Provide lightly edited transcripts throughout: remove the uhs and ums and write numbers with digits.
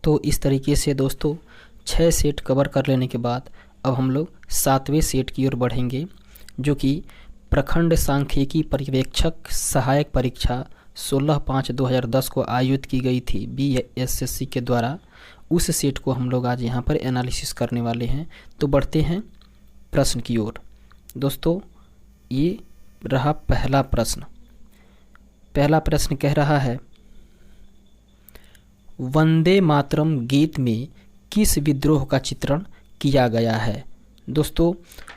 तो इस तरीके से दोस्तों 6 सेट कवर कर लेने के बाद अब हम लोग 7वें सेट की ओर बढ़ेंगे, जो कि प्रखंड सांख्यिकी पर्यवेक्षक सहायक परीक्षा 16/5/2010 को आयोजित की गई थी BSSC के द्वारा। उस सेट को हम लोग आज यहाँ पर एनालिसिस करने वाले हैं। तो बढ़ते हैं प्रश्न की ओर। दोस्तों ये रहा पहला प्रश्न। पहला प्रश्न कह रहा है, वंदे मातरम गीत में किस विद्रोह का चित्रण किया गया है। दोस्तों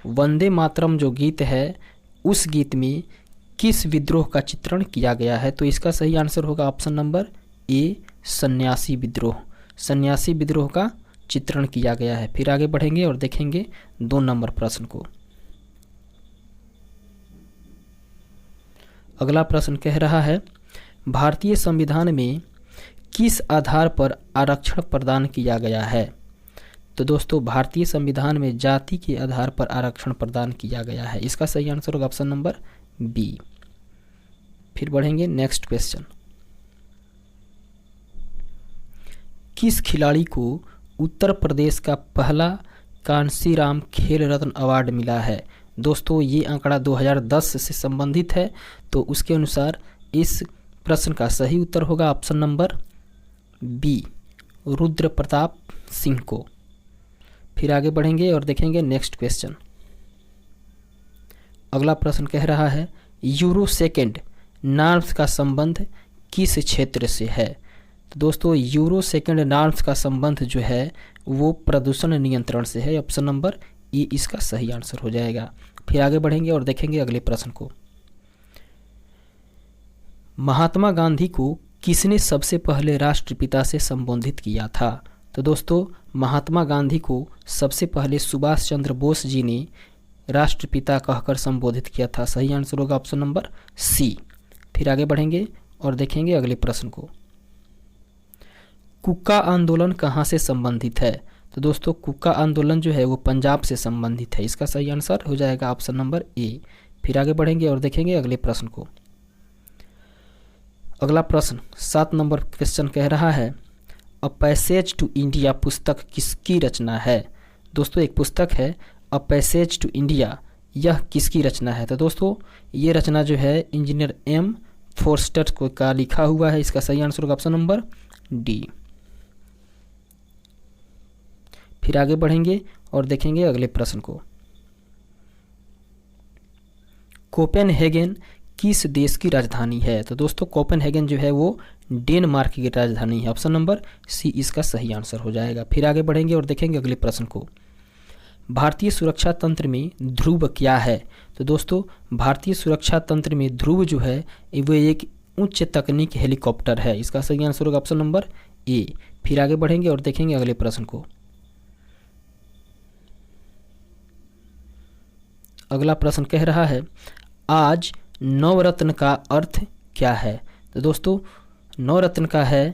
वंदे मातरम जो गीत है उस गीत में किस विद्रोह का चित्रण किया गया है। तो इसका सही आंसर होगा ऑप्शन नंबर ए, सन्यासी विद्रोह। सन्यासी विद्रोह का चित्रण किया गया है। फिर आगे बढ़ेंगे और देखेंगे 2 नंबर प्रश्न को। अगला प्रश्न कह रहा है, भारतीय संविधान में किस आधार पर आरक्षण प्रदान किया गया है। तो दोस्तों भारतीय संविधान में जाति के आधार पर आरक्षण प्रदान किया गया है। इसका सही आंसर होगा ऑप्शन नंबर बी। फिर बढ़ेंगे नेक्स्ट क्वेश्चन। किस खिलाड़ी को उत्तर प्रदेश का पहला कांशीराम खेल रत्न अवार्ड मिला है। दोस्तों ये आंकड़ा 2010 से संबंधित है, तो उसके अनुसार इस प्रश्न का सही उत्तर होगा option number B, Rudra Pratap Singh को। फिर आगे बढ़ेंगे और देखेंगे नेक्स्ट क्वेश्चन। अगला प्रश्न कह रहा है, यूरो सेकेंड नॉर्म्स का संबंध किस क्षेत्र से है। तो दोस्तों यूरो सेकेंड नॉर्म्स का संबंध जो है वो प्रदूषण नियंत्रण से है। ऑप्शन नंबर ए इसका सही आंसर हो जाएगा। फिर आगे बढ़ेंगे और देखेंगे अगले प्रश्न को। महात्मा गांधी को किसने सबसे पहले राष्ट्रपिता से संबोधित किया था। तो दोस्तों महात्मा गांधी को सबसे पहले सुभाष चंद्र बोस जी ने राष्ट्रपिता कहकर संबोधित किया था। सही आंसर होगा ऑप्शन नंबर सी। फिर आगे बढ़ेंगे और देखेंगे अगले प्रश्न को। कुक्का आंदोलन कहाँ से संबंधित है। तो दोस्तों कुक्का आंदोलन जो है वो पंजाब से संबंधित है। इसका सही आंसर हो जाएगा ऑप्शन नंबर ए। फिर आगे बढ़ेंगे और देखेंगे अगले प्रश्न को। अगला प्रश्न 7 नंबर क्वेश्चन कह रहा है, अ पैसेज टू इंडिया पुस्तक किसकी रचना है। दोस्तों एक पुस्तक है अ पैसेज टू इंडिया, यह किसकी रचना है। तो दोस्तों ये रचना जो है इंजीनियर एम फोर्स्टर को का लिखा हुआ है। इसका सही आंसर होगा ऑप्शन नंबर डी। फिर आगे बढ़ेंगे और देखेंगे अगले प्रश्न को। कोपेनहेगन किस देश की राजधानी है। तो दोस्तों कोपेनहेगन जो है वो डेनमार्क की राजधानी है। ऑप्शन नंबर सी इसका सही आंसर हो जाएगा। फिर आगे बढ़ेंगे और देखेंगे अगले प्रश्न को। भारतीय सुरक्षा तंत्र में ध्रुव क्या है। तो दोस्तों भारतीय सुरक्षा तंत्र में ध्रुव जो है वो एक उच्च तकनीक हेलीकॉप्टर है। इसका सही आंसर होगा ऑप्शन नंबर ए। फिर आगे बढ़ेंगे और देखेंगे अगले प्रश्न को। अगला प्रश्न कह रहा है, आज नवरत्न का अर्थ क्या है। तो दोस्तों नवरत्न का है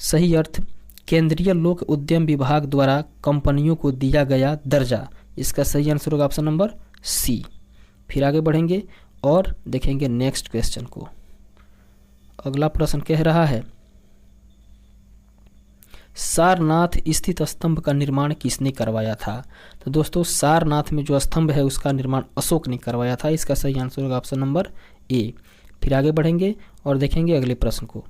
सही अर्थ केंद्रीय लोक उद्यम विभाग द्वारा कंपनियों को दिया गया दर्जा। इसका सही आंसर होगा ऑप्शन नंबर सी। फिर आगे बढ़ेंगे और देखेंगे नेक्स्ट क्वेश्चन को। अगला प्रश्न कह रहा है, सारनाथ स्थित स्तंभ का निर्माण किसने करवाया था। तो दोस्तों सारनाथ में जो स्तंभ है उसका निर्माण अशोक ने करवाया था। इसका सही आंसर होगा ऑप्शन नंबर ए। फिर आगे बढ़ेंगे और देखेंगे अगले प्रश्न को।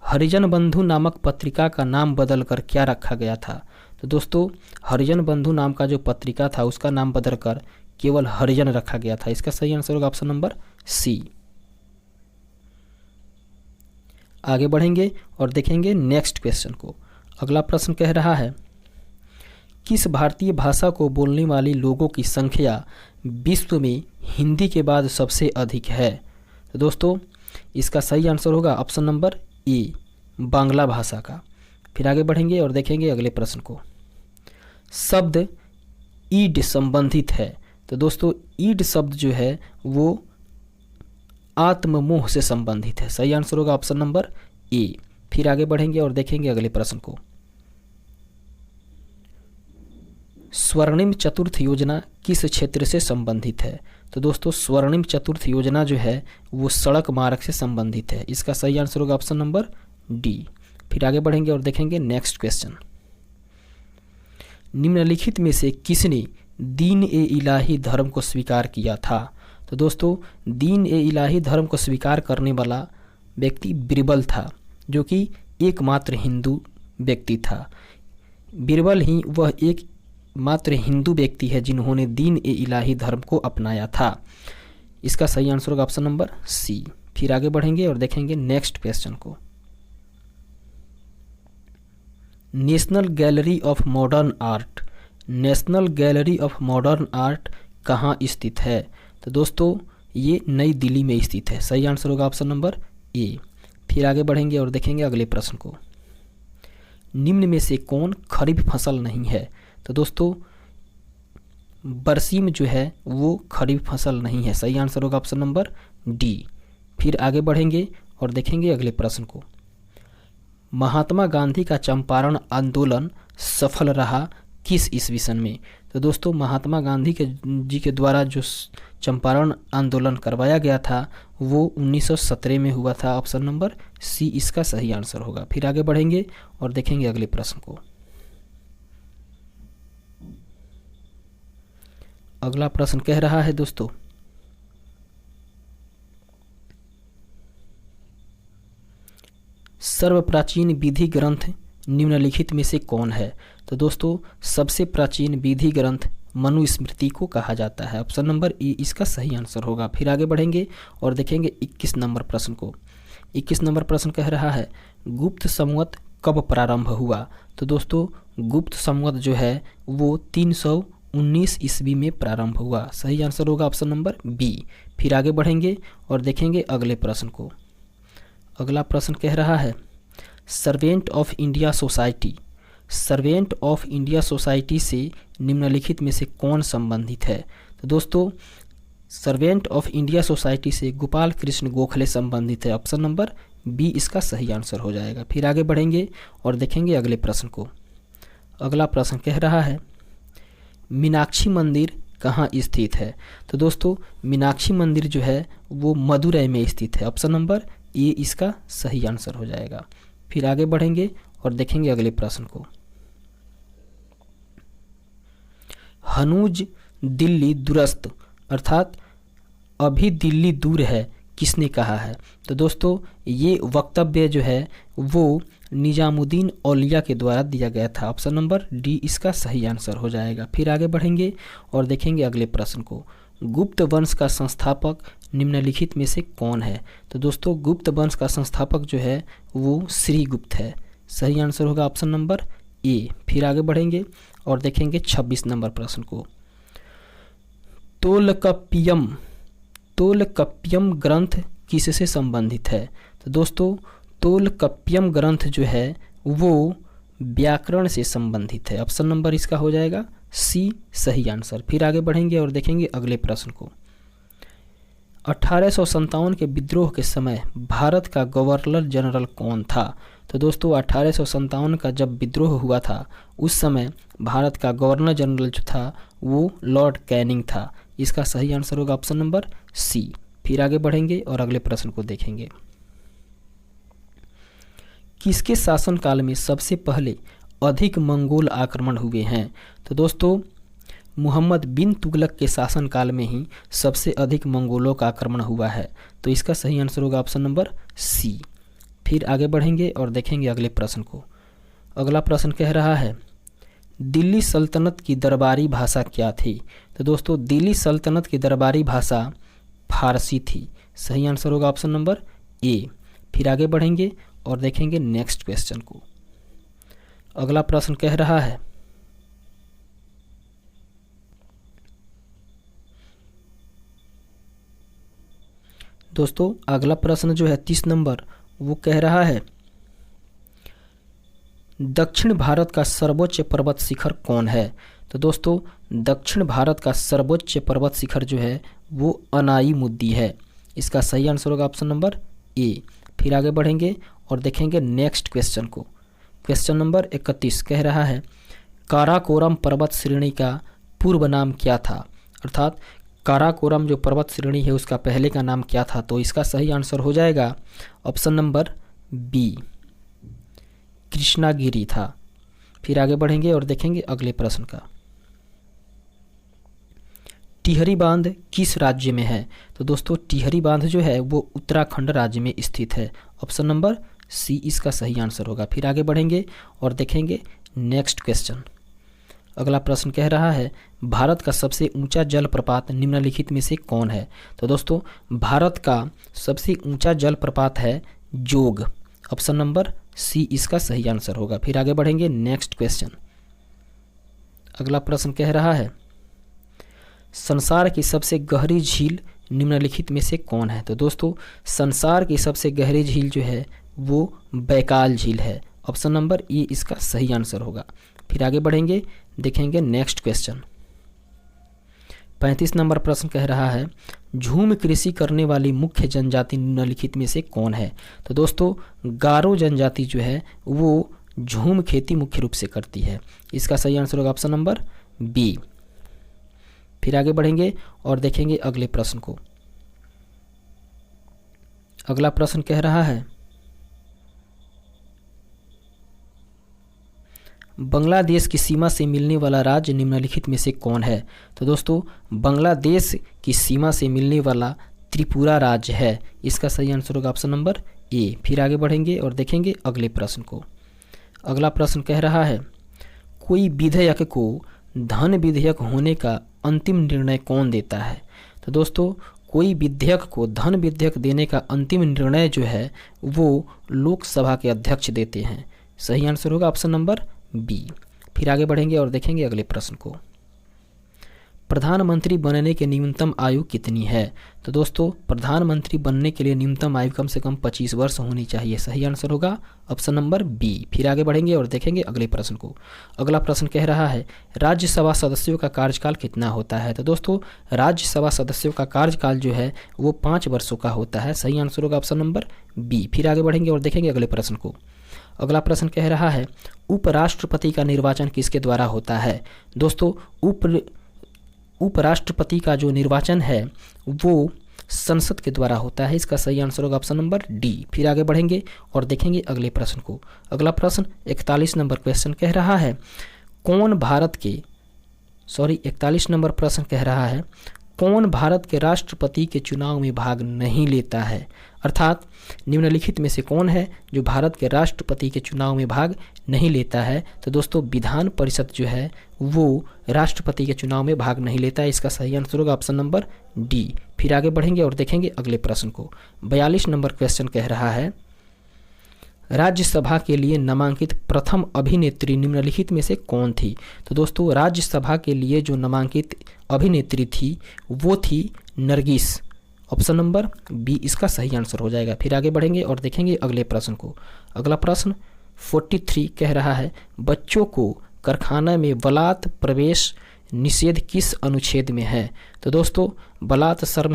हरिजन बंधु नामक पत्रिका का नाम बदलकर क्या रखा गया था। तो दोस्तों हरिजन बंधु नाम का जो पत्रिका था उसका नाम बदलकर केवल हरिजन रखा गया था। इसका सही आंसर होगा ऑप्शन नंबर सी। आगे बढ़ेंगे और देखेंगे नेक्स्ट क्वेश्चन को। अगला प्रश्न कह रहा है, किस भारतीय भाषा को बोलने वाले लोगों की संख्या विश्व में हिंदी के बाद सबसे अधिक है। तो दोस्तों इसका सही आंसर होगा ऑप्शन नंबर ए, बांग्ला भाषा का। फिर आगे बढ़ेंगे और देखेंगे अगले प्रश्न को। शब्द ईड संबंधित है। तो दोस्तों ईड शब्द जो है वो आत्ममोह से संबंधित है। सही आंसर होगा ऑप्शन नंबर ए। फिर आगे बढ़ेंगे और देखेंगे अगले प्रश्न को। स्वर्णिम चतुर्थ योजना किस क्षेत्र से संबंधित है। तो दोस्तों स्वर्णिम चतुर्थ योजना जो है वो सड़क मार्ग से संबंधित है। इसका सही आंसर होगा ऑप्शन नंबर डी। फिर आगे बढ़ेंगे और देखेंगे नेक्स्ट क्वेश्चन। निम्नलिखित में से किसने दीन ए इलाही धर्म को स्वीकार किया था? तो दोस्तों दीन ए इलाही धर्म को स्वीकार करने वाला व्यक्ति बिरबल था, जो कि एकमात्र हिंदू व्यक्ति था। बिरबल ही वह एक मात्र हिंदू व्यक्ति है जिन्होंने दीन ए इलाही धर्म को अपनाया था। इसका सही आंसर होगा ऑप्शन नंबर सी। फिर आगे बढ़ेंगे और देखेंगे नेक्स्ट क्वेश्चन को। National gallery of modern art, national gallery of modern art कहाँ स्थित है? तो दोस्तों ये नई दिल्ली में स्थित है। सही आंसर होगा ऑप्शन नंबर ए। फिर आगे बढ़ेंगे और देखेंगे अगले प्रश्न को। निम्न में से कौन खरीफ फसल नहीं है? तो दोस्तों बरसीम जो है वो खरीफ फसल नहीं है। सही आंसर होगा ऑप्शन नंबर डी। फिर आगे बढ़ेंगे और देखेंगे अगले प्रश्न को। महात्मा गांधी का चंपारण आंदोलन सफल रहा किस ईस्वी सन में? तो दोस्तों महात्मा गांधी जी के द्वारा जो चंपारण आंदोलन करवाया गया था वो 1917 में हुआ था। ऑप्शन नंबर सी इसका सही आंसर होगा। फिर आगे बढ़ेंगे और देखेंगे अगले प्रश्न को। अगला प्रश्न कह रहा है दोस्तों, सर्वप्राचीन विधि ग्रंथ निम्नलिखित में से कौन है? तो दोस्तों सबसे प्राचीन विधि ग्रंथ मनुस्मृति को कहा जाता है। ऑप्शन नंबर ए इसका सही आंसर होगा। फिर आगे बढ़ेंगे और देखेंगे 21 नंबर प्रश्न को। 21 नंबर प्रश्न कह रहा है गुप्त संवत कब प्रारंभ हुआ? तो दोस्तों गुप्त संवत जो है वो 319 ईस्वी में प्रारंभ हुआ। सही आंसर होगा ऑप्शन नंबर बी। फिर आगे बढ़ेंगे और देखेंगे अगले प्रश्न को। अगला प्रश्न कह रहा है servant of India society, servant of India society से निम्नलिखित में से कौन संबंधित है? तो दोस्तों सर्वेंट ऑफ इंडिया सोसाइटी से गोपाल कृष्ण गोखले संबंधित है। ऑप्शन नंबर बी इसका सही आंसर हो जाएगा। फिर आगे बढ़ेंगे और देखेंगे अगले प्रश्न को। अगला प्रश्न कह रहा है मीनाक्षी मंदिर कहाँ स्थित है? तो दोस्तों मीनाक्षी मंदिर जो है वो मदुरै में स्थित है। ऑप्शन नंबर ए इसका सही आंसर हो जाएगा। फिर आगे बढ़ेंगे और देखेंगे अगले प्रश्न को। हनूज दिल्ली दुरस्त अर्थात अभी दिल्ली दूर है किसने कहा है? तो दोस्तों ये वक्तव्य जो है वो निजामुद्दीन औलिया के द्वारा दिया गया था। ऑप्शन नंबर डी इसका सही आंसर हो जाएगा। फिर आगे बढ़ेंगे और देखेंगे अगले प्रश्न को। गुप्त वंश का संस्थापक निम्नलिखित में से कौन है? तो दोस्तों गुप्त वंश का संस्थापक जो है वो श्रीगुप्त है। सही आंसर होगा ऑप्शन नंबर ए। फिर आगे बढ़ेंगे और देखेंगे 26 नंबर प्रश्न को। तोलकप्पियम ग्रंथ किससे संबंधित है? तो दोस्तों तोलकप्पियम ग्रंथ जो है वो व्याकरण से संबंधित है। ऑप्शन नंबर इसका हो जाएगा सी सही आंसर। फिर आगे बढ़ेंगे और देखेंगे अगले प्रश्न को। 1857 के विद्रोह के समय भारत का गवर्नर जनरल कौन था? तो दोस्तों 1857 का जब विद्रोह हुआ था उस समय भारत का गवर्नर जनरल जो था वो लॉर्ड कैनिंग था। इसका सही आंसर होगा ऑप्शन नंबर सी। फिर आगे बढ़ेंगे और अगले प्रश्न को देखेंगे। किसके शासनकाल में सबसे पहले अधिक मंगोल आक्रमण हुए हैं? तो दोस्तों मोहम्मद बिन तुगलक के शासनकाल में ही सबसे अधिक मंगोलों का आक्रमण हुआ है। तो इसका सही आंसर होगा ऑप्शन नंबर सी। फिर आगे बढ़ेंगे और देखेंगे अगले प्रश्न को। अगला प्रश्न कह रहा है दिल्ली सल्तनत की दरबारी भाषा क्या थी? तो दोस्तों दिल्ली सल्तनत की दरबारी भाषा फारसी थी। सही आंसर होगा ऑप्शन नंबर ए। फिर आगे बढ़ेंगे और देखेंगे नेक्स्ट क्वेश्चन को। अगला प्रश्न कह रहा है दोस्तों अगला प्रश्न जो है 30 नंबर वो कह रहा है दक्षिण भारत का सर्वोच्च पर्वत शिखर कौन है? तो दोस्तों दक्षिण भारत का सर्वोच्च पर्वत शिखर जो है वो अनाईमुद्दी है। इसका सही आंसर होगा ऑप्शन नंबर ए। फिर आगे बढ़ेंगे और देखेंगे नेक्स्ट क्वेश्चन को। क्वेश्चन नंबर 31 कह रहा है काराकोरम पर्वत श्रेणी का पूर्व नाम क्या था? अर्थात काराकोरम जो पर्वत श्रेणी है उसका पहले का नाम क्या था? तो इसका सही आंसर हो जाएगा ऑप्शन नंबर बी। कृष्णागिरी था। फिर आगे बढ़ेंगे और देखेंगे अगले प्रश्न का। टिहरी बांध किस राज्य में है? तो दोस्तों टिहरी बांध जो है वो उत्तराखंड राज्य में स्थित है। ऑप्शन नंबर सी इसका सही आंसर होगा। फिर आगे बढ़ेंगे और देखेंगे नेक्स्ट क्वेश्चन। अगला प्रश्न कह रहा है भारत का सबसे ऊंचा जलप्रपात निम्नलिखित में से कौन है? तो दोस्तों भारत का सबसे ऊंचा जलप्रपात है जोग। ऑप्शन नंबर सी इसका सही आंसर होगा। फिर आगे बढ़ेंगे नेक्स्ट क्वेश्चन। अगला प्रश्न कह रहा है संसार की सबसे गहरी झील निम्नलिखित में से कौन है? तो दोस्तों संसार की सबसे गहरी झील जो है वो बैकाल झील है। ऑप्शन नंबर ए इसका सही आंसर होगा। फिर आगे बढ़ेंगे देखेंगे नेक्स्ट क्वेश्चन। 35 नंबर प्रश्न कह रहा है झूम कृषि करने वाली मुख्य जनजाति निम्नलिखित में से कौन है? तो दोस्तों गारो जनजाति जो है वो झूम खेती मुख्य रूप से करती है। इसका सही आंसर होगा ऑप्शन नंबर बी। फिर आगे बढ़ेंगे और देखेंगे अगले प्रश्न को। अगला प्रश्न कह रहा है बांग्लादेश की सीमा से मिलने वाला राज्य निम्नलिखित में से कौन है? तो दोस्तों बांग्लादेश की सीमा से मिलने वाला त्रिपुरा राज्य है। इसका सही आंसर होगा ऑप्शन नंबर ए। फिर आगे बढ़ेंगे और देखेंगे अगले प्रश्न को। अगला प्रश्न कह रहा है कोई विधेयक को धन विधेयक होने का अंतिम निर्णय कौन देता है? तो दोस्तों कोई विधेयक को धन विधेयक देने का अंतिम निर्णय जो है वो लोकसभा के अध्यक्ष देते हैं। सही आंसर होगा ऑप्शन नंबर बी। फिर आगे बढ़ेंगे और देखेंगे अगले प्रश्न को। प्रधानमंत्री बनने की न्यूनतम आयु कितनी है? तो दोस्तों प्रधानमंत्री बनने के लिए न्यूनतम आयु कम से कम 25 वर्ष होनी चाहिए। सही आंसर होगा ऑप्शन नंबर बी। फिर आगे बढ़ेंगे और देखेंगे अगले प्रश्न को। अगला प्रश्न कह रहा है राज्यसभा सदस्यों का कार्यकाल कितना होता है? तो दोस्तों राज्यसभा सदस्यों का कार्यकाल जो है वो 5 वर्षों का होता है। सही आंसर होगा ऑप्शन नंबर बी। फिर आगे बढ़ेंगे और देखेंगे अगले प्रश्न को। अगला प्रश्न कह रहा है उपराष्ट्रपति का निर्वाचन किसके द्वारा होता है? दोस्तों उपराष्ट्रपति का जो निर्वाचन है वो संसद के द्वारा होता है। इसका सही आंसर होगा ऑप्शन नंबर डी। फिर आगे बढ़ेंगे और देखेंगे अगले प्रश्न को। अगला प्रश्न 41 नंबर क्वेश्चन कह रहा है 41 नंबर प्रश्न कह रहा है कौन भारत के राष्ट्रपति के चुनाव में भाग नहीं लेता है? अर्थात निम्नलिखित में से कौन है जो भारत के राष्ट्रपति के चुनाव में भाग नहीं लेता है? तो दोस्तों विधान परिषद जो है वो राष्ट्रपति के चुनाव में भाग नहीं लेता है। इसका सही आंसर होगा ऑप्शन नंबर डी। फिर आगे बढ़ेंगे और देखेंगे अगले प्रश्न को। 42 नंबर क्वेश्चन कह रहा है राज्यसभा के लिए नामांकित प्रथम अभिनेत्री निम्नलिखित में से कौन थी? तो दोस्तों राज्यसभा के लिए जो नामांकित अभिनेत्री थी वो थी नरगिस। ऑप्शन नंबर बी इसका सही आंसर हो जाएगा। फिर आगे बढ़ेंगे और देखेंगे अगले प्रश्न को। अगला प्रश्न 43 कह रहा है बच्चों को कारखाना में बलात् प्रवेश निषेध किस अनुच्छेद में है? तो दोस्तों बलात् श्रम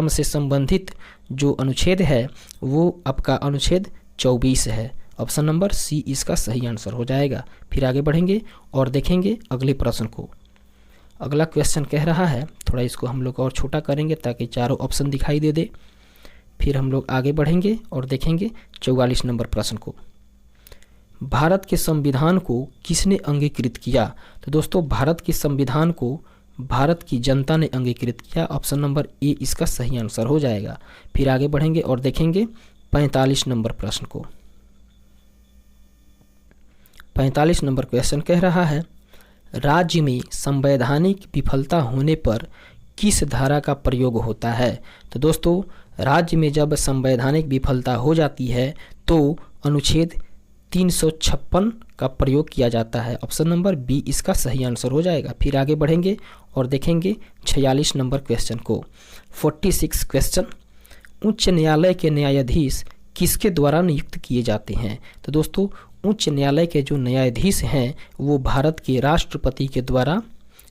से संबंधित जो अनुच्छेद है वो आपका अनुच्छेद 24 है। ऑप्शन नंबर सी इसका सही आंसर हो जाएगा। फिर आगे बढ़ेंगे और देखेंगे अगले प्रश्न को। अगला क्वेश्चन कह रहा है थोड़ा इसको हम लोग और छोटा करेंगे ताकि चारों ऑप्शन दिखाई दे। फिर हम लोग आगे बढ़ेंगे और देखेंगे 44 नंबर प्रश्न को। भारत के संविधान को किसने अंगीकृत किया? तो दोस्तों भारत के संविधान को भारत की जनता ने अंगीकृत किया। ऑप्शन नंबर ए इसका सही आंसर हो जाएगा। फिर आगे बढ़ेंगे और देखेंगे 45 नंबर प्रश्न को। 45 नंबर क्वेश्चन कह रहा है राज्य में संवैधानिक विफलता होने पर किस धारा का प्रयोग होता है? तो दोस्तों राज्य में जब संवैधानिक विफलता हो जाती है तो अनुच्छेद 356 का प्रयोग किया जाता है। ऑप्शन नंबर बी इसका सही आंसर हो जाएगा। फिर आगे बढ़ेंगे और देखेंगे 46 नंबर क्वेश्चन को। 46 क्वेश्चन उच्च न्यायालय के न्यायाधीश किसके द्वारा नियुक्त किए जाते हैं? तो दोस्तों उच्च न्यायालय के जो न्यायाधीश हैं वो भारत के राष्ट्रपति के द्वारा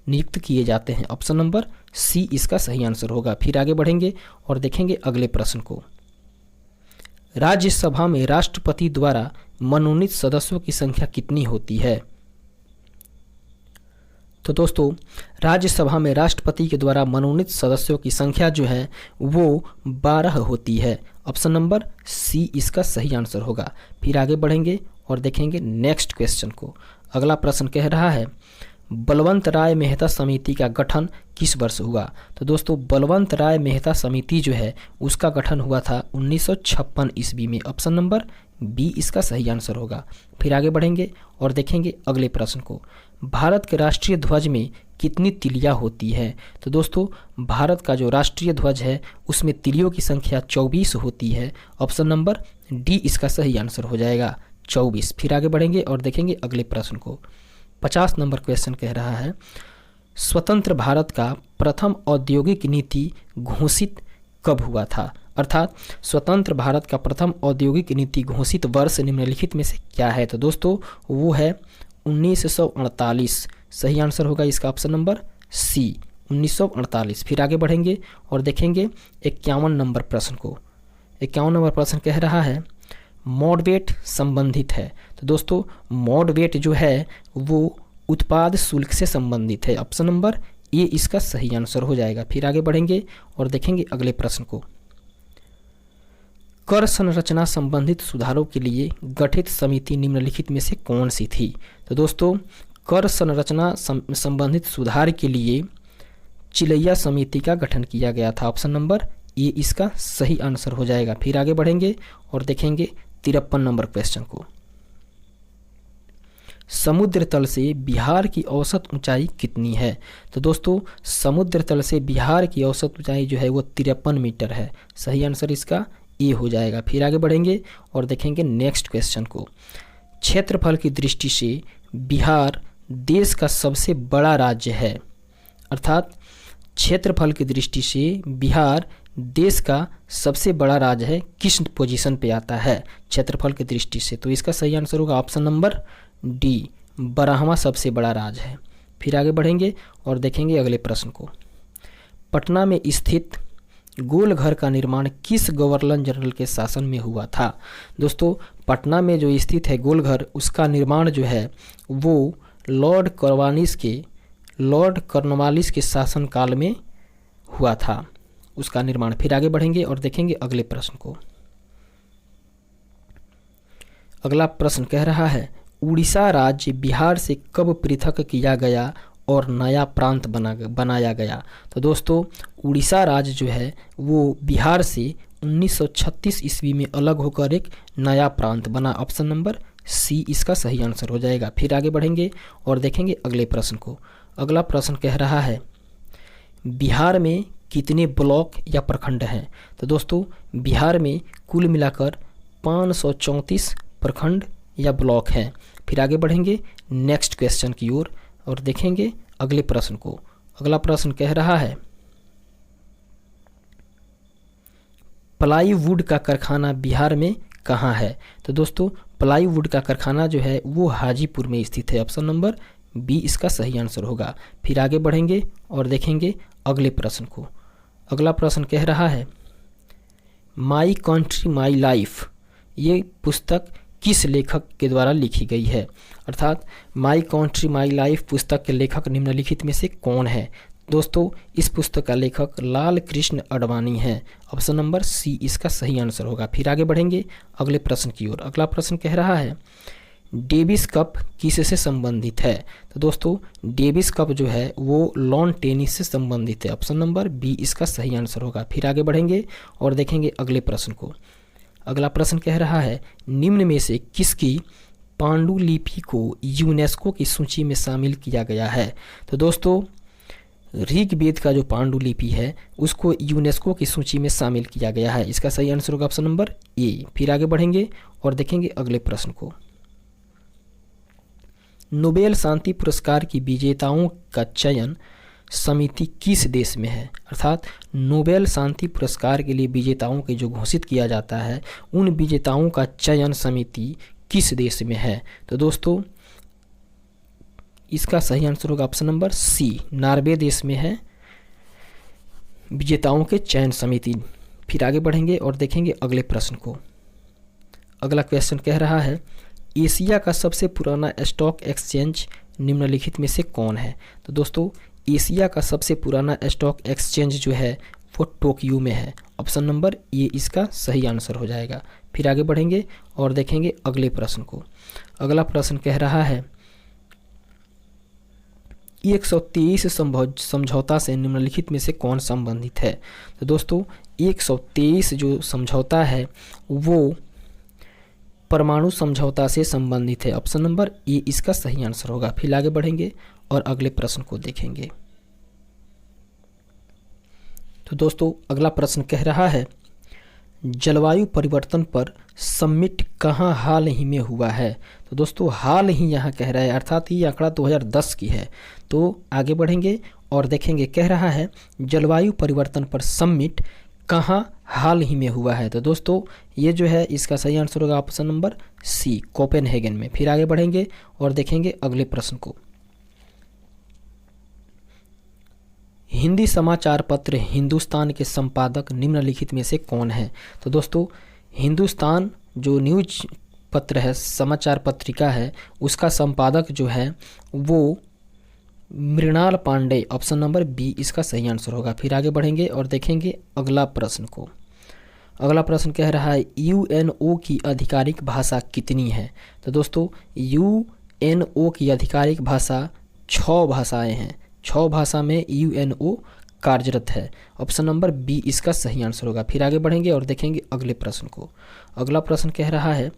नियुक्त किए जाते हैं। ऑप्शन नंबर सी इसका सही आंसर होगा। फिर आगे बढ़ेंगे और देखेंगे अगले प्रश्न को। राज्यसभा में राष्ट्रपति द्वारा मनोनीत सदस्यों की संख्या कितनी होती है? तो दोस्तों राज्यसभा में राष्ट्रपति के द्वारा मनोनीत सदस्यों की संख्या जो है वो 12 होती है। ऑप्शन नंबर सी इसका सही आंसर होगा। फिर आगे बढ़ेंगे और देखेंगे नेक्स्ट क्वेश्चन को। अगला प्रश्न कह रहा है बलवंत राय मेहता समिति का गठन किस वर्ष हुआ? तो दोस्तों बलवंत राय मेहता समिति जो है उसका गठन हुआ था 1956 ईस्वी में। ऑप्शन नंबर बी इसका सही आंसर होगा। फिर आगे बढ़ेंगे और देखेंगे अगले प्रश्न को। भारत के राष्ट्रीय ध्वज में कितनी तिलियां होती है? तो दोस्तों भारत का जो राष्ट्रीय ध्वज है उसमें तिलियों की संख्या 24 होती है। ऑप्शन नंबर डी इसका सही आंसर हो जाएगा, 24। फिर आगे बढ़ेंगे और देखेंगे अगले प्रश्न को। 50 नंबर क्वेश्चन कह रहा है स्वतंत्र भारत का प्रथम औद्योगिक नीति घोषित कब हुआ था? अर्थात स्वतंत्र भारत का प्रथम औद्योगिक नीति घोषित वर्ष निम्नलिखित में से क्या है? तो दोस्तों वो है 1948। सही आंसर होगा इसका ऑप्शन नंबर सी, 1948। फिर आगे बढ़ेंगे और देखेंगे 51 नंबर प्रश्न को। 51 नंबर प्रश्न कह रहा है मॉडवेट संबंधित है। तो दोस्तों मॉडवेट जो है वो उत्पाद शुल्क से संबंधित है। ऑप्शन नंबर ए इसका सही आंसर हो जाएगा। फिर आगे बढ़ेंगे और देखेंगे अगले प्रश्न को। कर संरचना संबंधित सुधारों के लिए गठित समिति निम्नलिखित में से कौन सी थी? तो दोस्तों कर संरचना संबंधित सुधार के लिए चिलैया समिति का गठन किया गया था। ऑप्शन नंबर ए इसका सही आंसर हो जाएगा। फिर आगे बढ़ेंगे और देखेंगे 53 नंबर क्वेश्चन को। समुद्र तल से बिहार की औसत ऊंचाई कितनी है? तो दोस्तों समुद्र तल से बिहार की औसत ऊंचाई जो है वो 53 मीटर है। सही आंसर इसका ए हो जाएगा। फिर आगे बढ़ेंगे और देखेंगे नेक्स्ट क्वेश्चन को। क्षेत्रफल की दृष्टि से बिहार देश का सबसे बड़ा राज्य है। अर्थात क्षेत्रफल की दृष्टि से बिहार देश का सबसे बड़ा राज्य है, किस पोजीशन पे आता है क्षेत्रफल की दृष्टि से? तो इसका सही आंसर होगा ऑप्शन नंबर डी, 12वां सबसे बड़ा राज्य है। फिर आगे बढ़ेंगे और देखेंगे अगले प्रश्न को। पटना में स्थित गोल घर का निर्माण किस गवर्नर जनरल के शासन में हुआ था? दोस्तों पटना में जो स्थित है गोल घर उसका निर्माण जो है वो लॉर्ड कॉर्नवालिस के शासनकाल में हुआ था उसका निर्माण। फिर आगे बढ़ेंगे और देखेंगे अगले प्रश्न को। अगला प्रश्न कह रहा है उड़ीसा राज्य बिहार से कब पृथक किया गया और नया प्रांत बनाया गया? तो दोस्तों उड़ीसा राज्य जो है वो बिहार से 1936 ईस्वी में अलग होकर एक नया प्रांत बना। ऑप्शन नंबर सी इसका सही आंसर हो जाएगा। फिर आगे बढ़ेंगे और देखेंगे अगले प्रश्न को। अगला प्रश्न कह रहा है बिहार में कितने ब्लॉक या प्रखंड हैं? तो दोस्तों बिहार में कुल मिलाकर 534 प्रखंड या ब्लॉक हैं। फिर आगे बढ़ेंगे नेक्स्ट क्वेश्चन की ओर और देखेंगे अगले प्रश्न को। अगला प्रश्न कह रहा है प्लाईवुड का कारखाना बिहार में कहाँ है? तो दोस्तों प्लाईवुड का कारखाना जो है वो हाजीपुर में स्थित है। ऑप्शन नंबर बी इसका सही आंसर होगा। फिर आगे बढ़ेंगे और देखेंगे अगले प्रश्न को। अगला प्रश्न कह रहा है माई कंट्री माई लाइफ ये पुस्तक किस लेखक के द्वारा लिखी गई है? अर्थात माई कंट्री माई लाइफ पुस्तक के लेखक निम्नलिखित में से कौन है? दोस्तों इस पुस्तक का लेखक लाल कृष्ण अडवाणी है। ऑप्शन नंबर सी इसका सही आंसर होगा। फिर आगे बढ़ेंगे अगले प्रश्न की ओर। अगला प्रश्न कह रहा है डेविस कप किससे संबंधित है? तो दोस्तों डेविस कप जो है वो लॉन टेनिस से संबंधित है। ऑप्शन नंबर बी इसका सही आंसर होगा। फिर आगे बढ़ेंगे और देखेंगे अगले प्रश्न को। अगला प्रश्न कह रहा है निम्न में से किसकी पांडुलिपि को यूनेस्को की सूची में शामिल किया गया है? तो दोस्तों ऋग्वेद का जो पांडुलिपि है उसको यूनेस्को की सूची में शामिल किया गया है। इसका सही आंसर होगा ऑप्शन नंबर ए। फिर आगे बढ़ेंगे और देखेंगे अगले प्रश्न को। नोबेल शांति पुरस्कार की विजेताओं का चयन समिति किस देश में है? अर्थात नोबेल शांति पुरस्कार के लिए विजेताओं के जो घोषित किया जाता है उन विजेताओं का चयन समिति किस देश में है? तो दोस्तों इसका सही आंसर होगा ऑप्शन नंबर सी, नॉर्वे देश में है विजेताओं के चयन समिति। फिर आगे बढ़ेंगे और देखेंगे अगले प्रश्न को। अगला क्वेश्चन कह रहा है एशिया का सबसे पुराना स्टॉक एक्सचेंज निम्नलिखित में से कौन है? तो दोस्तों एशिया का सबसे पुराना स्टॉक एक्सचेंज जो है वो टोक्यो में है। ऑप्शन नंबर ए इसका सही आंसर हो जाएगा। फिर आगे बढ़ेंगे और देखेंगे अगले प्रश्न को। अगला प्रश्न कह रहा है 123 समझौता से निम्नलिखित में से कौन संबंधित है। तो दोस्तों 123 जो समझौता है वो परमाणु समझौता से संबंधित है। ऑप्शन नंबर ए इसका सही आंसर होगा। फिर आगे बढ़ेंगे और अगले प्रश्न को देखेंगे। तो दोस्तों अगला प्रश्न कह रहा है जलवायु परिवर्तन पर समिट कहाँ हाल ही में हुआ है। तो दोस्तों हाल ही यहाँ कह रहा है, अर्थात ये आंकड़ा 2010 की है। तो आगे बढ़ेंगे और देखेंगे, कह रहा है जलवायु परिवर्तन पर समिट कहाँ हाल ही में हुआ है। तो दोस्तों ये जो है इसका सही आंसर होगा ऑप्शन नंबर सी, कोपेनहेगन में। फिर आगे बढ़ेंगे और देखेंगे अगले प्रश्न को। हिंदी समाचार पत्र हिंदुस्तान के संपादक निम्नलिखित में से कौन है। तो दोस्तों हिंदुस्तान जो न्यूज पत्र है, समाचार पत्रिका है, उसका संपादक जो है वो Mrinal Pande. Option number B इसका सही आंसर होगा। फिर आगे बढ़ेंगे और देखेंगे अगला प्रश्न को। अगला प्रश्न कह रहा है यूएनओ की आधिकारिक भाषा कितनी है। तो दोस्तों यूएनओ की आधिकारिक भाषा 6 भाषाएं हैं। 6 भाषा में यूएनओ कार्यरत है। ऑप्शन नंबर बी इसका सही आंसर होगा। फिर आगे बढ़ेंगे और देखेंगे अगले प्रश्न को। अगला प्रश्न कह रहा है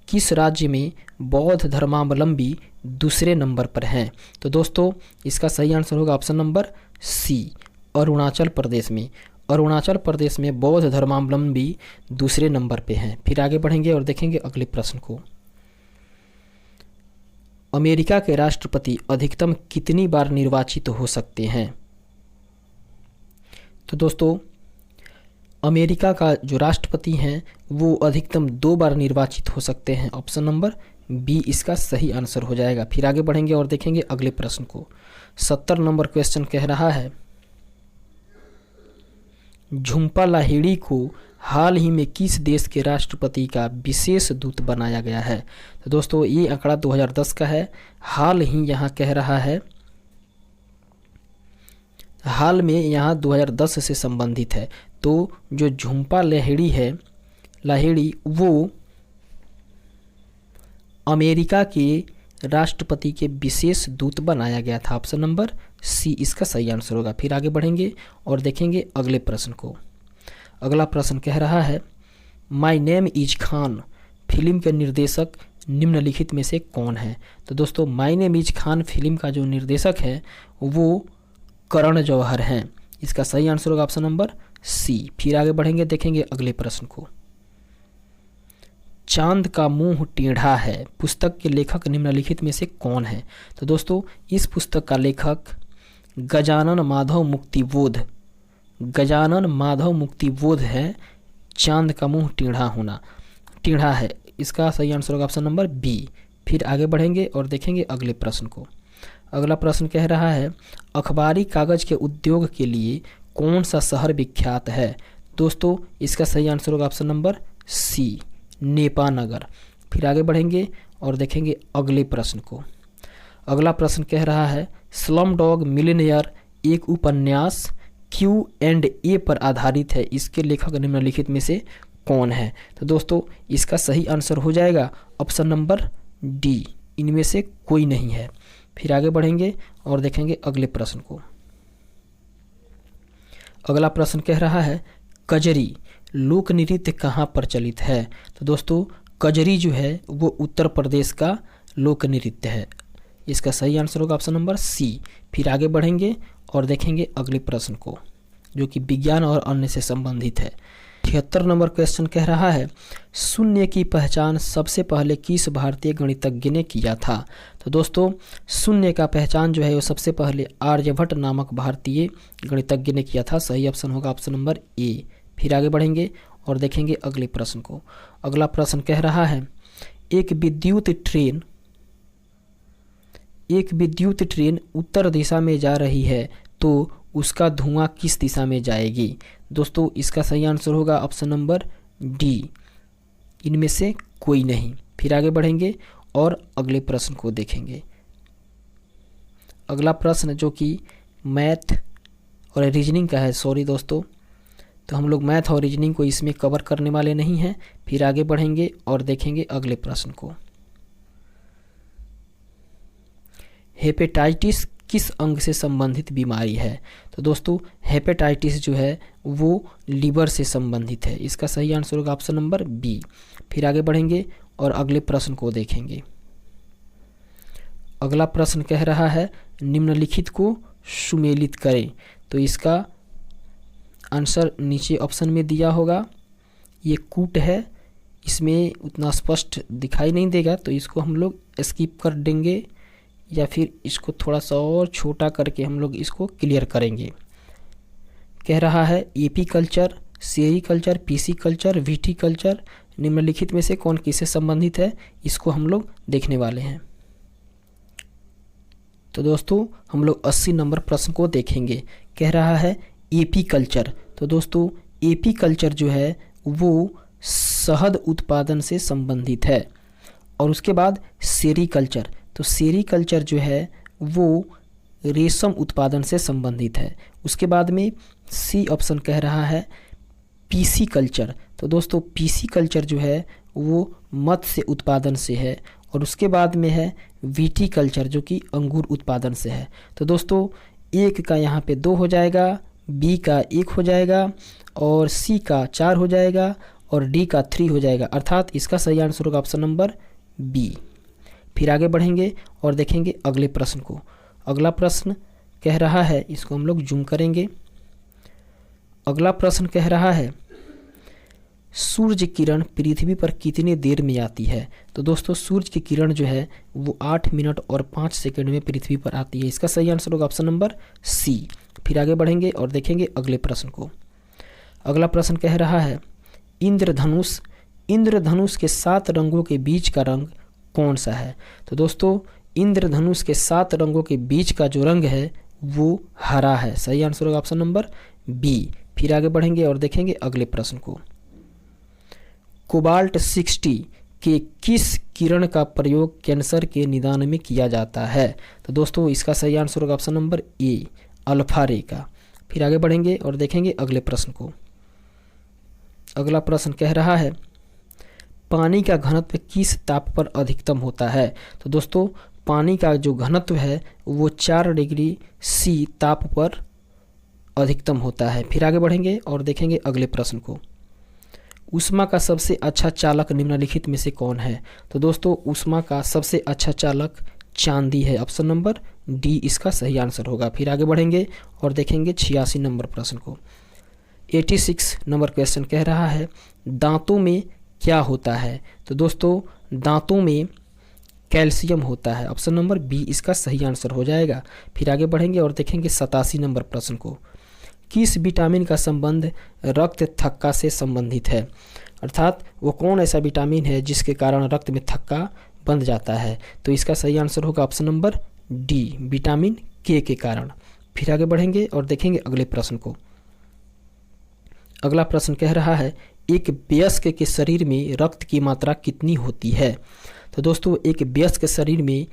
किस राज्य में बौद्ध धर्मावलंबी दूसरे नंबर पर हैं। तो दोस्तों इसका सही आंसर होगा ऑप्शन नंबर सी, अरुणाचल प्रदेश में। अरुणाचल प्रदेश में बौद्ध धर्मावलंबी दूसरे नंबर पे हैं। फिर आगे बढ़ेंगे और देखेंगे अगले प्रश्न को। अमेरिका के राष्ट्रपति अधिकतम कितनी बार निर्वाचित हो सकते हैं। तो दोस्तों अमेरिका का जो राष्ट्रपति हैं वो अधिकतम 2 बार निर्वाचित हो सकते हैं। ऑप्शन नंबर बी इसका सही आंसर हो जाएगा। फिर आगे बढ़ेंगे और देखेंगे अगले प्रश्न को। 70 नंबर क्वेश्चन कह रहा है झुम्पा लाहिड़ी को हाल ही में किस देश के राष्ट्रपति का विशेष दूत बनाया गया है। तो दोस्तों ये आंकड़ा 2010 का है। हाल ही यहाँ कह रहा है, हाल में यहाँ 2010 से संबंधित है। तो जो झुम्पा लाहिड़ी वो अमेरिका के राष्ट्रपति के विशेष दूत बनाया गया था। ऑप्शन नंबर सी इसका सही आंसर होगा। फिर आगे बढ़ेंगे और देखेंगे अगले प्रश्न को। अगला प्रश्न कह रहा है my name is Khan film के निर्देशक निम्नलिखित में से कौन है। तो दोस्तों my name is Khan film का जो निर्देशक है वो करण जौहर हैं। इसका सही आंसर होगा ऑप्शन नंबर सी। फिर आगे बढ़ेंगे देखेंगे अगले प्रश्न को। चांद का मुंह टेढ़ा है पुस्तक के लेखक निम्नलिखित में से कौन है। तो दोस्तों इस पुस्तक का लेखक गजानन माधव मुक्तिबोध है। चांद का मुंह टेढ़ा है, इसका सही आंसर होगा ऑप्शन नंबर बी। फिर आगे बढ़ेंगे और देखेंगे अगले प्रश्न को। अगला प्रश्न कह रहा है अखबारी कागज के उद्योग के लिए कौन सा शहर विख्यात है। दोस्तों इसका सही आंसर होगा ऑप्शन नंबर सी, नेपानगर। फिर आगे बढ़ेंगे और देखेंगे अगले प्रश्न को। अगला प्रश्न कह रहा है स्लम डॉग मिलियनेयर एक उपन्यास Q&A पर आधारित है, इसके लेखक निम्नलिखित में से कौन है। तो दोस्तों इसका सही आंसर हो जाएगा ऑप्शन नंबर डी, इनमें से कोई नहीं है। फिर आगे बढ़ेंगे और देखेंगे अगले प्रश्न को। अगला प्रश्न कह रहा है कजरी लोक नृत्य कहाँ प्रचलित है। तो दोस्तों कजरी जो है वो उत्तर प्रदेश का लोक नृत्य है। इसका सही आंसर होगा ऑप्शन नंबर सी। फिर आगे बढ़ेंगे और देखेंगे अगले प्रश्न को जो कि विज्ञान और अन्य से संबंधित है। 73 नंबर क्वेश्चन कह रहा है शून्य की पहचान सबसे पहले किस भारतीय गणितज्ञ ने किया था। तो दोस्तों शून्य का पहचान जो है वो सबसे पहले आर्यभट्ट नामक भारतीय गणितज्ञ ने किया था। सही ऑप्शन होगा ऑप्शन नंबर ए। फिर आगे बढ़ेंगे और देखेंगे अगले प्रश्न को। अगला प्रश्न कह रहा है एक विद्युत ट्रेन उत्तर दिशा में जा रही है तो उसका धुआं किस दिशा में जाएगी। दोस्तों इसका सही आंसर होगा ऑप्शन नंबर डी, इनमें से कोई नहीं। फिर आगे बढ़ेंगे और अगले प्रश्न को देखेंगे। अगला प्रश्न जो कि मैथ और रीजनिंग का है, सॉरी दोस्तों, तो हम लोग मैथ और रीजनिंग को इसमें कवर करने वाले नहीं हैं। फिर आगे बढ़ेंगे और देखेंगे अगले प्रश्न को। हेपेटाइटिस किस अंग से संबंधित बीमारी है? तो दोस्तों हेपेटाइटिस जो है वो लीवर से संबंधित है। इसका सही आंसर होगा ऑप्शन नंबर बी। फिर आगे बढ़ेंगे और अगले प्रश्न को देखेंगे। अगला प्रश्न कह रहा है निम्नलिखित को सुमेलित करें। तो इसका आंसर नीचे ऑप्शन में दिया होगा। ये कूट है, इसमें उतना स्पष्ट दिखाई नहीं देगा, तो इसको हम लोग स्किप कर देंगे या फिर इसको थोड़ा सा और छोटा करके हम लोग इसको क्लियर करेंगे। कह रहा है apiculture, sericulture, pisciculture, viticulture निम्नलिखित में से कौन किससे संबंधित है, इसको हम लोग देखने वाले हैं। तो दोस्तों हम लोग 80 नंबर प्रश्न को देखेंगे। कह रहा है एपी कल्चर। तो दोस्तों एपी कल्चर जो है वो शहद उत्पादन से संबंधित है। और उसके बाद सेरी कल्चर, तो सेरी कल्चर जो है वो रेशम उत्पादन से संबंधित है। उसके बाद में सी ऑप्शन कह रहा है पीसी कल्चर। तो दोस्तों पीसी कल्चर जो है वो मत्स्य उत्पादन से है। और उसके बाद में है वीटी कल्चर जो कि अंगूर उत्पादन से है। तो दोस्तों एक का यहाँ पे 2 हो जाएगा, बी का 1 हो जाएगा और सी का 4 हो जाएगा और डी का 3 हो जाएगा। अर्थात इसका सही आंसर होगा ऑप्शन नंबर बी। फिर आगे बढ़ेंगे और देखेंगे अगले प्रश्न को। अगला प्रश्न कह रहा है, इसको हम लोग जूम करेंगे। अगला प्रश्न कह रहा है सूर्य किरण पृथ्वी पर कितनी देर में आती है? तो दोस्तों सूर्य की किरण जो है वो 8 मिनट और 5 सेकंड में पृथ्वी पर आती है। इसका सही आंसर होगा ऑप्शन नंबर सी। फिर आगे बढ़ेंगे और देखेंगे अगले प्रश्न को। अगला प्रश्न कह रहा है इंद्रधनुष, इंद्रधनुष के 7 रंगों के बीच का रंग कौन सा है? तो दोस्तों इंद्रधनुष के 7 रंगों के बीच का जो रंग है वो हरा है। सही आंसर होगा ऑप्शन नंबर बी। फिर आगे बढ़ेंगे और देखेंगे अगले प्रश्न को। कोबाल्ट 60 के किस किरण का प्रयोग कैंसर के निदान में किया जाता है? तो दोस्तों इसका सही आंसर होगा ऑप्शन नंबर ए, अल्फा रे का। फिर आगे बढ़ेंगे और देखेंगे अगले प्रश्न को। अगला प्रश्न कह रहा है पानी का घनत्व किस ताप पर अधिकतम होता है? तो दोस्तों पानी का जो घनत्व है वो 4 डिग्री सी ताप पर अधिकतम होता है। फिर आगे बढ़ेंगे और देखेंगे अगले प्रश्न को। ऊष्मा का सबसे अच्छा चालक निम्नलिखित में से कौन है? तो दोस्तों ऊष्मा का सबसे अच्छा चालक चांदी है। ऑप्शन नंबर डी इसका सही आंसर होगा। फिर आगे बढ़ेंगे और देखेंगे 86 नंबर प्रश्न को। 86 नंबर क्वेश्चन कह रहा है दांतों में क्या होता है? तो दोस्तों दांतों में कैल्शियम होता है। ऑप्शन नंबर बी इसका सही आंसर हो जाएगा। फिर आगे बढ़ेंगे और देखेंगे 87 नंबर प्रश्न को। किस विटामिन का संबंध रक्त थक्का से संबंधित है? अर्थात वो कौन ऐसा विटामिन है जिसके कारण रक्त में थक्का बंध जाता है? तो इसका सही आंसर होगा ऑप्शन नंबर डी, विटामिन के कारण। फिर आगे बढ़ेंगे और देखेंगे अगले प्रश्न को। अगला प्रश्न कह रहा है एक वयस्क के शरीर में रक्त की मात्रा कितनी होती है? तो दोस्तों एक वयस्क के शरीर में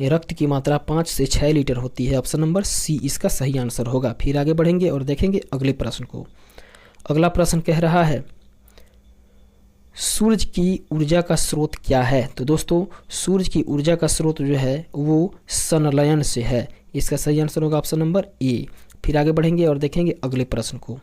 रक्त की मात्रा 5 से 6 लीटर होती है। ऑप्शन नंबर सी इसका सही आंसर होगा। फिर आगे बढ़ेंगे और देखेंगे अगले प्रश्न को। अगला प्रश्न कह रहा है सूर्य की ऊर्जा का स्रोत क्या है? तो दोस्तों सूर्य की ऊर्जा का स्रोत जो है वो संलयन से है। इसका सही आंसर होगा ऑप्शन नंबर ए। फिर आगे बढ़ेंगे और देखेंगे अगले प्रश्न को।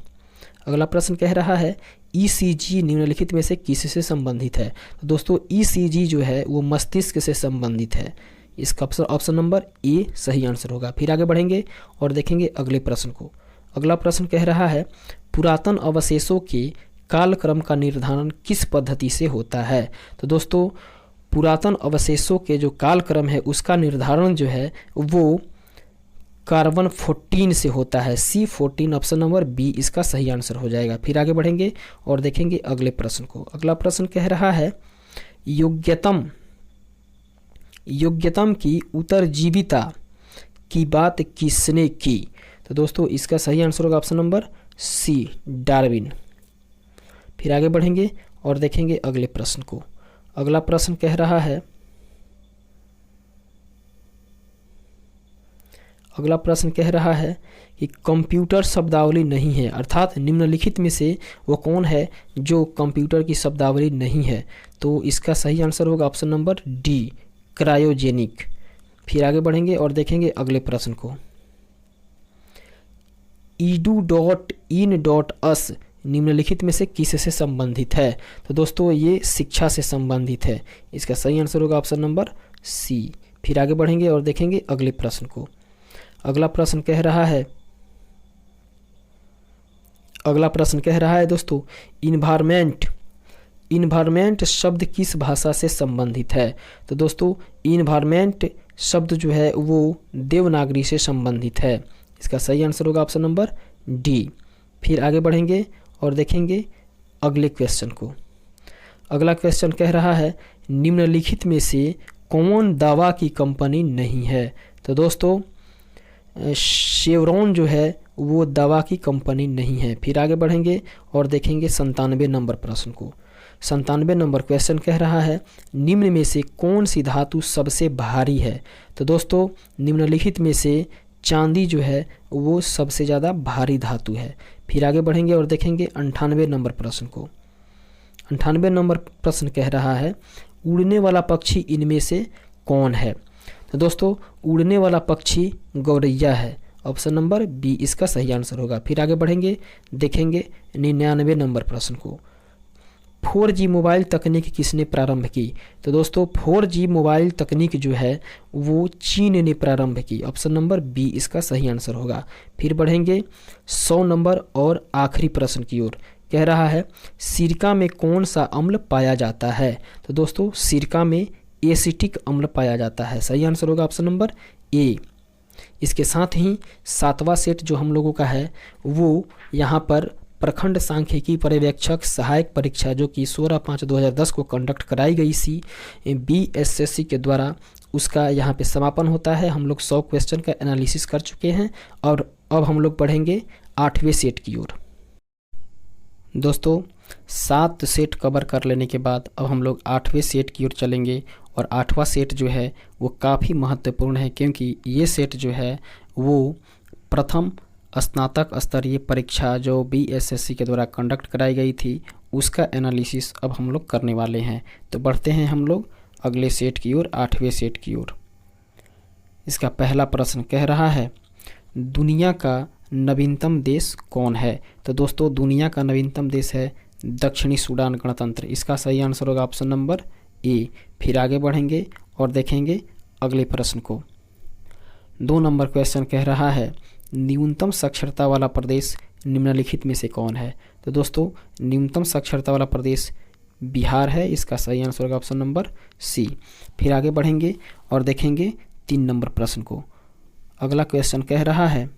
अगला प्रश्न कह रहा है ईसीजी निम्नलिखित में से किससे संबंधित है? तो दोस्तों ईसीजी जो है वो मस्तिष्क से संबंधित है। इसका ऑप्शन नंबर ए सही आंसर होगा। फिर आगे बढ़ेंगे और देखेंगे अगले प्रश्न को। अगला प्रश्न कह रहा है पुरातन अवशेषों के कालक्रम का निर्धारण किस पद्धति से होता है? तो दोस्तों पुरातन अवशेषों के जो कालक्रम है उसका निर्धारण जो है वो कार्बन 14 से होता है। C14 ऑप्शन नंबर बी इसका सही आंसर हो जाएगा। फिर आगे बढ़ेंगे और देखेंगे अगले प्रश्न को। अगला प्रश्न कह रहा है योग्यतम की उत्तरजीविता की बात किसने की? तो दोस्तों इसका सही आंसर होगा ऑप्शन नंबर सी, डार्विन। फिर आगे बढ़ेंगे और देखेंगे अगले प्रश्न को। अगला प्रश्न कह रहा है अगला प्रश्न कह रहा है कि कंप्यूटर शब्दावली नहीं है, अर्थात निम्नलिखित में से वो कौन है जो कंप्यूटर की शब्दावली नहीं है। तो इसका सही आंसर होगा ऑप्शन नंबर डी, क्रायोजेनिक। फिर आगे बढ़ेंगे और देखेंगे अगले प्रश्न को। edu.in.us निम्नलिखित में से किससे संबंधित है? तो दोस्तों ये शिक्षा से संबंधित है। इसका सही आंसर होगा ऑप्शन नंबर सी। फिर आगे बढ़ेंगे और देखेंगे अगले प्रश्न को। अगला प्रश्न कह रहा है दोस्तों, इन्वायरमेंट शब्द किस भाषा से संबंधित है? तो दोस्तों इन्वायरमेंट शब्द जो है वो देवनागरी से संबंधित है। इसका सही आंसर होगा ऑप्शन नंबर डी। फिर आगे बढ़ेंगे और देखेंगे अगले क्वेश्चन को। अगला क्वेश्चन कह रहा है निम्नलिखित में से कौन दवा की कंपनी नहीं है? तो दोस्तों शेवरॉन जो है वो दवा की कंपनी नहीं है। फिर आगे बढ़ेंगे और देखेंगे 97 नंबर प्रश्न को। 97 नंबर क्वेश्चन कह रहा है निम्न में से कौन सी धातु सबसे भारी है? तो दोस्तों निम्नलिखित में से चांदी जो है वो सबसे ज़्यादा भारी धातु है। फिर आगे बढ़ेंगे और देखेंगे 98 नंबर प्रश्न को। 98 नंबर प्रश्न कह रहा है उड़ने वाला पक्षी इनमें से कौन है? तो दोस्तों उड़ने वाला पक्षी गौरैया है। ऑप्शन नंबर बी इसका सही आंसर होगा। फिर आगे बढ़ेंगे देखेंगे 99 नंबर प्रश्न को। 4G मोबाइल तकनीक किसने प्रारंभ की? तो दोस्तों 4G मोबाइल तकनीक जो है वो चीन ने प्रारंभ की। ऑप्शन नंबर बी इसका सही आंसर होगा। फिर बढ़ेंगे 100 नंबर और आखिरी प्रश्न की ओर। कह रहा है सिरका में कौन सा अम्ल पाया जाता है? तो दोस्तों सिरका में एसिटिक अम्ल पाया जाता है। सही आंसर होगा ऑप्शन नंबर ए। इसके साथ ही 7वां सेट जो हम लोगों का है वो यहाँ पर प्रखंड सांख्यिकी पर्यवेक्षक सहायक परीक्षा जो कि 16/5/2010 को कंडक्ट कराई गई सी BSSC के द्वारा, उसका यहाँ पे समापन होता है। हम लोग 100 क्वेश्चन का एनालिसिस कर चुके हैं और अब हम लोग पढ़ेंगे 8वें सेट की ओर। दोस्तों 7 सेट कवर कर लेने के बाद अब हम लोग 8वें सेट की ओर चलेंगे और 8वां सेट जो है वो काफ़ी महत्वपूर्ण है क्योंकि ये सेट जो है वो प्रथम स्नातक स्तरीय परीक्षा जो BSSC के द्वारा कंडक्ट कराई गई थी उसका एनालिसिस अब हम लोग करने वाले हैं। तो बढ़ते हैं हम लोग अगले सेट की ओर, 8वें सेट की ओर। इसका पहला प्रश्न कह रहा है दुनिया का नवीनतम देश कौन है? तो दोस्तों दुनिया का नवीनतम देश है दक्षिणी सूडान गणतंत्र। इसका सही आंसर होगा ऑप्शन नंबर ए। फिर आगे बढ़ेंगे और देखेंगे अगले प्रश्न को। 2 नंबर क्वेश्चन कह रहा है न्यूनतम साक्षरता वाला प्रदेश निम्नलिखित में से कौन है? तो दोस्तों न्यूनतम साक्षरता वाला प्रदेश बिहार है। इसका सही आंसर होगा ऑप्शन नंबर सी। फिर आगे बढ़ेंगे और देखेंगे 3 नंबर प्रश्न को। अगला क्वेश्चन कह रहा है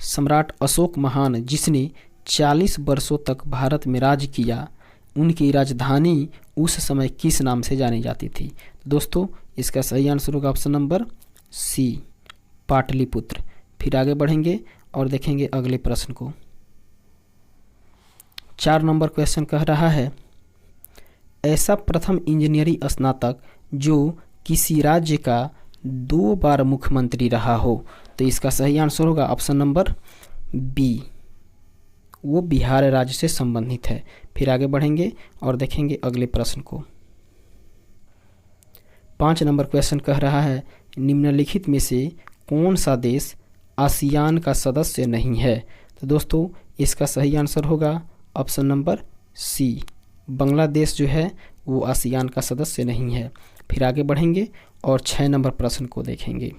सम्राट अशोक महान जिसने 40 वर्षों तक भारत में राज किया, उनकी राजधानी उस समय किस नाम से जानी जाती थी? तो दोस्तों इसका सही आंसर होगा ऑप्शन नंबर सी, पाटलिपुत्र। फिर आगे बढ़ेंगे और देखेंगे अगले प्रश्न को। 4 नंबर क्वेश्चन कह रहा है ऐसा प्रथम इंजीनियरिंग स्नातक जो किसी राज्य का 2 बार मुख्यमंत्री रहा हो? तो इसका सही आंसर होगा ऑप्शन नंबर बी, वो बिहार राज्य से संबंधित है। फिर आगे बढ़ेंगे और देखेंगे अगले प्रश्न को। 5 नंबर क्वेश्चन कह रहा है निम्नलिखित में से कौन सा देश आसियान का सदस्य नहीं है? तो दोस्तों इसका सही आंसर होगा ऑप्शन नंबर सी, बांग्लादेश जो है वो आसियान का सदस्य नहीं है। फिर आगे बढ़ेंगे और 6 नंबर प्रश्न को देखेंगे।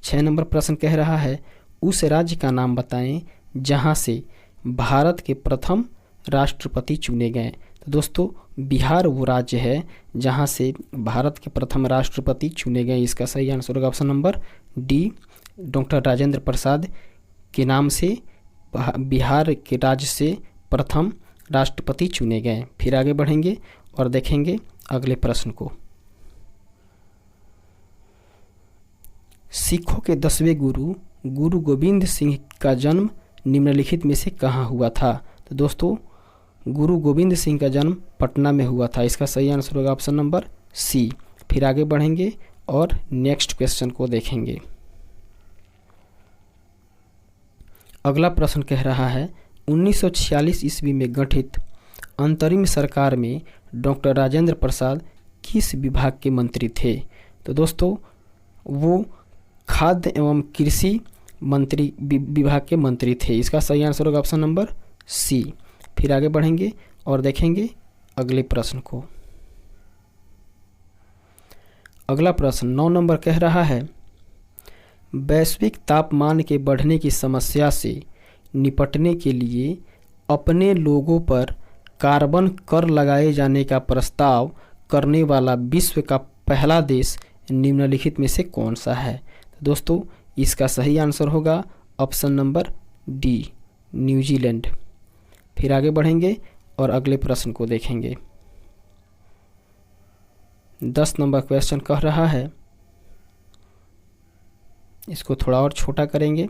6 नंबर प्रश्न कह रहा है उस राज्य का नाम बताएं जहां से भारत के प्रथम राष्ट्रपति चुने गए। तो दोस्तों बिहार वो राज्य है जहां से भारत के प्रथम राष्ट्रपति चुने गए। इसका सही आंसर होगा option number D, doctor Rajendra Prasad के नाम से बिहार के राज्य से प्रथम राष्ट्रपति चुने गए। फिर आगे बढ़ेंगे और देखेंगे अगले प्रश्न को। सिखों के 10वें गुरु गुरु गोविंद सिंह का जन्म निम्नलिखित में से कहाँ हुआ था? तो दोस्तों गुरु गोविंद सिंह का जन्म पटना में हुआ था। इसका सही आंसर होगा ऑप्शन नंबर सी। फिर आगे बढ़ेंगे और नेक्स्ट क्वेश्चन को देखेंगे। अगला प्रश्न कह रहा है 1946 ईस्वी में गठित अंतरिम सरकार में डॉक्टर राजेंद्र प्रसाद किस विभाग के मंत्री थे? तो दोस्तों वो खाद्य एवं कृषि मंत्री विभाग के मंत्री थे। इसका सही आंसर होगा ऑप्शन नंबर सी। फिर आगे बढ़ेंगे और देखेंगे अगले प्रश्न को। अगला प्रश्न 9 नंबर कह रहा है वैश्विक तापमान के बढ़ने की समस्या से निपटने के लिए अपने लोगों पर कार्बन कर लगाए जाने का प्रस्ताव करने वाला विश्व का पहला देश निम्नलिखित में से कौन सा है? तो दोस्तों इसका सही आंसर होगा ऑप्शन नंबर डी, न्यूजीलैंड। फिर आगे बढ़ेंगे और अगले प्रश्न को देखेंगे। 10 नंबर क्वेश्चन कह रहा है, इसको थोड़ा और छोटा करेंगे।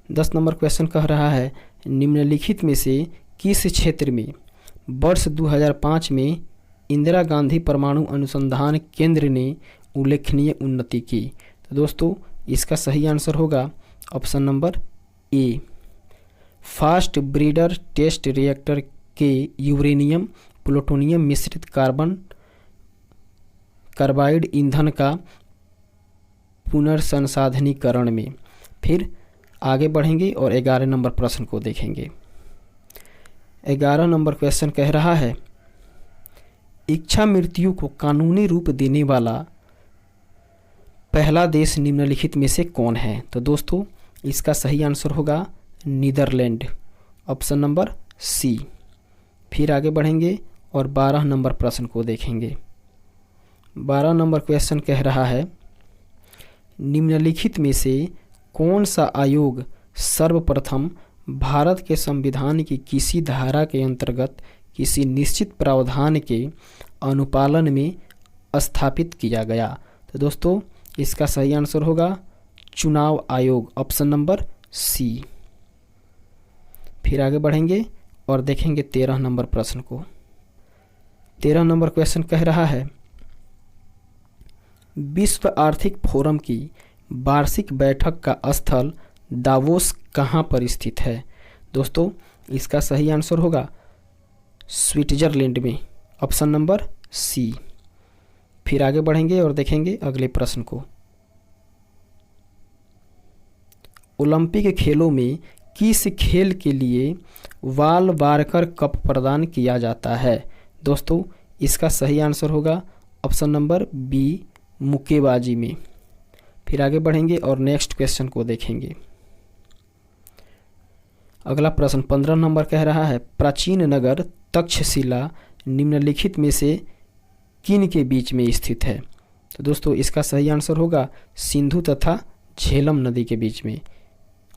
10 नंबर क्वेश्चन कह रहा है निम्नलिखित में से किस क्षेत्र में वर्ष 2005 में इंदिरा गांधी परमाणु अनुसंधान केंद्र ने उल्लेखनीय उन्नति की? तो दोस्तों इसका सही आंसर होगा option number A, fast breeder test reactor के यूरेनियम प्लूटोनियम मिश्रित कार्बाइड ईंधन का पुनर्संसाधनीकरण में। फिर आगे बढ़ेंगे और 11 नंबर प्रश्न को देखेंगे। 11 नंबर क्वेश्चन कह रहा है इच्छा मृत्यु को कानूनी रूप देने वाला पहला देश निम्नलिखित में से कौन है? तो दोस्तों इसका सही आंसर होगा नीदरलैंड, ऑप्शन नंबर सी। फिर आगे बढ़ेंगे और 12 नंबर प्रश्न को देखेंगे। 12 नंबर क्वेश्चन कह रहा है निम्नलिखित में से कौन सा आयोग सर्वप्रथम भारत के संविधान की किसी धारा के अंतर्गत किसी निश्चित प्रावधान के अनुपालन में स्थापित किया गया? तो दोस्तों इसका सही आंसर होगा चुनाव आयोग, ऑप्शन नंबर सी। फिर आगे बढ़ेंगे और देखेंगे 13 नंबर प्रश्न को। 13 नंबर क्वेश्चन कह रहा है विश्व आर्थिक फोरम की वार्षिक बैठक का स्थल दावोस कहाँ पर स्थित है? दोस्तों इसका सही आंसर होगा स्विट्जरलैंड में, ऑप्शन नंबर सी। फिर आगे बढ़ेंगे और देखेंगे अगले प्रश्न को। ओलंपिक खेलों में किस खेल के लिए वाल वारकर कप प्रदान किया जाता है? दोस्तों इसका सही आंसर होगा ऑप्शन नंबर बी, मुक्केबाजी में। फिर आगे बढ़ेंगे और नेक्स्ट क्वेश्चन को देखेंगे। अगला प्रश्न 15 नंबर कह रहा है प्राचीन नगर तक्षशिला निम्नलिखित में से किन के बीच में स्थित है? तो दोस्तों इसका सही आंसर होगा सिंधु तथा झेलम नदी के बीच में,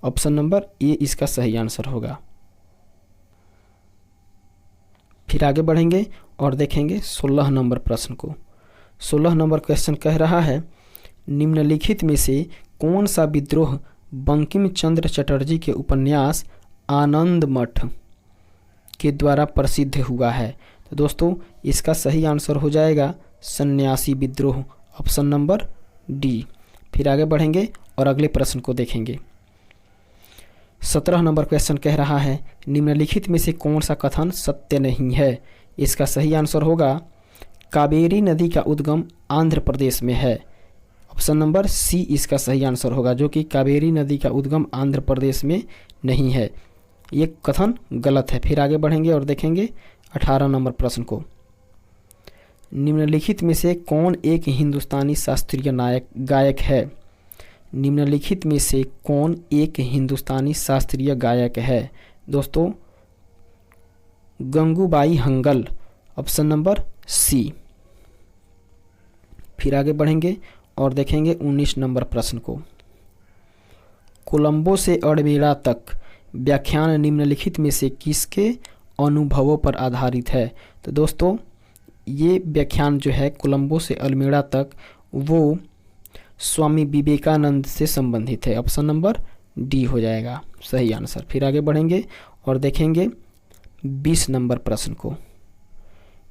ऑप्शन नंबर ए इसका सही आंसर होगा। फिर आगे बढ़ेंगे और देखेंगे 16 नंबर प्रश्न को। 16 नंबर क्वेश्चन कह रहा है निम्नलिखित में से कौन सा विद्रोह बंकिम चंद्र चटर्जी के उपन्यास आनंद मठ के द्वारा प्रसिद्ध हुआ है? तो दोस्तों इसका सही आंसर हो जाएगा सन्यासी विद्रोह, ऑप्शन नंबर डी। फिर आगे बढ़ेंगे और अगले प्रश्न को देखेंगे। 17 नंबर क्वेश्चन कह रहा है निम्नलिखित में से कौन सा कथन सत्य नहीं है? इसका सही आंसर होगा कावेरी नदी का उद्गम आंध्र प्रदेश में है, ऑप्शन नंबर सी इसका सही आंसर होगा, जो कि कावेरी नदी का उद्गम आंध्र प्रदेश में नहीं है। ये कथन गलत है। फिर आगे बढ़ेंगे और देखेंगे 18 नंबर प्रश्न को। निम्नलिखित में से कौन एक हिंदुस्तानी शास्त्रीय गायक है? निम्नलिखित में से कौन एक हिंदुस्तानी शास्त्रीय गायक है? दोस्तों Gangubai Hangal, option number C. फिर आगे बढ़ेंगे और देखेंगे 19 नंबर प्रश्न को। कोलंबो से अड़मेड़ा तक व्याख्यान निम्नलिखित में से किसके अनुभवों पर आधारित है? तो दोस्तों ये व्याख्यान जो है कोलंबो से अल्मेड़ा तक वो स्वामी विवेकानंद से संबंधित है, ऑप्शन नंबर डी हो जाएगा सही आंसर। फिर आगे बढ़ेंगे और देखेंगे 20 नंबर प्रश्न को।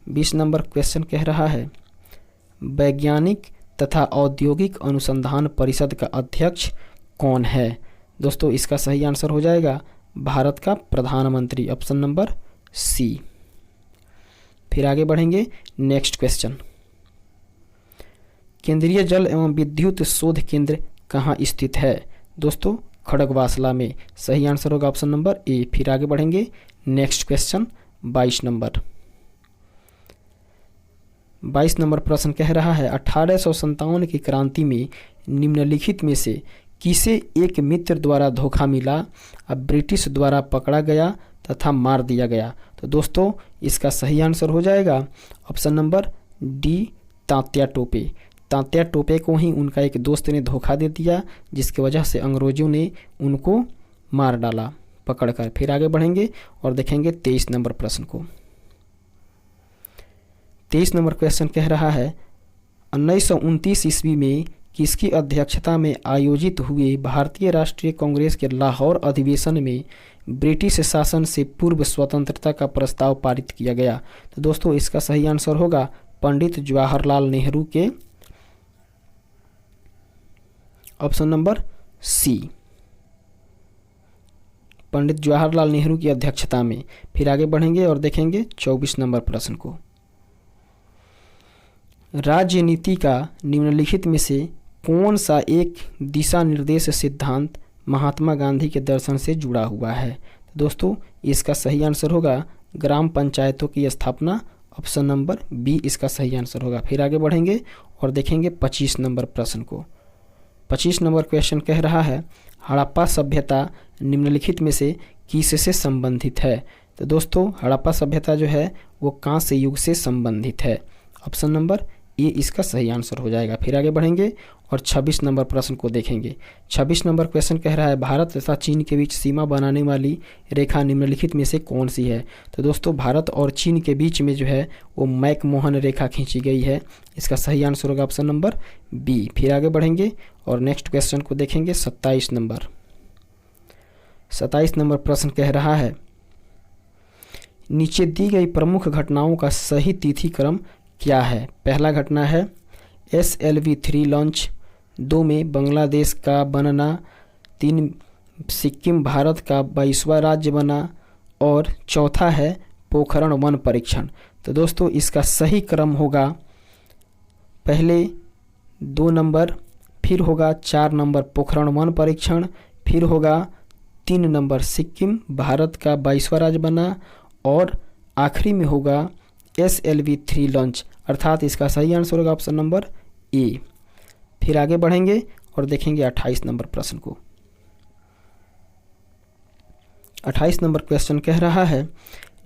20 नंबर क्वेश्चन कह रहा है वैज्ञानिक तथा औद्योगिक अनुसंधान परिषद का अध्यक्ष कौन है? दोस्तों इसका सही आंसर हो जाएगा भारत का प्रधानमंत्री, ऑप्शन नंबर सी। फिर आगे बढ़ेंगे, नेक्स्ट क्वेश्चन। केंद्रीय जल एवं विद्युत शोध केंद्र कहाँ स्थित है? दोस्तों खड़गवासला में, सही आंसर होगा ऑप्शन नंबर ए। फिर आगे बढ़ेंगे, नेक्स्ट क्वेश्चन 22 नंबर। 22 नंबर प्रश्न कह रहा है 1857 की क्रांति में निम्नलिखित में से किसे एक मित्र द्वारा धोखा मिला, अब ब्रिटिश द्वारा पकड़ा गया तथा मार दिया गया? तो दोस्तों इसका सही आंसर हो जाएगा option number D, Tatya Tope. Tatya Tope को ही उनका एक दोस्त ने धोखा दे दिया, जिसकी वजह से अंग्रेजों ने उनको मार डाला पकड़कर। फिर आगे बढ़ेंगे और देखेंगे 23 नंबर प्रश्न को। 23 नंबर क्वेश्चन कह रहा है 1929 ईस्वी में किसकी अध्यक्षता में आयोजित हुए भारतीय राष्ट्रीय कांग्रेस के लाहौर अधिवेशन में ब्रिटिश शासन से पूर्व स्वतंत्रता का प्रस्ताव पारित किया गया? तो दोस्तों इसका सही आंसर होगा पंडित जवाहरलाल नेहरू के, ऑप्शन नंबर सी, पंडित जवाहरलाल नेहरू की अध्यक्षता में। फिर आगे बढ़ेंगे और देखेंगे 24 नंबर प्रश्न को। राजनीति का निम्नलिखित में से कौन सा एक दिशा निर्देश सिद्धांत महात्मा गांधी के दर्शन से जुड़ा हुआ है? तो दोस्तों इसका सही आंसर होगा ग्राम पंचायतों की स्थापना, ऑप्शन नंबर बी इसका सही आंसर होगा। फिर आगे बढ़ेंगे और देखेंगे 25 नंबर प्रश्न को। 25 नंबर क्वेश्चन कह रहा है हड़प्पा सभ्यता निम्नलिखित में से किससे संबंधित है? तो दोस्तों हड़प्पा सभ्यता जो है वो कांस्य युग से संबंधित है, ऑप्शन नंबर ए इसका सही आंसर हो जाएगा। फिर आगे बढ़ेंगे और 26 नंबर प्रश्न को देखेंगे। 26 नंबर क्वेश्चन कह रहा है भारत तथा चीन के बीच सीमा बनाने वाली रेखा निम्नलिखित में से कौन सी है? तो दोस्तों भारत और चीन के बीच में जो है वो मैकमोहन रेखा खींची गई है, इसका सही आंसर होगा ऑप्शन नंबर बी। फिर आगे बढ़ेंगे और नेक्स्ट क्वेश्चन को देखेंगे 27 नंबर। 27 नंबर प्रश्न कह रहा है नीचे दी गई प्रमुख घटनाओं का सही तिथि क्रम क्या है? पहला घटना है SLV-3 लॉन्च, 2 में बांग्लादेश का बनना, 3 सिक्किम भारत का 22वां राज्य बना और चौथा है पोखरण वन परीक्षण। तो दोस्तों इसका सही क्रम होगा पहले 2 नंबर, फिर होगा 4 नंबर पोखरण वन परीक्षण, फिर होगा 3 नंबर सिक्किम भारत का 22वां राज्य बना और आखिरी में होगा SLV-3 लॉन्च, अर्थात इसका सही आंसर होगा ऑप्शन नंबर ए। फिर आगे बढ़ेंगे और देखेंगे 28 नंबर प्रश्न को। 28 नंबर क्वेश्चन कह रहा है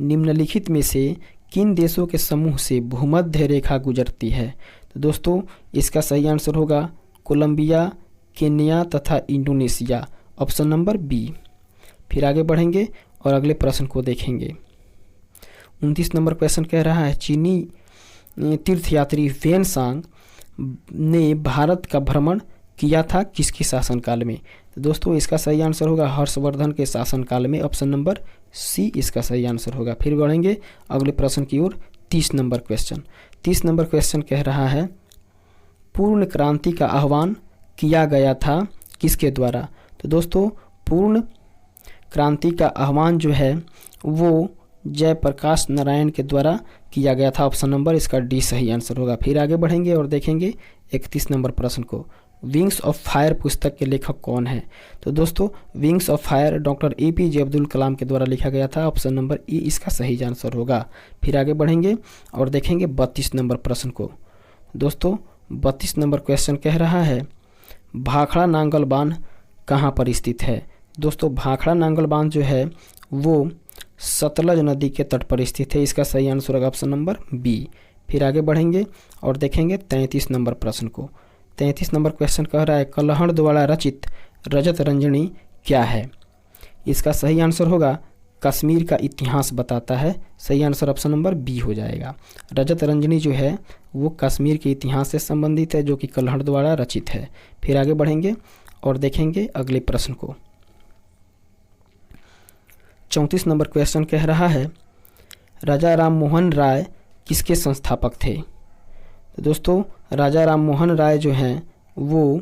निम्नलिखित में से किन देशों के समूह से भूमध्य रेखा गुजरती है? तो दोस्तों इसका सही आंसर होगा कोलंबिया, केन्या तथा इंडोनेशिया, ऑप्शन नंबर बी। फिर आगे बढ़ेंगे और अगले प्रश्न को देखेंगे। 29 नंबर क्वेश्चन कह रहा है चीनी तीर्थयात्री वेन सांग ने भारत का भ्रमण किया था किसके शासनकाल में? तो दोस्तों इसका सही आंसर होगा हर्षवर्धन के शासनकाल में, ऑप्शन नंबर सी इसका सही आंसर होगा। फिर बढ़ेंगे अगले प्रश्न की ओर। 30 नंबर क्वेश्चन। 30 नंबर क्वेश्चन कह रहा है पूर्ण क्रांति का आह्वान किया गया था किसके द्वारा? तो दोस्तों पूर्ण क्रांति का आह्वान जो है वो जयप्रकाश नारायण के द्वारा किया गया था, ऑप्शन नंबर इसका डी सही आंसर होगा। फिर आगे बढ़ेंगे और देखेंगे 31 नंबर प्रश्न को। विंग्स ऑफ फायर पुस्तक के लेखक कौन है? तो दोस्तों Wings of Fire doctor APJ Abdul Kalam के द्वारा लिखा गया था, ऑप्शन नंबर ए इसका सही आंसर होगा। फिर आगे बढ़ेंगे और देखेंगे 32 नंबर प्रश्न को। दोस्तों 32 नंबर क्वेश्चन कह रहा है भाखड़ा नांगल बांध कहाँ पर स्थित है? दोस्तों भाखड़ा नांगल बांध जो है वो सतलज नदी के तट पर स्थित है, इसका सही आंसर होगा ऑप्शन नंबर बी। फिर आगे बढ़ेंगे और देखेंगे 33 नंबर प्रश्न को। 33 नंबर क्वेश्चन कह रहा है कल्हड़ द्वारा रचित रजत रंजनी क्या है? इसका सही आंसर होगा कश्मीर का इतिहास बताता है, सही आंसर ऑप्शन नंबर बी हो जाएगा। रजत रंजनी जो है वो कश्मीर के इतिहास से संबंधित है जो कि कल्हड़ द्वारा रचित है। फिर आगे बढ़ेंगे और देखेंगे अगले प्रश्न को। 34 नंबर क्वेश्चन कह रहा है राजा राम मोहन राय किसके संस्थापक थे? तो दोस्तों राजा राम मोहन राय जो हैं वो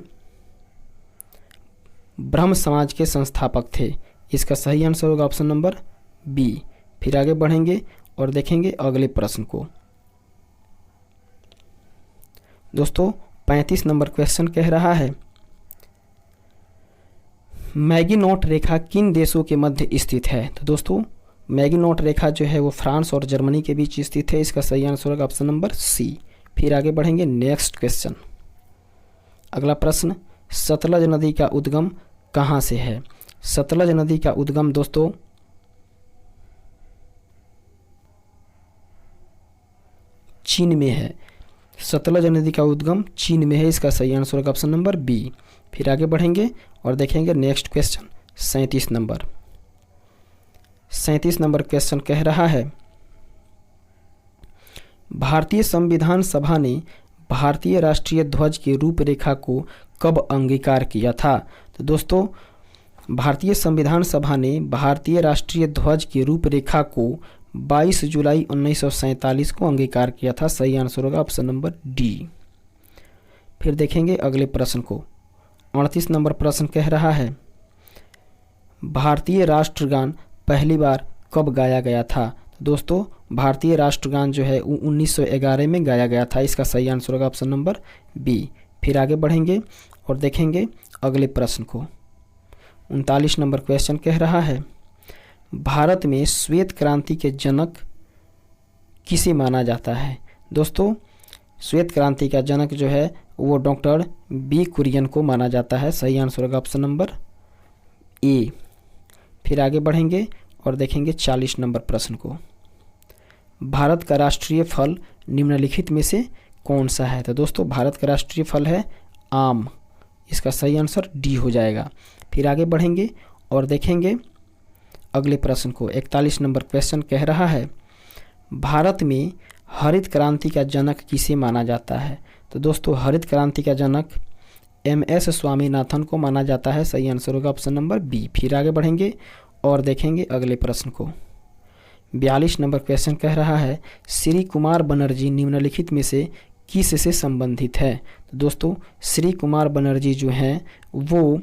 ब्रह्म समाज के संस्थापक थे। इसका सही आंसर होगा ऑप्शन नंबर बी। फिर आगे बढ़ेंगे और देखेंगे अगले प्रश्न को। दोस्तों 35 नंबर क्वेश्चन कह रहा है, मैगिनोट रेखा किन देशों के मध्य स्थित है? तो दोस्तों मैगिनोट रेखा जो है वो फ्रांस और जर्मनी के बीच स्थित है। इसका सही आंसर होगा ऑप्शन नंबर सी। फिर आगे बढ़ेंगे नेक्स्ट क्वेश्चन। अगला प्रश्न, सतलज नदी का उद्गम कहाँ से है? सतलज नदी का उद्गम दोस्तों चीन में है। सतलज नदी का उद्गम चीन में है। इसका सही आंसर होगा ऑप्शन नंबर बी। फिर आगे बढ़ेंगे और देखेंगे next question 37 number. 37 number question कह रहा है, भारतीय संविधान सभा ने भारतीय राष्ट्रीय ध्वज की रूपरेखा को कब अंगीकार किया था? तो दोस्तों भारतीय संविधान सभा ने भारतीय राष्ट्रीय ध्वज की रूपरेखा को 22 जुलाई 1947 को अंगीकार किया था। सही आंसर होगा ऑप्शन नंबर डी। फिर देखेंगे अगले प्रश्न को। 38 नंबर प्रश्न कह रहा है, भारतीय राष्ट्रगान पहली बार कब गाया गया था? तो दोस्तों भारतीय राष्ट्रगान जो है वो 1911 में गाया गया था। इसका सही आंसर होगा ऑप्शन नंबर बी। फिर आगे बढ़ेंगे और देखेंगे अगले प्रश्न को। 39 नंबर क्वेश्चन कह रहा है, भारत में श्वेत क्रांति के जनक किसे माना जाता है? दोस्तों श्वेत क्रांति का जनक जो है वो डॉक्टर बी कुरियन को माना जाता है। सही आंसर होगा ऑप्शन नंबर ए। फिर आगे बढ़ेंगे और देखेंगे 40 नंबर प्रश्न को। भारत का राष्ट्रीय फल निम्नलिखित में से कौन सा है? तो दोस्तों भारत का राष्ट्रीय फल है आम। इसका सही आंसर डी हो जाएगा। फिर आगे बढ़ेंगे और देखेंगे अगले प्रश्न को। 41 नंबर क्वेश्चन कह रहा है, भारत में हरित क्रांति का जनक किसे माना जाता है? तो दोस्तों हरित क्रांति का जनक MS स्वामीनाथन को माना जाता है। सही आंसर होगा ऑप्शन नंबर बी। फिर आगे बढ़ेंगे और देखेंगे अगले प्रश्न को। 42 नंबर क्वेश्चन कह रहा है, श्री कुमार बनर्जी निम्नलिखित में से किस से संबंधित है? तो दोस्तों श्री कुमार बनर्जी जो हैं वो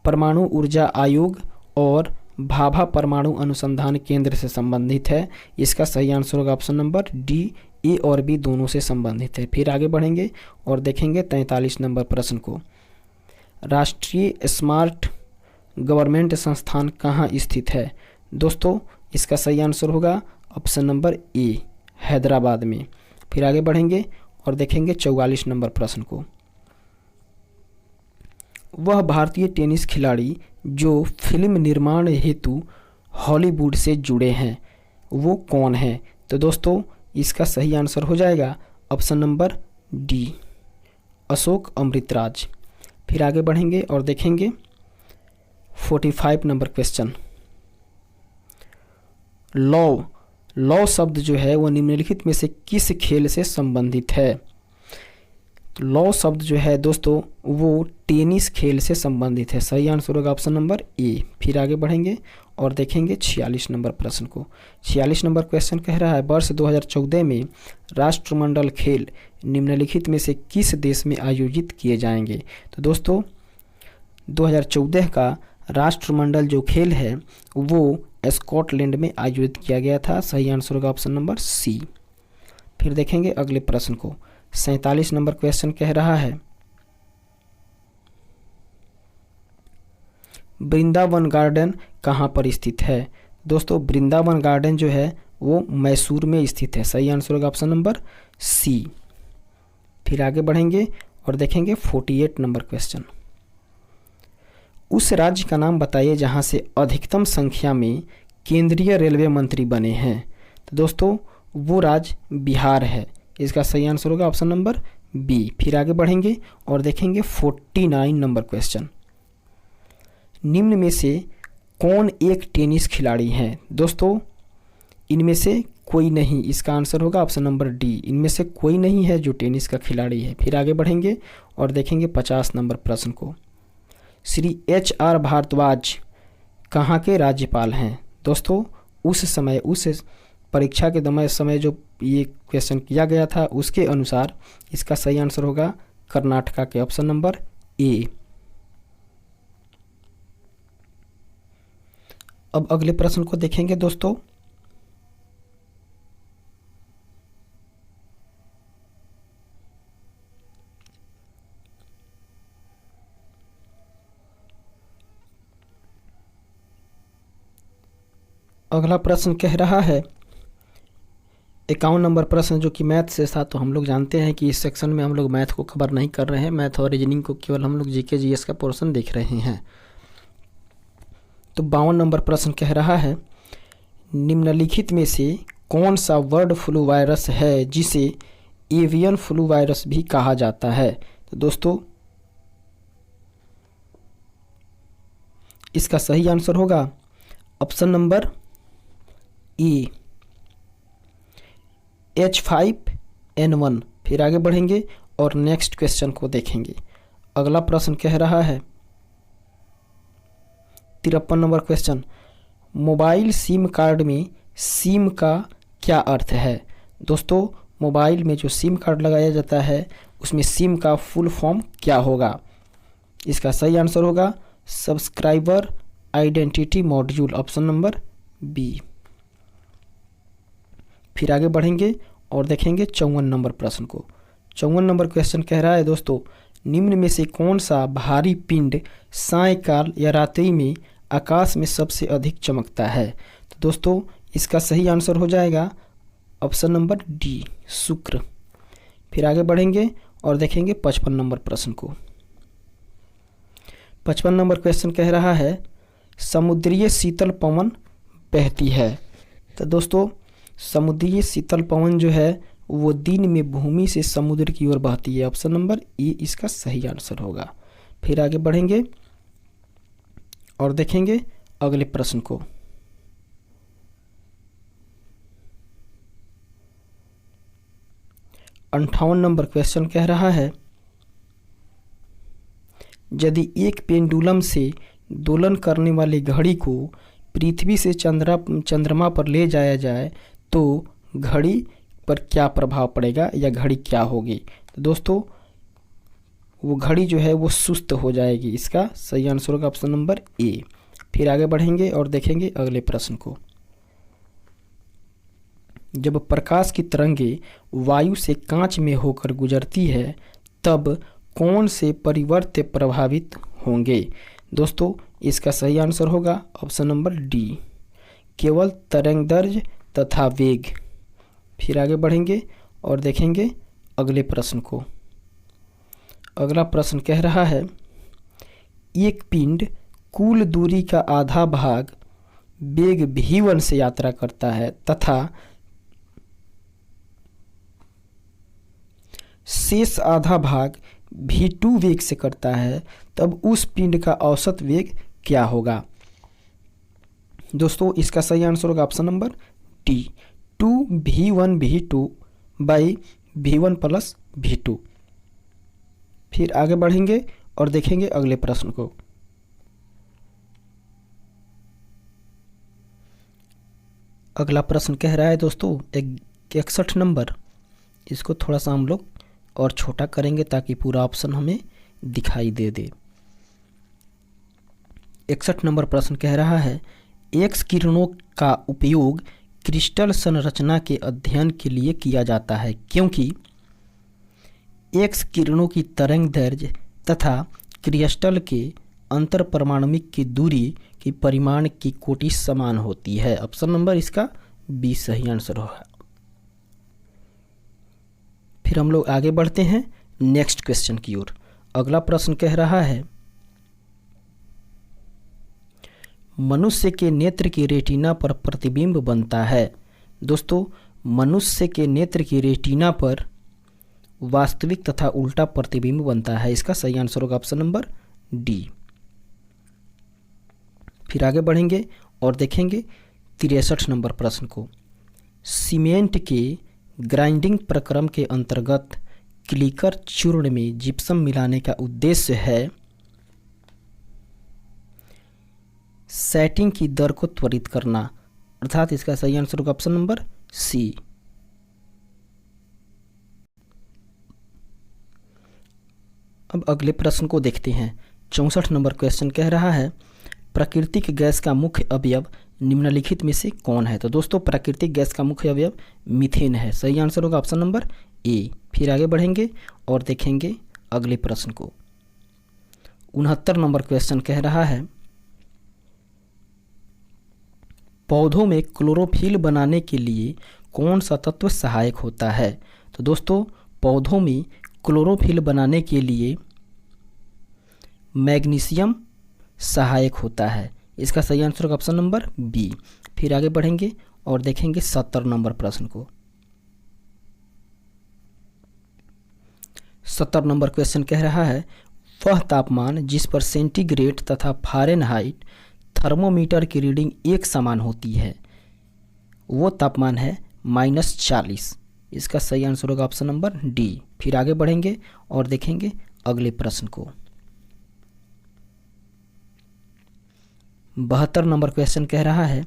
परमाणु ऊर्जा आयोग और भाभा परमाणु अनुसंधान केंद्र से संबंधित है। इसका सही आंसर होगा ऑप्शन नंबर डी। ए और बी दोनों से संबंधित है। फिर आगे बढ़ेंगे और देखेंगे 43 नंबर प्रश्न को। राष्ट्रीय स्मार्ट गवर्नमेंट संस्थान कहाँ स्थित है? दोस्तों इसका सही आंसर होगा ऑप्शन नंबर ए, हैदराबाद में। फिर आगे बढ़ेंगे और देखेंगे 44 नंबर प्रश्न को। वह भारतीय टेनिस खिलाड़ी जो फिल्म निर्माण हेतु हॉलीवुड से जुड़े हैं वो कौन है? तो दोस्तों इसका सही आंसर हो जाएगा option number D, Ashok Amritraj. फिर आगे बढ़ेंगे और देखेंगे 45 नंबर क्वेश्चन। लौ शब्द जो है वो निम्नलिखित में से किस खेल से संबंधित है? लौ शब्द जो है दोस्तों वो टेनिस खेल से संबंधित है। सही आंसर होगा ऑप्शन नंबर ए। फिर आगे बढ़ेंगे और देखेंगे 46 नंबर प्रश्न को। 46 नंबर क्वेश्चन कह रहा है, वर्ष 2014 में राष्ट्रमंडल खेल निम्नलिखित में से किस देश में आयोजित किए जाएंगे? तो दोस्तों 2014 का राष्ट्रमंडल जो खेल है वो स्कॉटलैंड में आयोजित किया गया था। सही आंसर होगा ऑप्शन नंबर सी। फिर देखेंगे अगले प्रश्न को। 47 नंबर क्वेश्चन कह रहा है, वृंदावन गार्डन कहाँ पर स्थित है? दोस्तों वृंदावन गार्डन जो है वो मैसूर में स्थित है। सही आंसर होगा ऑप्शन नंबर सी। फिर आगे बढ़ेंगे और देखेंगे 48 नंबर क्वेश्चन। उस राज्य का नाम बताइए जहां से अधिकतम संख्या में केंद्रीय रेलवे मंत्री बने हैं। तो दोस्तों वो राज्य बिहार है। इसका सही आंसर होगा ऑप्शन नंबर बी। फिर आगे बढ़ेंगे और देखेंगे 49 नंबर क्वेश्चन। निम्न में से कौन एक टेनिस खिलाड़ी है? दोस्तों इनमें से कोई नहीं। इसका आंसर होगा ऑप्शन नंबर डी, इनमें से कोई नहीं है जो टेनिस का खिलाड़ी है। फिर आगे बढ़ेंगे और देखेंगे 50 नंबर प्रश्न को। श्री HR भारद्वाज कहाँ के राज्यपाल हैं? दोस्तों उस समय उस परीक्षा के समय जो ये क्वेश्चन किया गया था उसके अनुसार इसका सही आंसर होगा कर्नाटका के ऑप्शन नंबर ए। अब अगले प्रश्न को देखेंगे दोस्तों। अगला प्रश्न कह रहा है 51 नंबर प्रश्न, जो कि मैथ से था। तो हम लोग जानते हैं कि इस सेक्शन में हम लोग मैथ को कवर नहीं कर रहे हैं, मैथ और रीजनिंग को केवल हम लोग जीके जीएस का पोर्शन देख रहे हैं। तो 52 नंबर प्रश्न कह रहा है निम्नलिखित में से कौन सा बर्ड फ्लू वायरस है जिसे एवियन फ्लू वायरस भी कहा जाता है। तो दोस्तों इसका सही आंसर होगा ऑप्शन नंबर ए H5N1। फिर आगे बढ़ेंगे और नेक्स्ट क्वेश्चन को देखेंगे। अगला प्रश्न कह रहा है 53 number question, mobile SIM card में सिम का क्या अर्थ है। दोस्तों मोबाइल में जो सिम कार्ड लगाया जाता है उसमें सिम का फुल फॉर्म क्या होगा। इसका सही आंसर होगा subscriber identity module, option number B. फिर आगे बढ़ेंगे और देखेंगे 54 नंबर प्रश्न को। 54 नंबर क्वेश्चन कह रहा है दोस्तों निम्न में से कौन सा भारी पिंड सायंकाल या रात्रि में आकाश में सबसे अधिक चमकता है। तो दोस्तों इसका सही आंसर हो जाएगा ऑप्शन नंबर डी शुक्र। फिर आगे बढ़ेंगे और देखेंगे 55 नंबर प्रश्न को। 55 नंबर क्वेश्चन कह रहा है समुद्रीय शीतल पवन बहती है। तो दोस्तों समुद्रीय शीतल पवन जो है वो दिन में भूमि से समुद्र की ओर बहती है, ऑप्शन नंबर ए इसका सही आंसर होगा। फिर आगे बढ़ेंगे और देखेंगे अगले प्रश्न को। अंठावन नंबर क्वेश्चन कह रहा है यदि एक पेंडुलम से दोलन करने वाली घड़ी को पृथ्वी से चंद्रमा पर ले जाया जाए तो घड़ी पर क्या प्रभाव पड़ेगा या घड़ी क्या होगी। तो दोस्तों वो घड़ी जो है वो सुस्त हो जाएगी, इसका सही आंसर होगा ऑप्शन नंबर ए। फिर आगे बढ़ेंगे और देखेंगे अगले प्रश्न को। जब प्रकाश की तरंगे वायु से कांच में होकर गुजरती है तब कौन से परिवर्त्य प्रभावित होंगे। दोस्तों इसका सही आंसर होगा ऑप्शन नंबर डी केवल तरंगदैर्घ्य तथा वेग। फिर आगे बढ़ेंगे और देखेंगे अगले प्रश्न को। अगला प्रश्न कह रहा है एक पिंड कुल दूरी का आधा भाग वेग v1 से यात्रा करता है तथा शेष आधा भाग v2 वेग से करता है, तब उस पिंड का औसत वेग क्या होगा। दोस्तों इसका सही आंसर होगा option number D 2v1v2 by v1 plus v2। फिर आगे बढ़ेंगे और देखेंगे अगले प्रश्न को। अगला प्रश्न कह रहा है दोस्तों 61 नंबर, इसको थोड़ा सा हम लोग और छोटा करेंगे ताकि पूरा ऑप्शन हमें दिखाई दे दे। 61 नंबर प्रश्न कह रहा है एक्स किरणों का उपयोग क्रिस्टल संरचना के अध्ययन के लिए किया जाता है क्योंकि एक्स किरणों की तरंगदैर्घ्य तथा क्रिस्टल के अंतर परमाणुक की दूरी की परिमाण की कोटि समान होती है। ऑप्शन नंबर इसका बी सही आंसर होगा। फिर हम लोग आगे बढ़ते हैं नेक्स्ट क्वेश्चन की ओर। अगला प्रश्न कह रहा है मनुष्य के नेत्र की रेटिना पर प्रतिबिंब बनता है। दोस्तों मनुष्य के नेत्र की रेटिना पर वास्तविक तथा उल्टा प्रतिबिंब बनता है, इसका सही आंसर होगा ऑप्शन नंबर डी। फिर आगे बढ़ेंगे और देखेंगे 63 नंबर प्रश्न को। सीमेंट के ग्राइंडिंग प्रक्रम के अंतर्गत क्लिकर चूर्ण में जिप्सम मिलाने का उद्देश्य है सेटिंग की दर को त्वरित करना, अर्थात इसका सही आंसर होगा ऑप्शन नंबर सी। अब अगले प्रश्न को देखते हैं। 64 नंबर क्वेश्चन कह रहा है प्राकृतिक गैस का मुख्य अवयव निम्नलिखित में से कौन है। तो दोस्तों प्राकृतिक गैस का मुख्य अवयव मीथेन है। सही आंसर होगा ऑप्शन नंबर ए। फिर आगे बढ़ेंगे और देखेंगे अगले प्रश्न को। 69 नंबर क्वेश्चन कह रहा है पौधों में क्लोरोफिल बनाने के लिए कौन सा तत्व सहायक होता है। तो दोस्तों पौधों में क्लोरोफिल बनाने के लिए मैग्नीशियम सहायक होता है। इसका सही आंसर होगा ऑप्शन नंबर बी। फिर आगे बढ़ेंगे और देखेंगे 70 नंबर प्रश्न को। 70 नंबर क्वेश्चन कह रहा है वह तापमान जिस पर सेंटीग्रेड तथा फ़ारेनहाइट थर्मोमीटर की रीडिंग एक समान होती है वो तापमान है -40। इसका सही आंसर होगा ऑप्शन नंबर डी। फिर आगे बढ़ेंगे और देखेंगे अगले प्रश्न को। 72 नंबर क्वेश्चन कह रहा है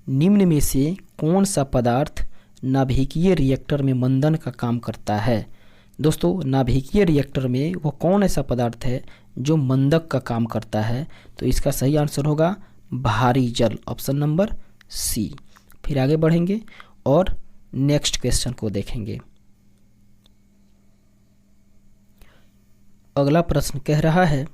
निम्न में से कौन सा पदार्थ नाभिकीय रिएक्टर में मंदन का काम करता है। दोस्तों नाभिकीय रिएक्टर में वो कौन ऐसा पदार्थ है जो मंदक का काम करता है। तो इसका सही आंसर होगा भारी जल, ऑप्शन नंबर सी। फिर आगे बढ़ेंगे और नेक्स्ट क्वेश्चन को देखेंगे। अगला प्रश्न कह रहा है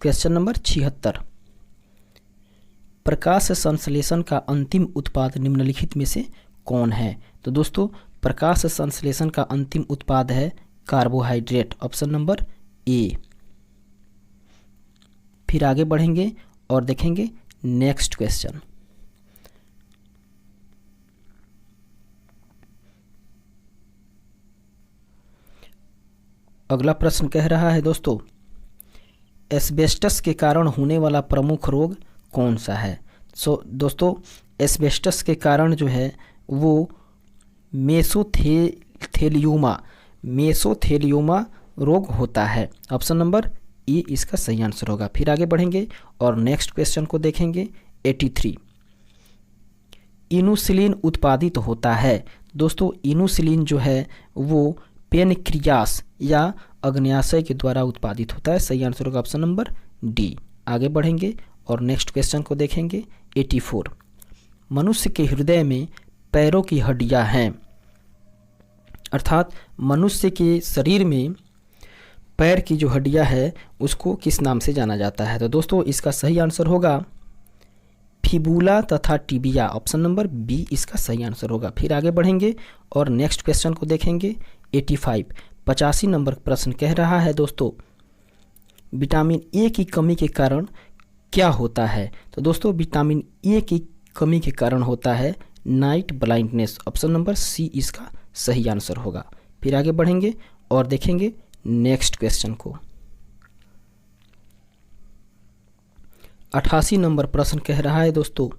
क्वेश्चन नंबर 76 प्रकाश संश्लेषण का अंतिम उत्पाद निम्नलिखित में से कौन है। तो दोस्तों प्रकाश संश्लेषण का अंतिम उत्पाद है कार्बोहाइड्रेट, ऑप्शन नंबर ए। फिर आगे बढ़ेंगे और देखेंगे नेक्स्ट क्वेश्चन। अगला प्रश्न कह रहा है दोस्तों एस्बेस्टस के कारण होने वाला प्रमुख रोग कौन सा है। दोस्तों एस्बेस्टस के कारण जो है वो मेसोथेलियोमा रोग होता है, ऑप्शन नंबर ए इसका सही आंसर होगा। फिर आगे बढ़ेंगे और नेक्स्ट क्वेश्चन को देखेंगे। 83 इनुसिलिन उत्पादित होता है। दोस्तों इनुसिलिन जो है वो पेनक्रियास या अग्न्याशय के द्वारा उत्पादित होता है। सही आंसर होगा ऑप्शन नंबर डी। आगे बढ़ेंगे और नेक्स्ट क्वेश्चन को देखेंगे। 84 मनुष्य के हृदय में पैरों की हड्डियां हैं, अर्थात मनुष्य के शरीर में पैर की जो हड्डियां है उसको किस नाम से जाना जाता है। तो दोस्तों इसका सही आंसर होगा फिबुला तथा टिबिया, ऑप्शन नंबर बी इसका सही आंसर होगा। फिर आगे बढ़ेंगे और नेक्स्ट क्वेश्चन को देखेंगे। 85 नंबर प्रश्न कह रहा है दोस्तों विटामिन ए की कमी के कारण क्या होता है। तो दोस्तों विटामिन ए की कमी के कारण होता है night blindness, option number C इसका सही आंसर होगा। फिर आगे बढ़ेंगे और देखेंगे नेक्स्ट क्वेश्चन को। 88 नंबर प्रश्न कह रहा है दोस्तों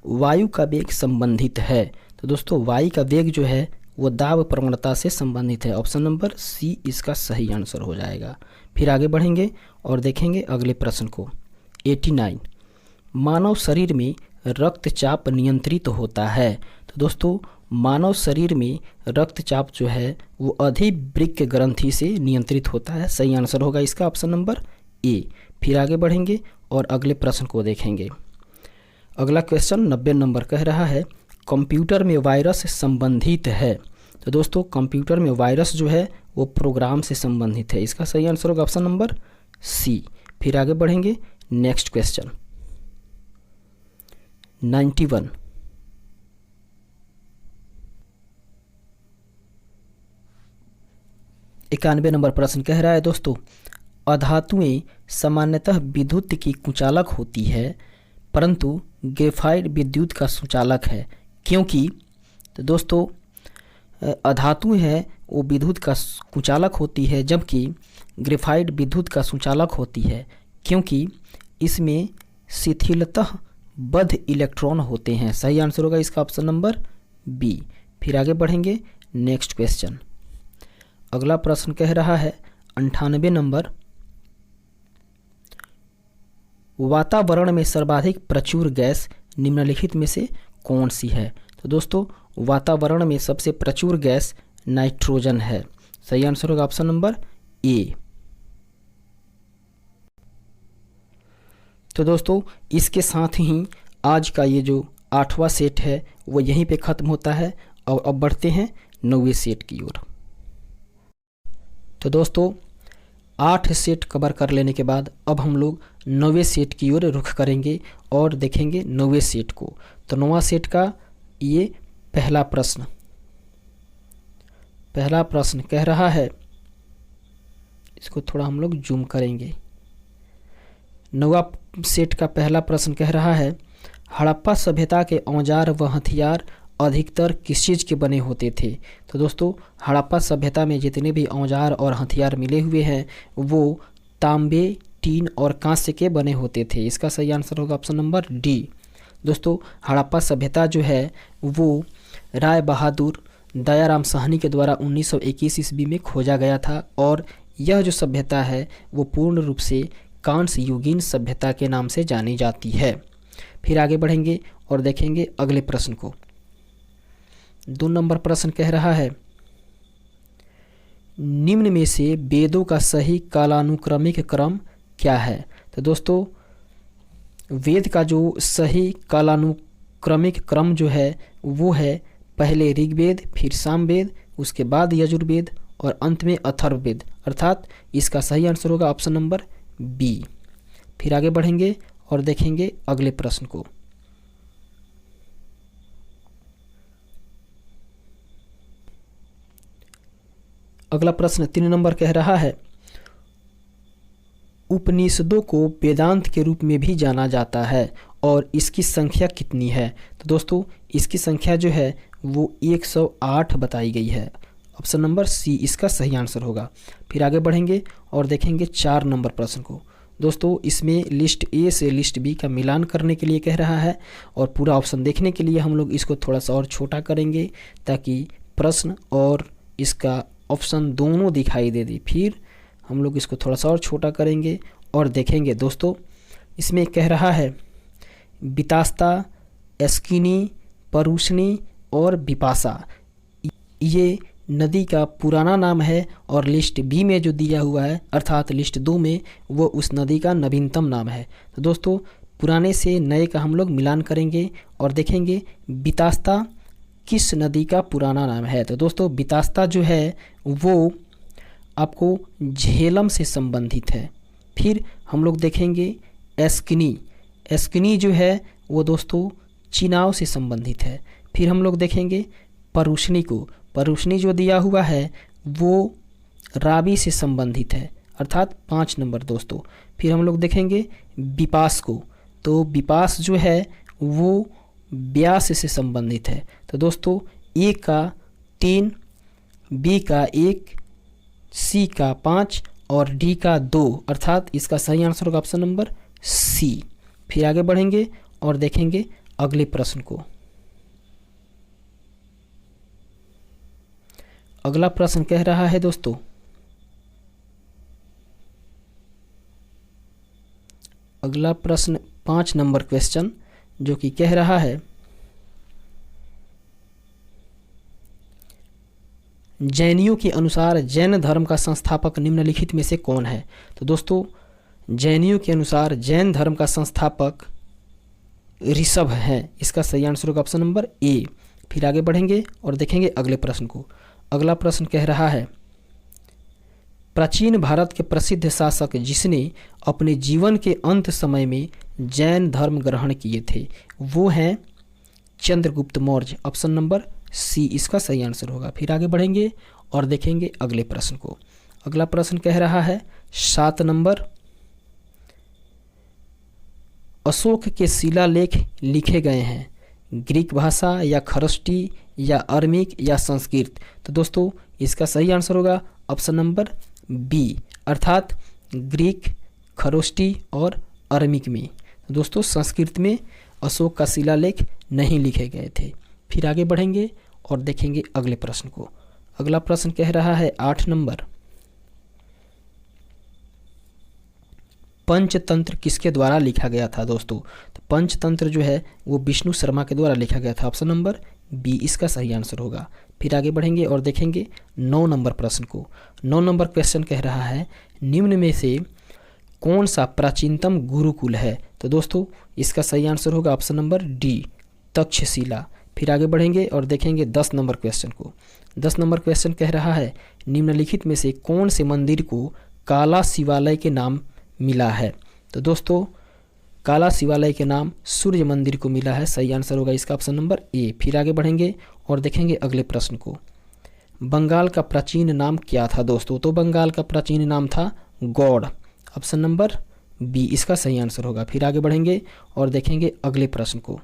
वायु का वेग संबंधित है। तो दोस्तों वायु का वेग जो है वो दाब प्रवणता से संबंधित है, ऑप्शन नंबर सी इसका सही आंसर हो जाएगा। फिर आगे बढ़ेंगे और देखेंगे अगले प्रश्न को। 89 मानव शरीर में रक्तचाप नियंत्रित होता है। तो दोस्तों मानव शरीर में रक्तचाप जो है वो अधिवृक्क ग्रंथि से नियंत्रित होता है। सही आंसर होगा इसका ऑप्शन नंबर ए। फिर आगे बढ़ेंगे और अगले प्रश्न को देखेंगे। अगला क्वेश्चन 90 नंबर कह रहा है कंप्यूटर में वायरस संबंधित है। तो दोस्तों कंप्यूटर में वायरस जो है वो प्रोग्राम से संबंधित है। इसका सही आंसर होगा ऑप्शन नंबर सी। फिर आगे बढ़ेंगे नेक्स्ट क्वेश्चन। 91 91 नंबर प्रश्न कह रहा है दोस्तों अधातुएं सामान्यतः विद्युत की कुचालक होती है परंतु ग्रेफाइट विद्युत का सुचालक है क्योंकि। तो दोस्तों अधातु है वो विद्युत का कुचालक होती है जबकि ग्रेफाइट विद्युत का सुचालक होती है क्योंकि इसमें शिथिलतः बद्ध इलेक्ट्रॉन होते हैं। सही आंसर होगा इसका ऑप्शन नंबर बी। फिर आगे बढ़ेंगे नेक्स्ट क्वेश्चन। अगला प्रश्न कह रहा है 98 नंबर वातावरण में सर्वाधिक प्रचुर गैस निम्नलिखित में से कौन सी है? तो दोस्तों वातावरण में सबसे प्रचुर गैस नाइट्रोजन है। सही आंसर होगा ऑप्शन नंबर ए। तो दोस्तों इसके साथ ही आज का ये जो 8वां सेट है वो यहीं पे ख़त्म होता है और अब बढ़ते हैं 9वें सेट की ओर। तो दोस्तों 8 सेट कवर कर लेने के बाद अब हम लोग 9वें सेट की ओर रुख करेंगे और देखेंगे 9वें सेट को। तो 9वां सेट का ये पहला प्रश्न कह रहा है, इसको थोड़ा हम लोग जूम करेंगे। 9वां सेट का पहला प्रश्न कह रहा है, हड़प्पा सभ्यता के औजार व हथियार अधिकतर किस चीज़ के बने होते थे? तो दोस्तों हड़प्पा सभ्यता में जितने भी औजार और हथियार मिले हुए हैं वो तांबे, टीन और कांस्य के बने होते थे। इसका सही आंसर होगा ऑप्शन नंबर डी। दोस्तों हड़प्पा सभ्यता जो है वो राय बहादुर दयाराम साहनी के द्वारा 1921 ईस्वी में खोजा गया था और यह जो सभ्यता है वो पूर्ण रूप से कांस्य युगीन सभ्यता के नाम से जानी जाती है। फिर आगे बढ़ेंगे और देखेंगे अगले प्रश्न को। 2 नंबर प्रश्न कह रहा है, निम्न में से वेदों का सही कालानुक्रमिक क्रम क्या है? तो दोस्तों वेद का जो सही कालानुक्रमिक क्रम जो है वो है पहले ऋग्वेद, फिर सामवेद, उसके बाद यजुर्वेद और अंत में अथर्ववेद, अर्थात इसका सही आंसर होगा ऑप्शन नंबर बी। फिर आगे बढ़ेंगे और देखेंगे अगले प्रश्न को। अगला प्रश्न 3 नंबर कह रहा है, उपनिषदों को वेदांत के रूप में भी जाना जाता है और इसकी संख्या कितनी है? तो दोस्तों इसकी संख्या जो है वो 108 बताई गई है। ऑप्शन नंबर सी इसका सही आंसर होगा। फिर आगे बढ़ेंगे और देखेंगे 4 नंबर प्रश्न को। दोस्तों इसमें लिस्ट ए से लिस्ट बी का मिलान करने के लिए कह रहा है और पूरा ऑप्शन देखने के लिए हम लोग इसको थोड़ा सा और छोटा करेंगे ताकि प्रश्न और इसका ऑप्शन दोनों दिखाई दे दी। फिर हम लोग इसको थोड़ा सा और छोटा करेंगे और देखेंगे। दोस्तों इसमें कह रहा है बितास्ता, एस्किनी, परुष्णी और बिपाशा ये नदी का पुराना नाम है और लिस्ट बी में जो दिया हुआ है अर्थात लिस्ट 2 में वो उस नदी का नवीनतम नाम है। तो दोस्तों पुराने से नए का हम लोग मिलान करेंगे और देखेंगे बितास्ता किस नदी का पुराना नाम है। तो दोस्तों बितास्ता जो है वो आपको झेलम से संबंधित है। फिर हम लोग देखेंगे एस्किनी जो है वो दोस्तों चिनाव से संबंधित है। फिर हम लोग देखेंगे परुष्णी जो दिया हुआ है वो रावी से संबंधित है अर्थात 5 नंबर दोस्तों। फिर हम लोग देखेंगे बिपास को, तो बिपास जो है वो ब्यास से संबंधित है। तो दोस्तों ए का 3, बी का 1, सी का 5 और डी का 2 अर्थात इसका सही आंसर होगा ऑप्शन नंबर सी। फिर आगे बढ़ेंगे और देखेंगे अगले प्रश्न को। अगला प्रश्न कह रहा है दोस्तों, अगला प्रश्न 5 नंबर क्वेश्चन जो कि कह रहा है जैनियों के अनुसार जैन धर्म का संस्थापक निम्नलिखित में से कौन है? तो दोस्तों जैनियों के अनुसार जैन धर्म का संस्थापक ऋषभ है। इसका सही आंसर होगा ऑप्शन नंबर ए। फिर आगे बढ़ेंगे और देखेंगे अगले प्रश्न को। अगला प्रश्न कह रहा है प्राचीन भारत के प्रसिद्ध शासक जिसने अपने जीवन के अंत समय में जैन धर्म ग्रहण किए थे वो हैं Chandragupta Maurya. Option number C इसका सही आंसर होगा। फिर आगे बढ़ेंगे और देखेंगे अगले प्रश्न को। अगला प्रश्न कह रहा है 7 नंबर, अशोक के शिलालेख लिखे गए हैं ग्रीक भाषा या खरष्टी या अरमिक या संस्कृत? तो दोस्तों इसका सही आंसर होगा ऑप्शन नंबर बी अर्थात ग्रीक, खरोष्टी और अरमिक में। तो दोस्तों संस्कृत में अशोक का शिलालेख नहीं लिखे गए थे। फिर आगे बढ़ेंगे और देखेंगे अगले प्रश्न को। अगला प्रश्न कह रहा है 8 नंबर, पंचतंत्र किसके द्वारा लिखा गया था दोस्तों? तो पंचतंत्र जो है वो विष्णु शर्मा के द्वारा लिखा गया था। ऑप्शन नंबर बी इसका सही आंसर होगा। फिर आगे बढ़ेंगे और देखेंगे 9 नंबर प्रश्न को। 9 नंबर क्वेश्चन कह रहा है निम्न में से कौन सा प्राचीनतम गुरुकुल है? तो दोस्तों इसका सही आंसर होगा ऑप्शन नंबर डी, तक्षशिला। फिर आगे बढ़ेंगे और देखेंगे 10 नंबर क्वेश्चन को। 10 नंबर क्वेश्चन कह रहा है निम्नलिखित में से कौन से मंदिर को काला शिवालय के नाम मिला है? तो दोस्तों काला शिवालय के नाम सूर्य मंदिर को मिला है। सही आंसर होगा इसका ऑप्शन नंबर ए। फिर आगे बढ़ेंगे और देखेंगे अगले प्रश्न को। बंगाल का प्राचीन नाम क्या था दोस्तों? तो बंगाल का प्राचीन नाम था गौड़। ऑप्शन नंबर बी इसका सही आंसर होगा। फिर आगे बढ़ेंगे और देखेंगे अगले प्रश्न को।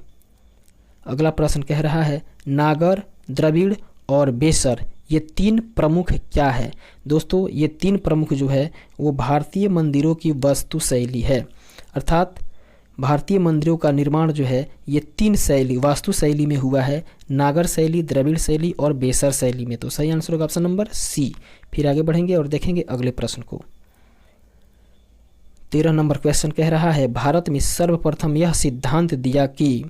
अगला प्रश्न कह रहा है नागर, द्रविड़ और बेसर ये 3 प्रमुख क्या है? दोस्तों ये 3 प्रमुख जो है वो भारतीय मंदिरों की वास्तु शैली है। अर्थात भारतीय मंदिरों का निर्माण जो है ये 3 शैली वास्तु शैली में हुआ है, नागर शैली, द्रविड़ शैली और बेसर शैली में। तो सही आंसर होगा ऑप्शन नंबर सी। फिर आगे बढ़ेंगे और देखेंगे अगले प्रश्न को। 13 नंबर क्वेश्चन कह रहा है भारत में सर्वप्रथम यह सिद्धांत दिया कि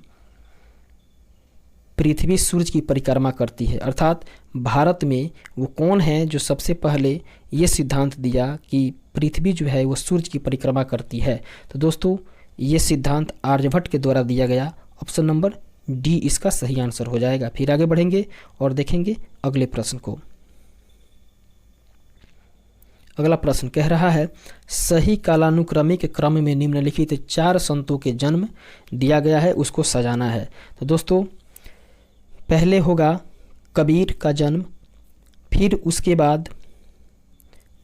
पृथ्वी सूर्य की परिक्रमा करती है। अर्थात भारत में वो कौन है जो सबसे पहले ये सिद्धांत दिया कि पृथ्वी जो है वो सूर्य की परिक्रमा करती है? तो दोस्तों ये सिद्धांत आर्यभट्ट के द्वारा दिया गया। ऑप्शन नंबर डी इसका सही आंसर हो जाएगा। फिर आगे बढ़ेंगे और देखेंगे अगले प्रश्न को। अगला प्रश्न कह रहा है सही कालानुक्रमिक क्रम में निम्नलिखित 4 संतों के जन्म दिया गया है, उसको सजाना है। तो दोस्तों पहले होगा कबीर का जन्म, फिर उसके बाद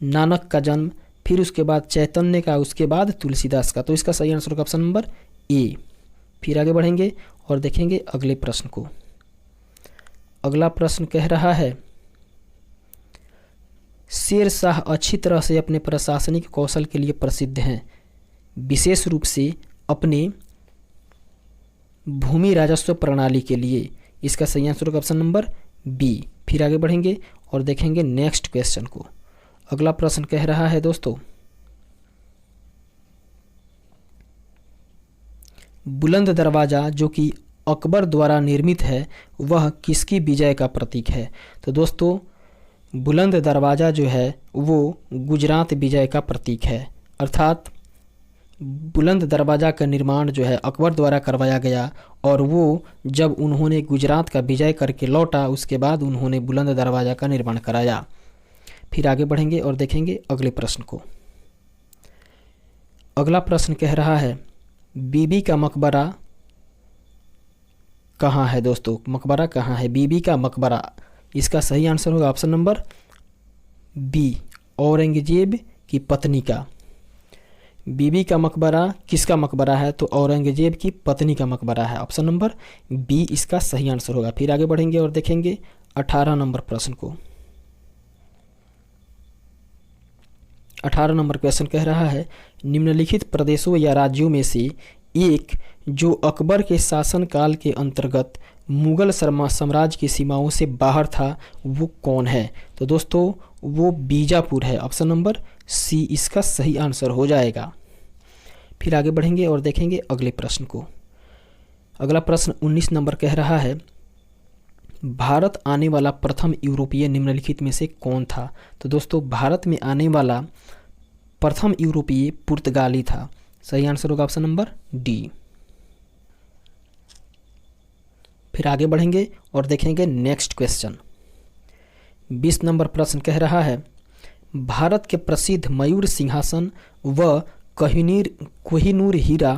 नानक का जन्म, फिर उसके बाद चैतन्य का, उसके बाद तुलसीदास का। तो इसका सही आंसर होगा ऑप्शन नंबर ए। फिर आगे बढ़ेंगे और देखेंगे अगले प्रश्न को। अगला प्रश्न कह रहा है शेर शाह अच्छी तरह से अपने प्रशासनिक कौशल के लिए प्रसिद्ध हैं, विशेष रूप से अपने भूमि राजस्व प्रणाली के लिए। इसका सही आंसर होगा ऑप्शन नंबर बी। फिर आगे बढ़ेंगे और देखेंगे नेक्स्ट क्वेश्चन को। अगला प्रश्न कह रहा है दोस्तों बुलंद दरवाजा जो कि अकबर द्वारा निर्मित है वह किसकी विजय का प्रतीक है? तो दोस्तों बुलंद दरवाजा जो है वो गुजरात विजय का प्रतीक है। अर्थात बुलंद दरवाज़ा का निर्माण जो है अकबर द्वारा करवाया गया और वो जब उन्होंने गुजरात का विजय करके लौटा उसके बाद उन्होंने बुलंद दरवाज़ा का निर्माण कराया। फिर आगे बढ़ेंगे और देखेंगे अगले प्रश्न को। अगला प्रश्न कह रहा है बीबी का मकबरा कहाँ है? दोस्तों मकबरा कहाँ है? बीबी का मकबरा, इसका सही आंसर होगा ऑप्शन नंबर बी, औरंगजेब की पत्नी का। बीबी का मकबरा किसका मकबरा है? तो औरंगजेब की पत्नी का मकबरा है। ऑप्शन नंबर बी इसका सही आंसर होगा। फिर आगे बढ़ेंगे और देखेंगे 18 नंबर प्रश्न को। 18 नंबर क्वेश्चन कह रहा है निम्नलिखित प्रदेशों या राज्यों में से एक जो अकबर के शासनकाल के अंतर्गत मुगल साम्राज्य की सीमाओं से बाहर था वो कौन है? तो दोस्तों वो बीजापुर है। ऑप्शन नंबर सी इसका सही आंसर हो जाएगा। फिर आगे बढ़ेंगे और देखेंगे अगले प्रश्न को। अगला प्रश्न 19 नंबर कह रहा है भारत आने वाला प्रथम यूरोपीय निम्नलिखित में से कौन था? तो दोस्तों भारत में आने वाला प्रथम यूरोपीय पुर्तगाली था। सही आंसर होगा ऑप्शन नंबर डी। फिर आगे बढ़ेंगे और देखेंगे नेक्स्ट क्वेश्चन। 20 नंबर प्रश्न कह रहा है भारत के प्रसिद्ध मयूर सिंहासन व कोहिनूर हीरा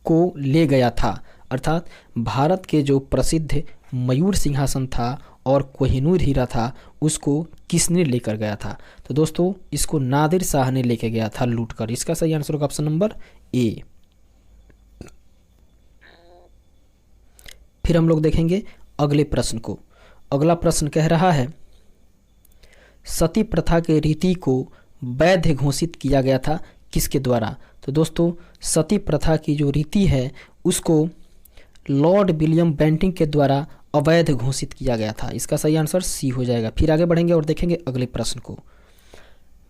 को ले गया था। अर्थात भारत के जो प्रसिद्ध मयूर सिंहासन था और कोहिनूर हीरा था उसको किसने लेकर गया था? तो दोस्तों इसको नादिर शाह ने लेकर गया था लूटकर। इसका सही आंसर होगा ऑप्शन नंबर ए। फिर हम लोग देखेंगे अगले प्रश्न को। अगला प्रश्न कह रहा है सती प्रथा के रीति को वैध घोषित किया गया था किसके द्वारा? तो दोस्तों सती प्रथा की जो रीति है उसको लॉर्ड विलियम बेंटिंग के द्वारा अवैध घोषित किया गया था। इसका सही आंसर सी हो जाएगा। फिर आगे बढ़ेंगे और देखेंगे अगले प्रश्न को।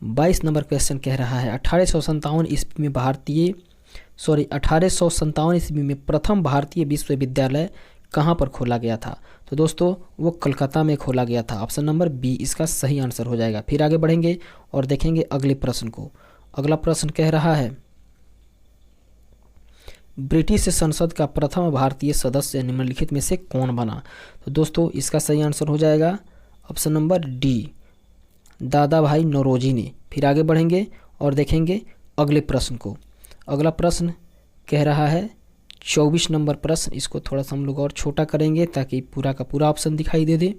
22 नंबर क्वेश्चन कह रहा है 1857 ईस्वी में 1857 ईस्वी में प्रथम भारतीय विश्वविद्यालय कहाँ पर खोला गया था? तो दोस्तों वो कलकत्ता में खोला गया था। ऑप्शन नंबर बी इसका सही आंसर हो जाएगा। फिर आगे बढ़ेंगे और देखेंगे अगले प्रश्न को। अगला प्रश्न कह रहा है ब्रिटिश संसद का प्रथम भारतीय सदस्य निम्नलिखित में से कौन बना? तो दोस्तों इसका सही आंसर हो जाएगा ऑप्शन नंबर डी, दादा भाई नौरोजी ने। फिर आगे बढ़ेंगे और देखेंगे अगले प्रश्न को। अगला प्रश्न कह रहा है 24 नंबर प्रश्न। इसको थोड़ा सा हम लोग और छोटा करेंगे ताकि पूरा का पूरा ऑप्शन दिखाई दे दे।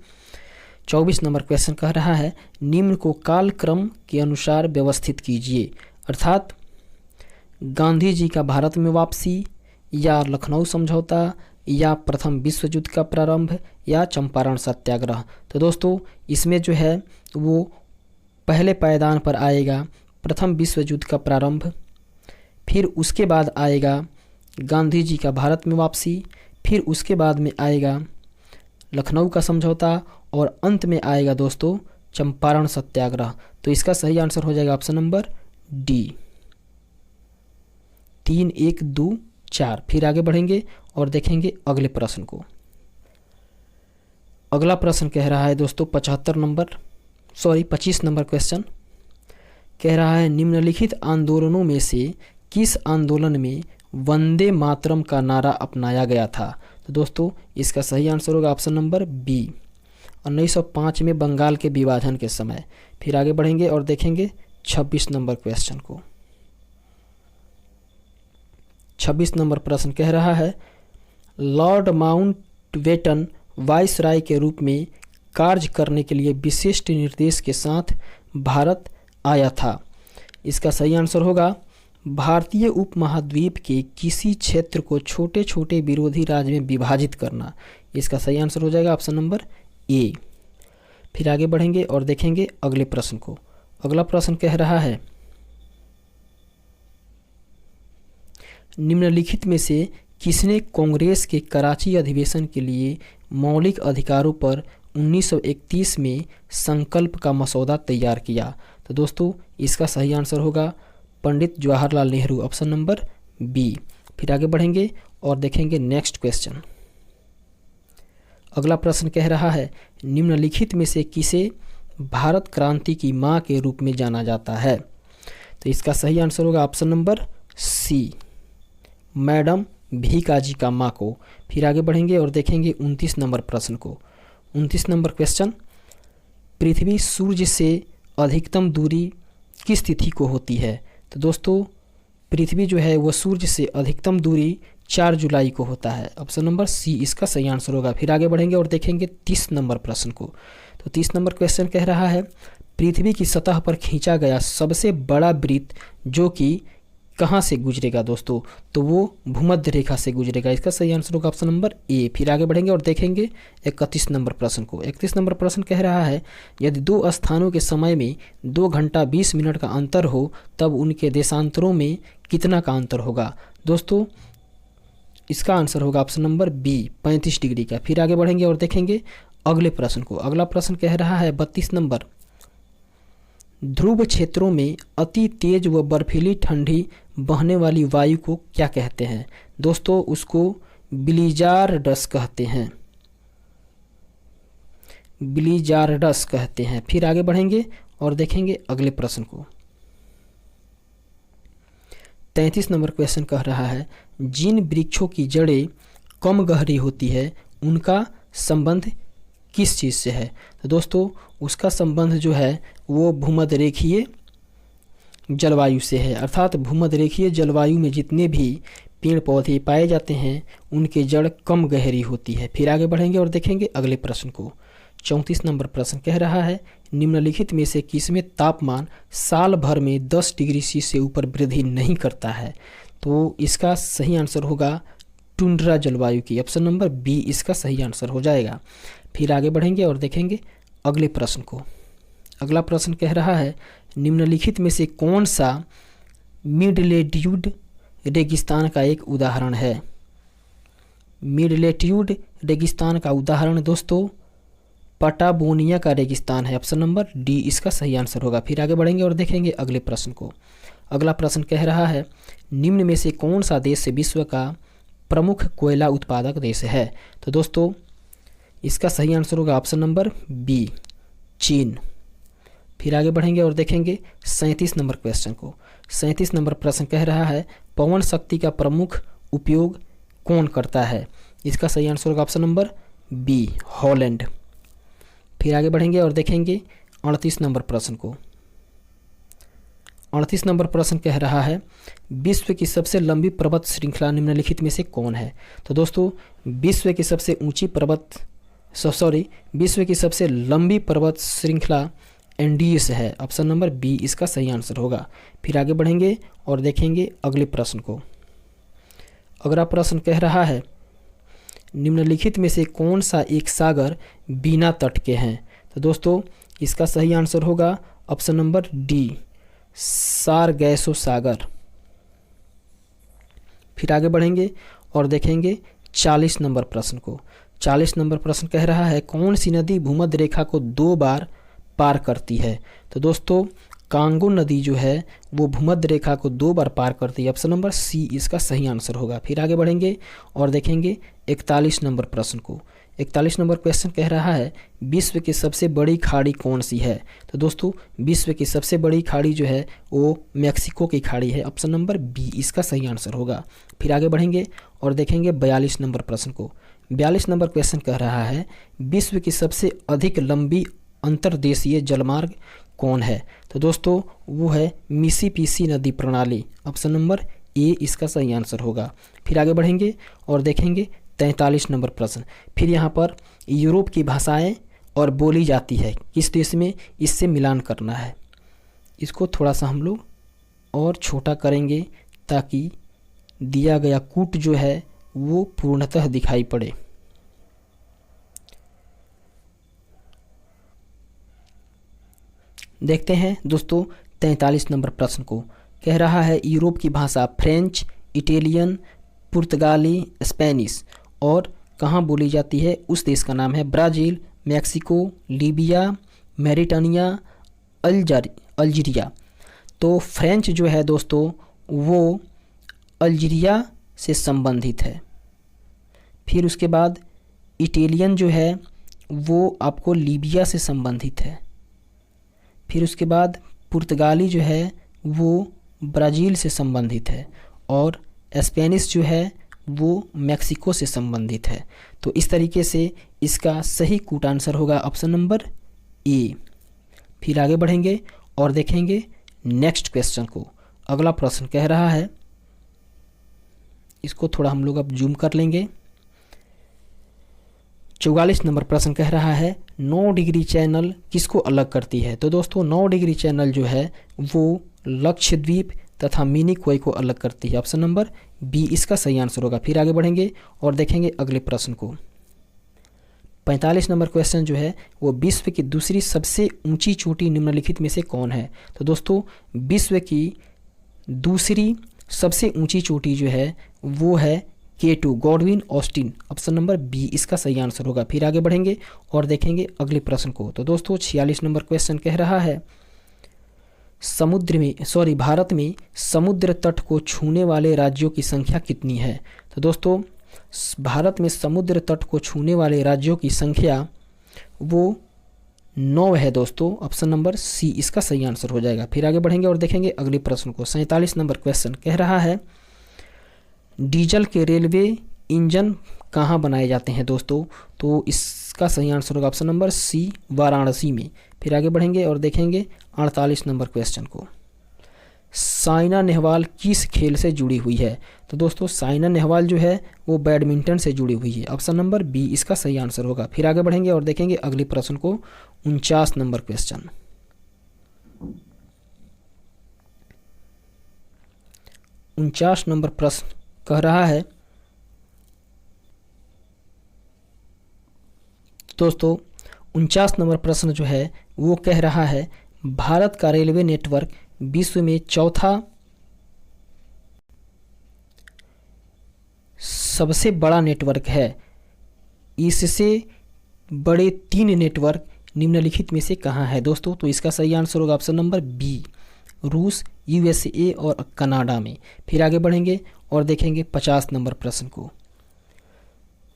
24 नंबर क्वेश्चन कह रहा है निम्न को कालक्रम के अनुसार व्यवस्थित कीजिए, अर्थात गांधी जी का भारत में वापसी, या लखनऊ समझौता, या प्रथम विश्व युद्ध का प्रारंभ, या चंपारण सत्याग्रह। तो दोस्तों इसमें जो है वो पहले पायदान पर आएगा प्रथम विश्व युद्ध का प्रारंभ, फिर उसके बाद आएगा गांधी जी का भारत में वापसी, फिर उसके बाद में आएगा लखनऊ का समझौता, और अंत में आएगा दोस्तों चंपारण सत्याग्रह। तो इसका सही आंसर हो जाएगा ऑप्शन नंबर डी, 3, 1, 2, 4। फिर आगे बढ़ेंगे और देखेंगे अगले प्रश्न को। अगला प्रश्न कह रहा है दोस्तों 25 नंबर क्वेश्चन कह रहा है निम्नलिखित आंदोलनों में से किस आंदोलन में वंदे मातरम का नारा अपनाया गया था? तो दोस्तों इसका सही आंसर होगा ऑप्शन नंबर बी, 1905 में बंगाल के विभाजन के समय। फिर आगे बढ़ेंगे और देखेंगे 26 नंबर क्वेश्चन को। 26 नंबर प्रश्न कह रहा है लॉर्ड माउंटबेटन वाइसराय के रूप में कार्य करने के लिए विशिष्ट निर्देश के साथ भारत आया था। इसका सही आंसर होगा भारतीय उपमहाद्वीप के किसी क्षेत्र को छोटे छोटे विरोधी राज्य में विभाजित करना। इसका सही आंसर हो जाएगा ऑप्शन नंबर ए। फिर आगे बढ़ेंगे और देखेंगे अगले प्रश्न को। अगला प्रश्न कह रहा है निम्नलिखित में से किसने कांग्रेस के कराची अधिवेशन के लिए मौलिक अधिकारों पर 1931 में संकल्प का मसौदा तैयार किया? तो दोस्तों इसका सही आंसर होगा Pandit Jawaharlal Nehru, option number B. फिर आगे बढ़ेंगे और देखेंगे नेक्स्ट क्वेश्चन। अगला प्रश्न कह रहा है निम्नलिखित में से किसे भारत क्रांति की मां के रूप में जाना जाता है? तो इसका सही आंसर होगा option number C, madam Bhikaji Cama को। फिर आगे बढ़ेंगे और देखेंगे 29 नंबर प्रश्न को। 29 नंबर क्वेश्चन पृथ्वी सूर्य से अधिकतम दूरी किस तिथि को होती है? तो दोस्तों पृथ्वी जो है वो सूर्य से अधिकतम दूरी 4 जुलाई को होता है। ऑप्शन नंबर सी इसका सही आंसर होगा। फिर आगे बढ़ेंगे और देखेंगे 30 नंबर प्रश्न को। तो 30 नंबर क्वेश्चन कह रहा है पृथ्वी की सतह पर खींचा गया सबसे बड़ा वृत्त जो कि कहाँ से गुजरेगा? दोस्तों तो वो भूमध्य रेखा से गुजरेगा। इसका सही आंसर होगा ऑप्शन नंबर ए। फिर आगे बढ़ेंगे और देखेंगे 31 नंबर प्रश्न को। 31 नंबर प्रश्न कह रहा है यदि दो स्थानों के समय में 2 घंटा 20 मिनट का अंतर हो तब उनके देशांतरों में कितना का अंतर होगा? दोस्तों इसका आंसर होगा ऑप्शन नंबर बी, 35 डिग्री का। फिर आगे बढ़ेंगे और देखेंगे अगले प्रश्न को। अगला प्रश्न कह रहा है 32 नंबर ध्रुव क्षेत्रों में अति तेज व बर्फीली ठंडी बहने वाली वायु को क्या कहते हैं? दोस्तों उसको ब्लिजार्डस कहते हैं, ब्लिजार्डस कहते हैं। फिर आगे बढ़ेंगे और देखेंगे अगले प्रश्न को। 33 नंबर क्वेश्चन कह रहा है जिन वृक्षों की जड़ें कम गहरी होती है उनका संबंध किस चीज़ से है? तो दोस्तों उसका संबंध जो है वो भूमध्य रेखीय जलवायु से है, अर्थात भूमध्य रेखीय जलवायु में जितने भी पेड़ पौधे पाए जाते हैं उनके जड़ कम गहरी होती है। फिर आगे बढ़ेंगे और देखेंगे अगले प्रश्न को। 34 नंबर प्रश्न कह रहा है निम्नलिखित में से किसमें तापमान साल भर में 10 डिग्री सी से ऊपर वृद्धि नहीं करता है? तो इसका सही आंसर होगा टुंड्रा जलवायु की। ऑप्शन नंबर बी इसका सही आंसर हो जाएगा। फिर आगे बढ़ेंगे और देखेंगे अगले प्रश्न को। अगला प्रश्न कह रहा है निम्नलिखित में से कौन सा मिड लेट्यूड रेगिस्तान का एक उदाहरण है? मिड लेट्यूड रेगिस्तान का उदाहरण दोस्तों पटागोनिया का रेगिस्तान है। ऑप्शन नंबर डी इसका सही आंसर होगा। फिर आगे बढ़ेंगे और देखेंगे अगले प्रश्न को। अगला प्रश्न कह रहा है निम्न में से कौन सा देश विश्व का प्रमुख कोयला उत्पादक देश है। तो दोस्तों इसका सही आंसर होगा ऑप्शन नंबर बी चीन। फिर आगे बढ़ेंगे और देखेंगे 37 नंबर क्वेश्चन को। 37 नंबर प्रश्न कह रहा है पवन शक्ति का प्रमुख उपयोग कौन करता है। इसका सही आंसर होगा ऑप्शन नंबर बी हॉलैंड। फिर आगे बढ़ेंगे और देखेंगे 38 नंबर प्रश्न को। 38 नंबर प्रश्न कह रहा है विश्व की सबसे लंबी पर्वत श्रृंखला निम्नलिखित में से कौन है। तो दोस्तों विश्व की सबसे विश्व की सबसे लंबी पर्वत श्रृंखला एंडीज है। ऑप्शन नंबर बी इसका सही आंसर होगा। फिर आगे बढ़ेंगे और देखेंगे अगले प्रश्न को। अगला प्रश्न कह रहा है निम्नलिखित में से कौन सा एक सागर बिना तट के हैं। तो दोस्तों इसका सही आंसर होगा ऑप्शन नंबर डी सारगैसो सागर। फिर आगे बढ़ेंगे और देखेंगे 40 नंबर प्रश्न को। 40 नंबर प्रश्न कह रहा है कौन सी नदी भूमध्य रेखा को 2 बार पार करती है। तो दोस्तों कांगो नदी जो है वो भूमध्य रेखा को 2 बार पार करती है। ऑप्शन नंबर सी इसका सही आंसर होगा। फिर आगे बढ़ेंगे और देखेंगे 41 नंबर प्रश्न को। 41 नंबर क्वेश्चन कह रहा है विश्व की सबसे बड़ी खाड़ी कौन सी है। तो दोस्तों विश्व की सबसे बड़ी खाड़ी जो है वो मैक्सिको की खाड़ी है। ऑप्शन नंबर बी इसका सही आंसर होगा। फिर आगे बढ़ेंगे और देखेंगे 42 नंबर प्रश्न को। 42 नंबर क्वेश्चन कह रहा है विश्व की सबसे अधिक लंबी अंतर्देशीय जलमार्ग कौन है। तो दोस्तों वो है मिसिसिपी नदी प्रणाली। ऑप्शन नंबर ए इसका सही आंसर होगा। फिर आगे बढ़ेंगे और देखेंगे 43 नंबर प्रश्न। फिर यहाँ पर यूरोप की भाषाएं और बोली जाती है किस देश में, इससे मिलान करना है। इसको थोड़ा सा हम लोग और छोटा करेंगे ताकि दिया गया कूट जो है वो पूर्णतः दिखाई पड़े। देखते हैं दोस्तों 43 नंबर प्रश्न को। कह रहा है यूरोप की भाषा फ्रेंच, इटालियन, पुर्तगाली, स्पेनिश और कहाँ बोली जाती है, उस देश का नाम है ब्राज़ील, मैक्सिको, लीबिया, मैरिटानिया, अल्जीरिया। तो फ्रेंच जो है दोस्तों वो अल्जीरिया से संबंधित है। फिर उसके बाद इटालियन जो है वो आपको लीबिया से संबंधित है। फिर उसके बाद पुर्तगाली जो है वो ब्राज़ील से संबंधित है और स्पेनिश जो है वो मैक्सिको से संबंधित है। तो इस तरीके से इसका सही कूट आंसर होगा ऑप्शन नंबर ए। फिर आगे बढ़ेंगे और देखेंगे नेक्स्ट क्वेश्चन को। अगला प्रश्न कह रहा है, इसको थोड़ा हम लोग अब जूम कर लेंगे। 44 नंबर प्रश्न कह रहा है 9 डिग्री चैनल किसको अलग करती है। तो दोस्तों 9 डिग्री चैनल जो है वो लक्षद्वीप तथा मिनिकॉय को अलग करती है। ऑप्शन नंबर बी इसका सही आंसर होगा। फिर आगे बढ़ेंगे और देखेंगे अगले प्रश्न को। 45 नंबर क्वेश्चन जो है वो विश्व की दूसरी सबसे ऊंची चोटी निम्नलिखित में से कौन है। तो दोस्तों विश्व की दूसरी सबसे ऊंची चोटी जो है वो है K2 Godwin Austen. Option number B इसका सही आंसर होगा। फिर आगे बढ़ेंगे और देखेंगे अगले प्रश्न को। तो दोस्तों 46 नंबर क्वेश्चन कह रहा है भारत में समुद्र तट को छूने वाले राज्यों की संख्या कितनी है। तो दोस्तों भारत में समुद्र तट को छूने वाले राज्यों की संख्या वो 9 है दोस्तों। ऑप्शन नंबर सी इसका सही आंसर हो जाएगा। फिर आगे बढ़ेंगे और देखेंगे अगले प्रश्न को। 47 नंबर क्वेश्चन कह रहा है डीजल के रेलवे इंजन कहाँ बनाए जाते हैं दोस्तों। तो इसका सही आंसर होगा ऑप्शन नंबर सी वाराणसी में। फिर आगे बढ़ेंगे और देखेंगे 48 नंबर क्वेश्चन को। साइना नेहवाल किस खेल से जुड़ी हुई है। तो दोस्तों साइना नेहवाल जो है वो बैडमिंटन से जुड़ी हुई है। ऑप्शन नंबर बी इसका सही आंसर होगा। फिर आगे बढ़ेंगे और देखेंगे अगले प्रश्न को। 49 नंबर क्वेश्चन। 49 नंबर प्रश्न कह रहा है दोस्तों 49 नंबर प्रश्न जो है वो कह रहा है भारत का रेलवे नेटवर्क विश्व में चौथा सबसे बड़ा नेटवर्क है। इससे बड़े 3 नेटवर्क निम्नलिखित में से कहाँ है दोस्तों? तो इसका सही आंसर होगा ऑप्शन नंबर बी, रूस, यूएसए और कनाडा में। फिर आगे बढ़ेंगे और देखेंगे 50 नंबर प्रश्न को।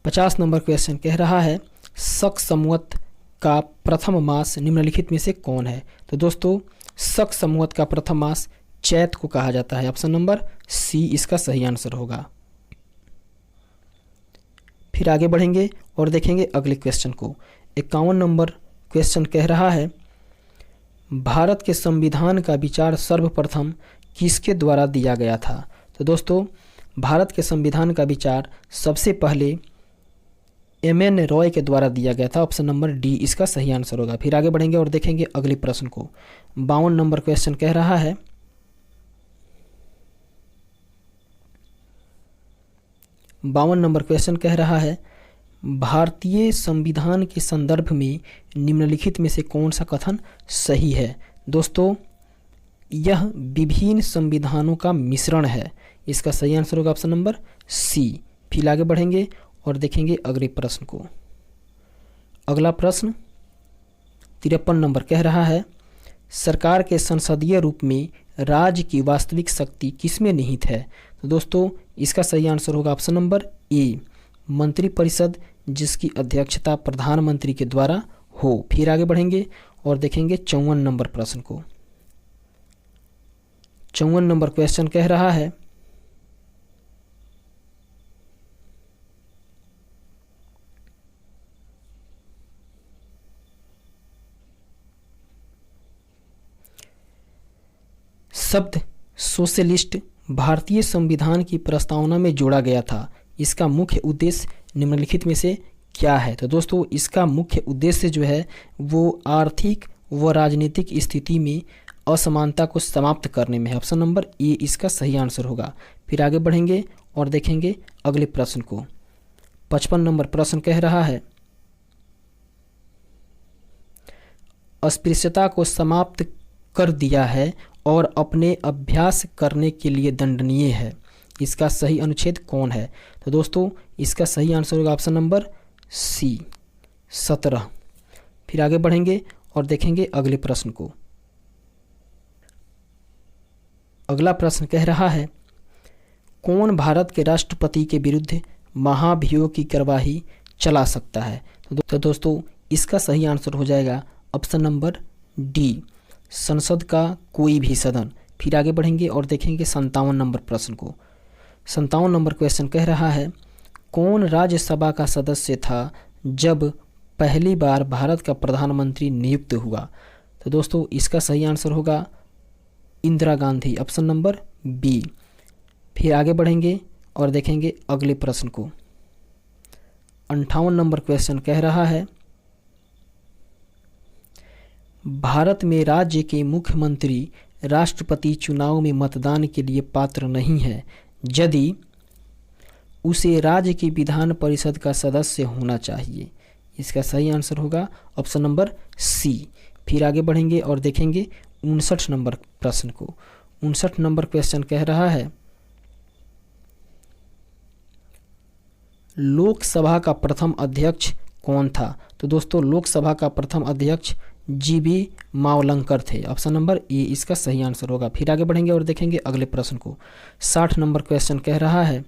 50 नंबर क्वेश्चन कह रहा है शक संवत का प्रथम मास निम्नलिखित में से कौन है? तो दोस्तों शक संवत का प्रथम मास चैत को कहा जाता है। ऑप्शन नंबर सी इसका सही आंसर होगा। फिर आगे बढ़ेंगे और देखेंगे अगले क्वेश्चन को। 51 नंबर क्वेश्चन कह रहा है भारत के संविधान का विचार सर्वप्रथम किसके द्वारा दिया गया था? तो दोस्तों भारत के संविधान का विचार सबसे पहले एम.एन. रॉय के द्वारा दिया गया था। ऑप्शन नंबर डी इसका सही आंसर होगा। फिर आगे बढ़ेंगे और देखेंगे अगले प्रश्न को। 52 नंबर क्वेश्चन कह रहा है 52 नंबर क्वेश्चन कह रहा है भारतीय संविधान के संदर्भ में निम्नलिखित में से कौन सा कथन सही है? दोस्तों यह विभिन्न संविधानों का मिश्रण है। इसका सही आंसर होगा ऑप्शन नंबर सी। फिर आगे बढ़ेंगे और देखेंगे अगले प्रश्न को। अगला प्रश्न 53 नंबर कह रहा है सरकार के संसदीय रूप में राज्य की वास्तविक शक्ति किसमें निहित है? तो दोस्तों इसका सही आंसर होगा ऑप्शन नंबर ए, मंत्रिपरिषद, जिसकी अध्यक्षता प्रधानमंत्री के द्वारा हो। फिर आगे बढ़ेंगे और देखेंगे 54 नंबर प्रश्न को। 54 नंबर क्वेश्चन कह रहा है शब्द सोशलिस्ट भारतीय संविधान की प्रस्तावना में जोड़ा गया था। इसका मुख्य उद्देश्य निम्नलिखित में से क्या है? तो दोस्तों इसका मुख्य उद्देश्य जो है वो आर्थिक व राजनीतिक स्थिति में असमानता को समाप्त करने में है। ऑप्शन नंबर ए इसका सही आंसर होगा। फिर आगे बढ़ेंगे और देखेंगे अगले प्रश्न को। 55 नंबर प्रश्न कह रहा है अस्पृश्यता को समाप्त कर दिया है और अपने अभ्यास करने के लिए दंडनीय है। इसका सही अनुच्छेद कौन है? तो दोस्तों इसका सही आंसर होगा ऑप्शन नंबर सी, 17। फिर आगे बढ़ेंगे और देखेंगे अगले प्रश्न को। अगला प्रश्न कह रहा है कौन भारत के राष्ट्रपति के विरुद्ध महाभियोग की कार्यवाही चला सकता है? तो दोस्तों इसका सही आंसर हो जाएगा ऑप्शन नंबर डी, संसद का कोई भी सदन। फिर आगे बढ़ेंगे और देखेंगे 57 नंबर प्रश्न को। 57 नंबर क्वेश्चन कह रहा है कौन राज्यसभा का सदस्य था जब पहली बार भारत का प्रधानमंत्री नियुक्त हुआ? तो दोस्तों इसका सही आंसर होगा Indira Gandhi, option number B. फिर आगे बढ़ेंगे और देखेंगे अगले प्रश्न को। 58 नंबर क्वेश्चन कह रहा है भारत में राज्य के मुख्यमंत्री राष्ट्रपति चुनाव में मतदान के लिए पात्र नहीं है यदि उसे राज्य की विधान परिषद का सदस्य होना चाहिए। इसका सही आंसर होगा ऑप्शन नंबर सी। फिर आगे बढ़ेंगे और देखेंगे 59 नंबर प्रश्न को। 59 नंबर क्वेश्चन कह रहा है लोकसभा का प्रथम अध्यक्ष कौन था? तो दोस्तों लोकसभा का प्रथम अध्यक्ष जी.बी. मावलंकर थे। ऑप्शन नंबर ए इसका सही आंसर होगा। फिर आगे बढ़ेंगे और देखेंगे अगले प्रश्न को। 60 नंबर क्वेश्चन कह रहा है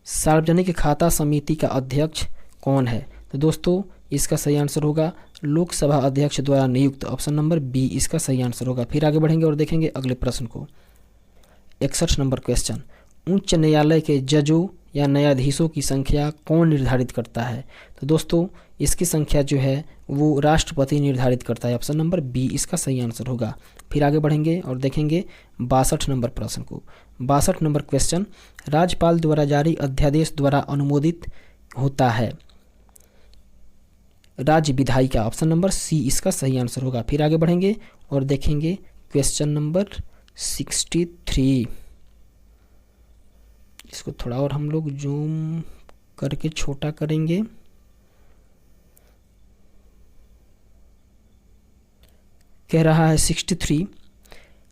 सार्वजनिक खाता समिति का अध्यक्ष कौन है? तो दोस्तों इसका सही आंसर होगा लोकसभा अध्यक्ष द्वारा नियुक्त। ऑप्शन नंबर बी इसका सही आंसर होगा। फिर आगे बढ़ेंगे और देखेंगे अगले प्रश्न को। 61 नंबर क्वेश्चन उच्च न्यायालय के जजों या न्यायाधीशों की संख्या कौन निर्धारित करता है? तो दोस्तों इसकी संख्या जो है वो राष्ट्रपति निर्धारित करता है। ऑप्शन नंबर बी इसका सही आंसर होगा। फिर आगे बढ़ेंगे और देखेंगे 62 नंबर प्रश्न को। 62 नंबर क्वेश्चन राज्यपाल द्वारा जारी अध्यादेश द्वारा अनुमोदित होता है राज्य विधायिका। ऑप्शन नंबर सी इसका सही आंसर होगा। फिर आगे बढ़ेंगे और देखेंगे क्वेश्चन नंबर 63। इसको थोड़ा और हम लोग जूम करके छोटा करेंगे। कह रहा है 63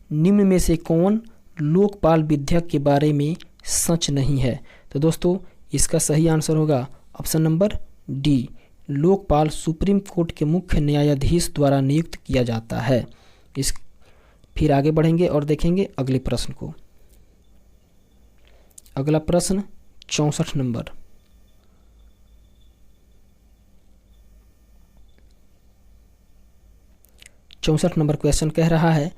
निम्न में से कौन लोकपाल विधेयक के बारे में सच नहीं है? तो दोस्तों इसका सही आंसर होगा option number D, Lokpal supreme court के मुख्य न्यायाधीश द्वारा नियुक्त किया जाता है? इस फिर आगे बढ़ेंगे और देखेंगे अगले प्रश्न को। अगला प्रश्न 64 नंबर। चौंसठ नंबर क्वेश्चन कह रहा है,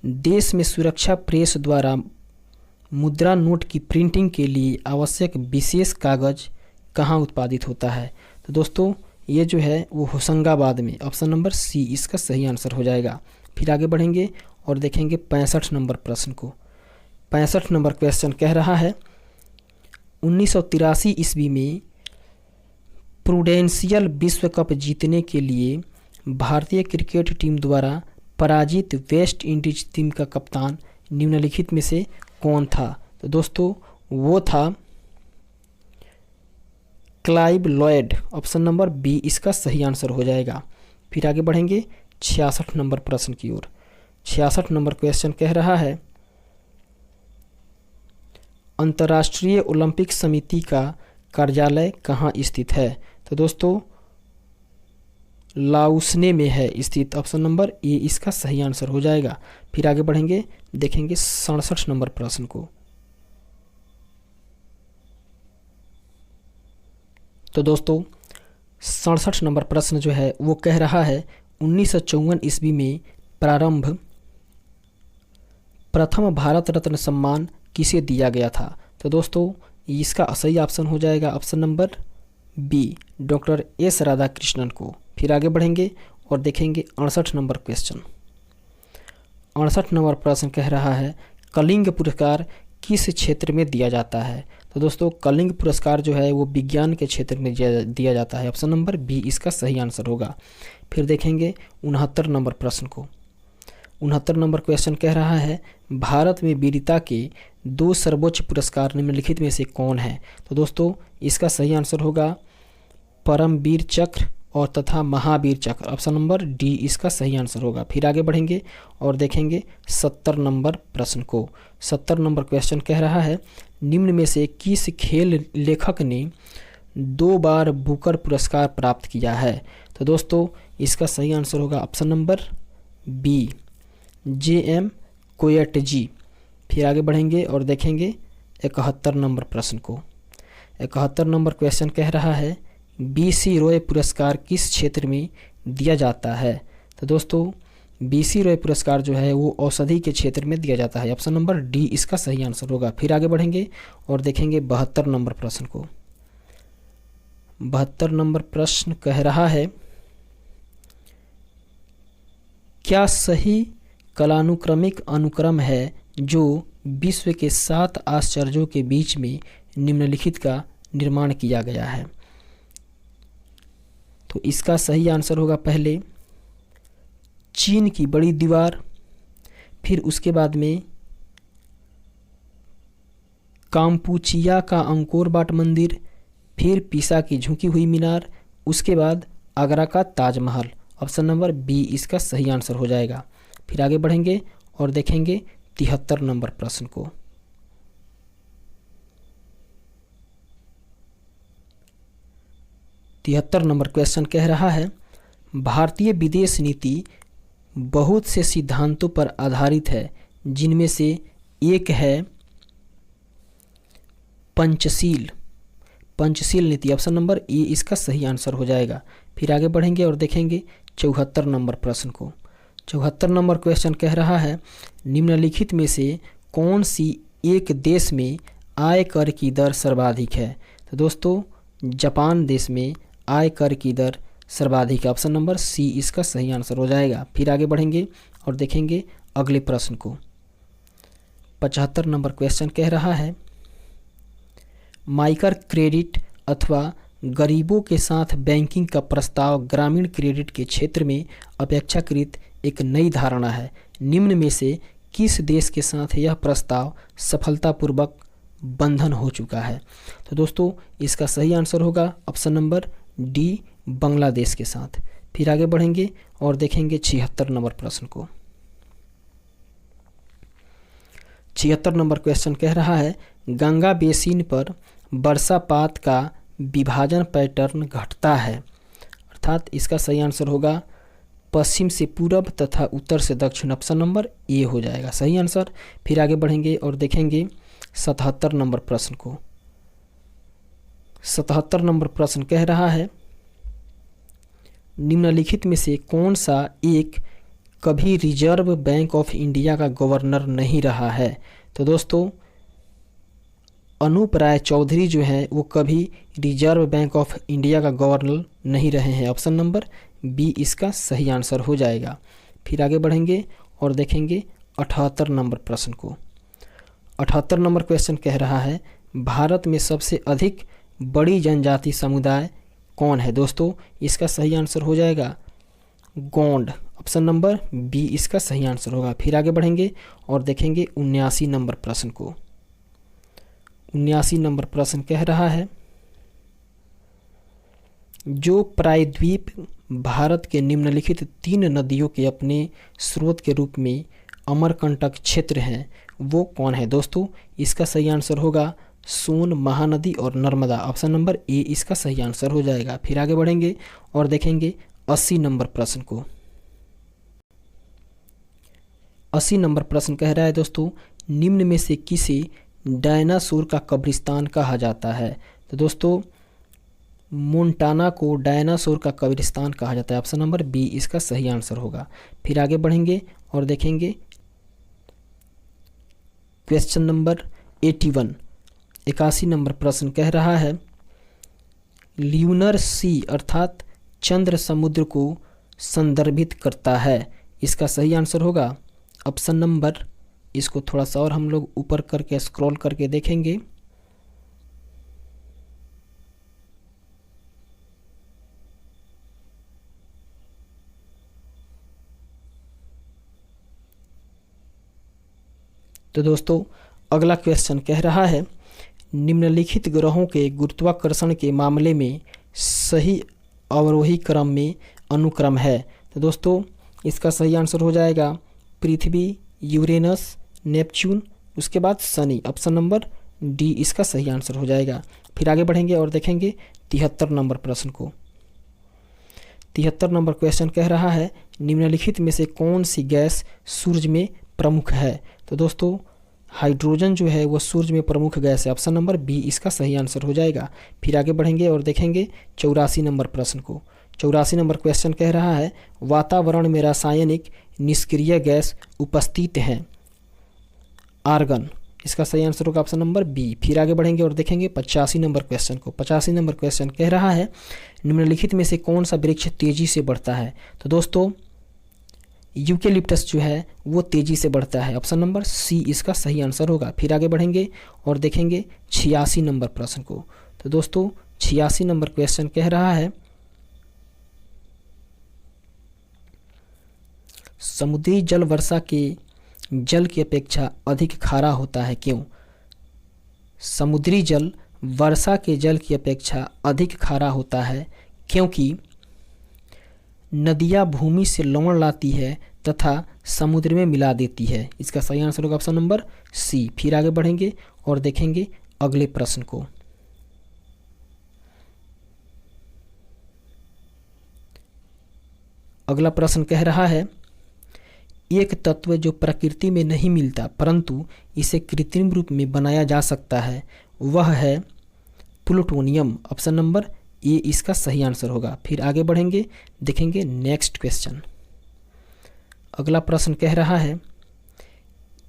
देश में सुरक्षा प्रेस द्वारा मुद्रा नोट की प्रिंटिंग के लिए आवश्यक विशेष कागज कहाँ उत्पादित होता है? तो दोस्तों ये जो है वो होशंगाबाद में, ऑप्शन नंबर सी इसका सही आंसर हो जाएगा। फिर आगे बढ़ेंगे और देखेंगे 65 नंबर प्रश्न को। 65 नंबर क्वेश्चन कह रहा है, 1983 ईस्वी में प्रूडेंशियल विश्व कप जीतने के लिए भारतीय क्रिकेट टीम द्वारा पराजित वेस्ट इंडीज टीम का कप्तान निम्नलिखित में से कौन था? तो दोस्तों वो था Clive Lloyd, option number B इसका सही आंसर हो जाएगा। फिर आगे बढ़ेंगे 66 नंबर प्रश्न की ओर। 66 नंबर क्वेश्चन कह रहा है, अंतर्राष्ट्रीय ओलंपिक समिति का कार्यालय कहाँ स्थित है? तो दोस्तों लाउसने में है स्थित, ऑप्शन नंबर ए इसका सही आंसर हो जाएगा। फिर आगे बढ़ेंगे, देखेंगे 67 नंबर प्रश्न को। तो दोस्तों 67 नंबर प्रश्न जो है वो कह रहा है, 1954 ईस्वी में प्रारंभ प्रथम भारत रत्न सम्मान किसे दिया गया था? तो दोस्तों इसका सही ऑप्शन हो जाएगा option number B, doctor S Radhakrishnan को। फिर आगे बढ़ेंगे और देखेंगे 68 नंबर क्वेश्चन। 68 नंबर प्रश्न कह रहा है, कलिंग पुरस्कार किस क्षेत्र में दिया जाता है? तो दोस्तों कलिंग पुरस्कार जो है वो विज्ञान के क्षेत्र में दिया जाता है, ऑप्शन नंबर बी इसका सही आंसर होगा। फिर देखेंगे 69 नंबर प्रश्न को। 69 नंबर क्वेश्चन कह रहा है, भारत में वीरता के 2 सर्वोच्च पुरस्कार निम्नलिखित में से कौन है? तो दोस्तों इसका सही आंसर होगा परमवीर चक्र और तथा महावीर चक्र, ऑप्शन नंबर डी इसका सही आंसर होगा। फिर आगे बढ़ेंगे और देखेंगे 70 नंबर प्रश्न को। 70 नंबर क्वेश्चन कह रहा है, निम्न में से किस खेल लेखक ने 2 बार बुकर पुरस्कार प्राप्त किया है? तो दोस्तों इसका सही आंसर होगा ऑप्शन नंबर बी, जे.एम. कोयटजी। फिर आगे बढ़ेंगे और देखेंगे 71 नंबर प्रश्न को। 71 नंबर क्वेश्चन कह रहा है, बी.सी. रॉय पुरस्कार किस क्षेत्र में दिया जाता है? तो दोस्तों बी.सी. रॉय पुरस्कार जो है वो औषधि के क्षेत्र में दिया जाता है, ऑप्शन नंबर डी इसका सही आंसर होगा। फिर आगे बढ़ेंगे और देखेंगे 72 नंबर प्रश्न को। 72 नंबर प्रश्न कह रहा है, क्या सही कालानुक्रमिक अनुक्रम है जो विश्व के 7 आश्चर्यों के बीच में निम्नलिखित का निर्माण किया गया है? तो इसका सही आंसर होगा पहले चीन की बड़ी दीवार, फिर उसके बाद में काम्पुचिया का अंकोर वाट मंदिर, फिर पीसा की झुकी हुई मीनार, उसके बाद आगरा का ताजमहल, ऑप्शन नंबर बी इसका सही आंसर हो जाएगा। फिर आगे बढ़ेंगे और देखेंगे 73 नंबर प्रश्न को। 73 नंबर क्वेश्चन कह रहा है, भारतीय विदेश नीति बहुत से सिद्धांतों पर आधारित है, जिनमें से एक है पंचशील नीति, ऑप्शन नंबर ए इसका सही आंसर हो जाएगा। फिर आगे बढ़ेंगे और देखेंगे 74 नंबर प्रश्न को। 74 नंबर क्वेश्चन कह रहा है, निम्नलिखित में से कौन सी एक देश में आय कर की दर सर्वाधिक है? तो दोस्तों जापान देश में आय कर की दर सर्वाधिक है, ऑप्शन नंबर सी इसका सही आंसर हो जाएगा। फिर आगे बढ़ेंगे और देखेंगे अगले प्रश्न को। 75 नंबर क्वेश्चन कह रहा है, माइक्रो क्रेडिट अथवा गरीबों के साथ बैंकिंग का प्रस्ताव ग्रामीण क्रेडिट के क्षेत्र में अपेक्षाकृत एक नई धारणा है। निम्न में से किस देश के साथ यह प्रस्ताव सफलतापूर्वक बंधन हो चुका है? तो दोस्तों इसका सही आंसर होगा ऑप्शन नंबर डी, बांग्लादेश के साथ। फिर आगे बढ़ेंगे और देखेंगे 76 नंबर प्रश्न को। 76 नंबर क्वेश्चन कह रहा है, गंगा बेसिन पर वर्षापात का विभाजन पैटर्न घटता है, अर्थात इसका सही आंसर होगा पश्चिम से पूरब तथा उत्तर से दक्षिण। ऑप्शन नंबर ए हो जाएगा सही आंसर। फिर आगे बढ़ेंगे और देखेंगे 77 नंबर प्रश्न को। 77 नंबर प्रश्न कह रहा है निम्नलिखित में से कौन सा एक कभी रिजर्व बैंक ऑफ इंडिया का गवर्नर नहीं रहा है। तो दोस्तों अनूप राय चौधरी जो हैं वो कभी रिजर्व बैंक ऑफ इंडिया का गवर्नर नहीं रहे हैं। ऑप्शन नंबर बी इसका सही आंसर हो जाएगा। फिर आगे बढ़ेंगे और देखेंगे 78 नंबर प्रश्न को। 78 नंबर क्वेश्चन कह रहा है भारत में सबसे अधिक बड़ी जनजाति समुदाय कौन है। दोस्तों इसका सही आंसर हो जाएगा गोंड। ऑप्शन नंबर बी इसका सही आंसर होगा। फिर आगे बढ़ेंगे और देखेंगे 79 नंबर प्रश्न को। 79 नंबर प्रश्न कह रहा है जो प्रायद्वीप भारत के निम्नलिखित 3 नदियों के अपने स्रोत के रूप में अमरकंटक क्षेत्र हैं वो कौन है। दोस्तों इसका सही आंसर होगा सोन, महानदी और नर्मदा। ऑप्शन नंबर ए इसका सही आंसर हो जाएगा। फिर आगे बढ़ेंगे और देखेंगे 80 नंबर प्रश्न को। 80 नंबर प्रश्न कह रहा है दोस्तों निम्न में से किसे डायनासोर का कब्रिस्तान कहा जाता है। तो दोस्तों मोन्टाना को डायनासोर का कब्रिस्तान कहा जाता है। ऑप्शन नंबर बी इसका सही आंसर होगा। फिर आगे बढ़ेंगे और देखेंगे क्वेश्चन नंबर 81 81 नंबर प्रश्न कह रहा है ल्यूनर सी अर्थात चंद्र समुद्र को संदर्भित करता है। इसका सही आंसर होगा ऑप्शन नंबर, इसको थोड़ा सा और हम लोग ऊपर करके स्क्रॉल करके देखेंगे तो दोस्तों अगला क्वेश्चन कह रहा है निम्नलिखित ग्रहों के गुरुत्वाकर्षण के मामले में सही अवरोही क्रम में अनुक्रम है। तो दोस्तों इसका सही आंसर हो जाएगा पृथ्वी, यूरेनस, नेपच्यून, उसके बाद शनि। ऑप्शन नंबर डी इसका सही आंसर हो जाएगा। फिर आगे बढ़ेंगे और देखेंगे 73 नंबर प्रश्न को। 73 नंबर क्वेश्चन कह रहा है निम्नलिखित में से कौन सी गैस सूर्य में प्रमुख है। तो दोस्तों हाइड्रोजन जो है वो सूर्य में प्रमुख गैस है। ऑप्शन नंबर बी इसका सही आंसर हो जाएगा। फिर आगे बढ़ेंगे और देखेंगे 84 नंबर प्रश्न को। 84 नंबर क्वेश्चन कह रहा है वातावरण में रासायनिक निष्क्रिय गैस उपस्थित हैं आर्गन। इसका सही आंसर होगा ऑप्शन नंबर बी। फिर आगे बढ़ेंगे और देखेंगे 85 नंबर क्वेश्चन को। 85 नंबर क्वेश्चन कह रहा है निम्नलिखित में से कौन सा वृक्ष तेजी से बढ़ता है। तो दोस्तों यूकेलिप्टस जो है वो तेजी से बढ़ता है। ऑप्शन नंबर सी इसका सही आंसर होगा। फिर आगे बढ़ेंगे और देखेंगे 86 नंबर प्रश्न को। तो दोस्तों 86 नंबर क्वेश्चन कह रहा है समुद्री जल वर्षा के जल की अपेक्षा अधिक खारा होता है क्यों। समुद्री जल वर्षा के जल की अपेक्षा अधिक खारा होता है क्योंकि नदियाँ भूमि से लवण लाती है तथा समुद्र में मिला देती है। इसका सही आंसर होगा ऑप्शन नंबर सी। फिर आगे बढ़ेंगे और देखेंगे अगले प्रश्न को। अगला प्रश्न कह रहा है एक तत्व जो प्रकृति में नहीं मिलता परंतु इसे कृत्रिम रूप में बनाया जा सकता है वह है प्लूटोनियम। ऑप्शन नंबर ए इसका सही आंसर होगा। फिर आगे बढ़ेंगे देखेंगे नेक्स्ट क्वेश्चन। अगला प्रश्न कह रहा है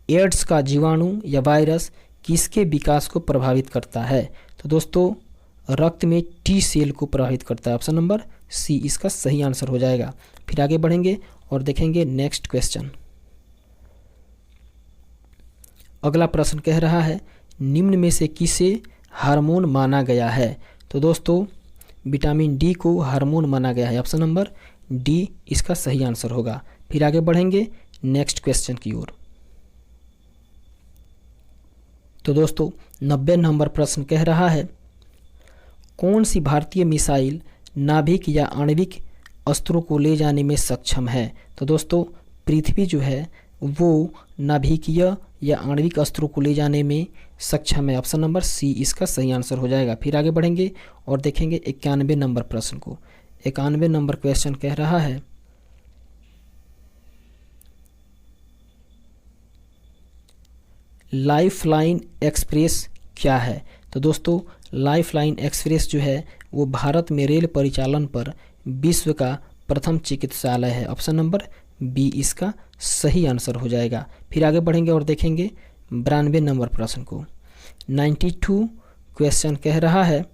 एड्स का जीवाणु या वायरस किसके विकास को प्रभावित करता है। तो दोस्तों रक्त में टी सेल को प्रभावित करता है। ऑप्शन नंबर सी इसका सही आंसर हो जाएगा। फिर आगे बढ़ेंगे और देखेंगे नेक्स्ट क्वेश्चन। अगला प्रश्न कह रहा है निम्न में से किसे हार्मोन माना गया है। तो दोस्तों विटामिन डी को हार्मोन माना गया है। ऑप्शन नंबर डी इसका सही आंसर होगा। फिर आगे बढ़ेंगे नेक्स्ट क्वेश्चन की ओर। तो दोस्तों 90 नंबर प्रश्न कह रहा है कौन सी भारतीय मिसाइल नाभिक या आणविक अस्त्रों को ले जाने में सक्षम है। तो दोस्तों पृथ्वी जो है वो नाभिकीय या आणविक अस्त्रों को ले जाने में सक्षम है। ऑप्शन नंबर सी इसका सही आंसर हो जाएगा। फिर आगे बढ़ेंगे और देखेंगे 91 नंबर प्रश्न को। 91 नंबर क्वेश्चन कह रहा है लाइफलाइन एक्सप्रेस क्या है। तो दोस्तों लाइफलाइन एक्सप्रेस जो है वो भारत में रेल परिचालन पर विश्व का प्रथम चिकित्सालय है। ऑप्शन नंबर बी इसका सही आंसर हो जाएगा। फिर आगे बढ़ेंगे और देखेंगे 92 नंबर प्रश्न को। 92 क्वेश्चन कह रहा है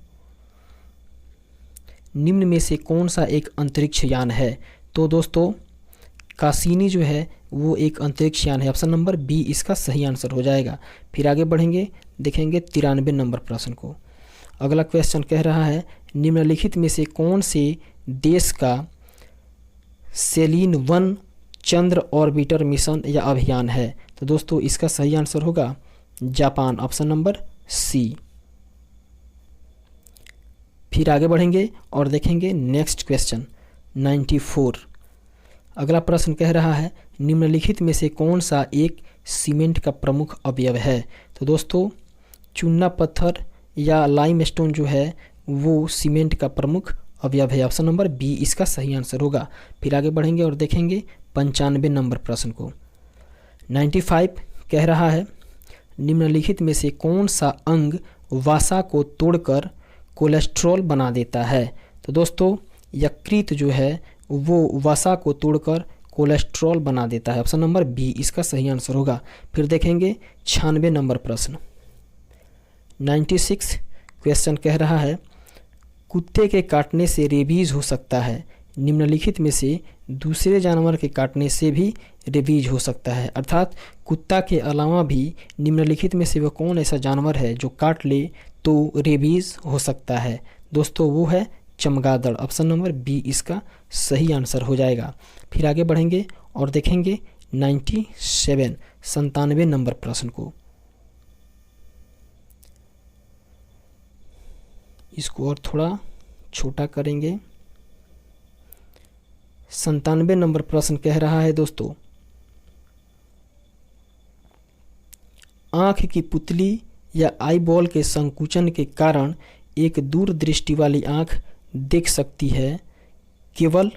निम्न में से कौन सा एक अंतरिक्ष यान है। तो दोस्तों कासिनी जो है वो एक अंतरिक्ष यान है। ऑप्शन नंबर बी इसका सही आंसर हो जाएगा। फिर आगे बढ़ेंगे, देखेंगे 93 नंबर प्रश्न को। अगला क्वेश्चन कह रहा है निम्नलिखित में से कौन से देश का सेलिन 1 चंद्र ऑर्बिटर मिशन या अभियान है। तो दोस्तों इसका सही आंसर होगा जापान। Option number C. फिर आगे बढ़ेंगे और देखेंगे नेक्स्ट क्वेश्चन 94। अगला प्रश्न कह रहा है निम्नलिखित में से कौन सा एक सीमेंट का प्रमुख अवयव है। तो दोस्तों चूना पत्थर या लाइमस्टोन जो है वो सीमेंट का प्रमुख अवयव है। ऑप्शन नंबर बी इसका सही आंसर होगा। फिर आगे बढ़ेंगे और देखेंगे 95 नंबर प्रश्न को। 95 कह रहा है निम्नलिखित में से कौन सा अंग वसा को तोड़कर कोलेस्ट्रॉल बना देता है। तो दोस्तों यकृत जो है वो वसा को तोड़कर कोलेस्ट्रॉल बना देता है। ऑप्शन नंबर बी इसका सही आंसर होगा। फिर देखेंगे 96 नंबर प्रश्न। 96 क्वेश्चन कह रहा है कुत्ते के काटने से रेबीज हो सकता है। निम्नलिखित में से दूसरे जानवर के काटने से भी रेबीज हो सकता है। अर्थात कुत्ता के अलावा भी निम्नलिखित में से वह कौन ऐसा जानवर है जो काट ले तो रेबीज हो सकता है। दोस्तों वो है चमगादड़। ऑप्शन नंबर बी इसका सही आंसर हो जाएगा। फिर आगे बढ़ेंगे और देखेंगे 97 नंबर प्रश्न को। इसको और थोड़ा छोटा करेंगे। 97 नंबर प्रश्न कह रहा है दोस्तों आँख की पुतली या आईबॉल के संकुचन के कारण एक दूरदृष्टि वाली आँख देख सकती है केवल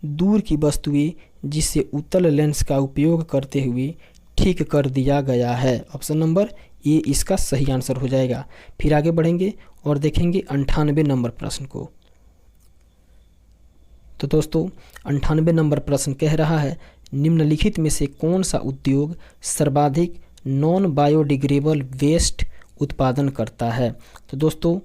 दूर की वस्तुएं जिसे उत्तल लेंस का उपयोग करते हुए ठीक कर दिया गया है। ऑप्शन नंबर ए इसका सही आंसर हो जाएगा। फिर आगे बढ़ेंगे और देखेंगे 98 नंबर प्रश्न को। तो दोस्तों 98 नंबर प्रश्न कह रहा है निम्नलिखित में से कौन सा उद्योग सर्वाधिक नॉन बायोडिग्रेडेबल वेस्ट उत्पादन करता है। तो दोस्तों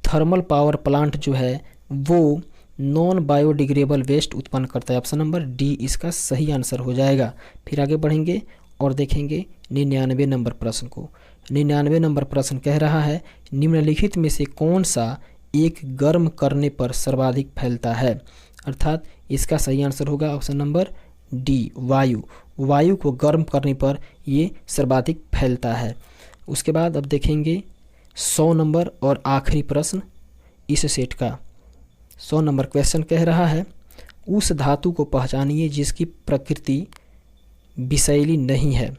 थर्मल पावर प्लांट जो है वो नॉन बायोडिग्रेडेबल वेस्ट उत्पन्न करता है। ऑप्शन नंबर डी इसका सही आंसर हो जाएगा। फिर आगे बढ़ेंगे और देखेंगे 99 नंबर प्रश्न को। 99 नंबर प्रश्न कह रहा है निम्नलिखित में से कौन सा एक गर्म करने पर सर्वाधिक फैलता है। अर्थात इसका सही आंसर होगा ऑप्शन नंबर डी वायु। वायु को गर्म करने पर ये सर्वाधिक फैलता है। उसके बाद अब देखेंगे 100 नंबर और आखिरी प्रश्न इस सेट का। 100 नंबर क्वेश्चन कह रहा है उस धातु को पहचानिए जिसकी प्रकृति विषैली नहीं है।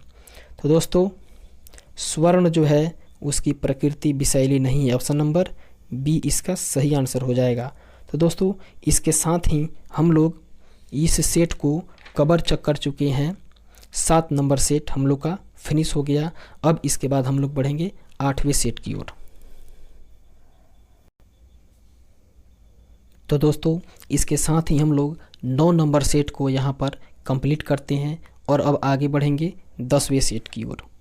तो दोस्तों स्वर्ण जो है उसकी प्रकृति विषैली नहीं है। ऑप्शन नंबर बी इसका सही आंसर हो जाएगा। तो दोस्तों इसके साथ ही हम लोग इस सेट को कवर कर चुके हैं। 7 नंबर सेट हम लोग का फिनिश हो गया। अब इसके बाद हम लोग बढ़ेंगे 8वें सेट की ओर। तो दोस्तों इसके साथ ही हम लोग 9 नंबर सेट को यहाँ पर कंप्लीट करते हैं और अब आगे बढ़ेंगे 10वें सेट की ओर।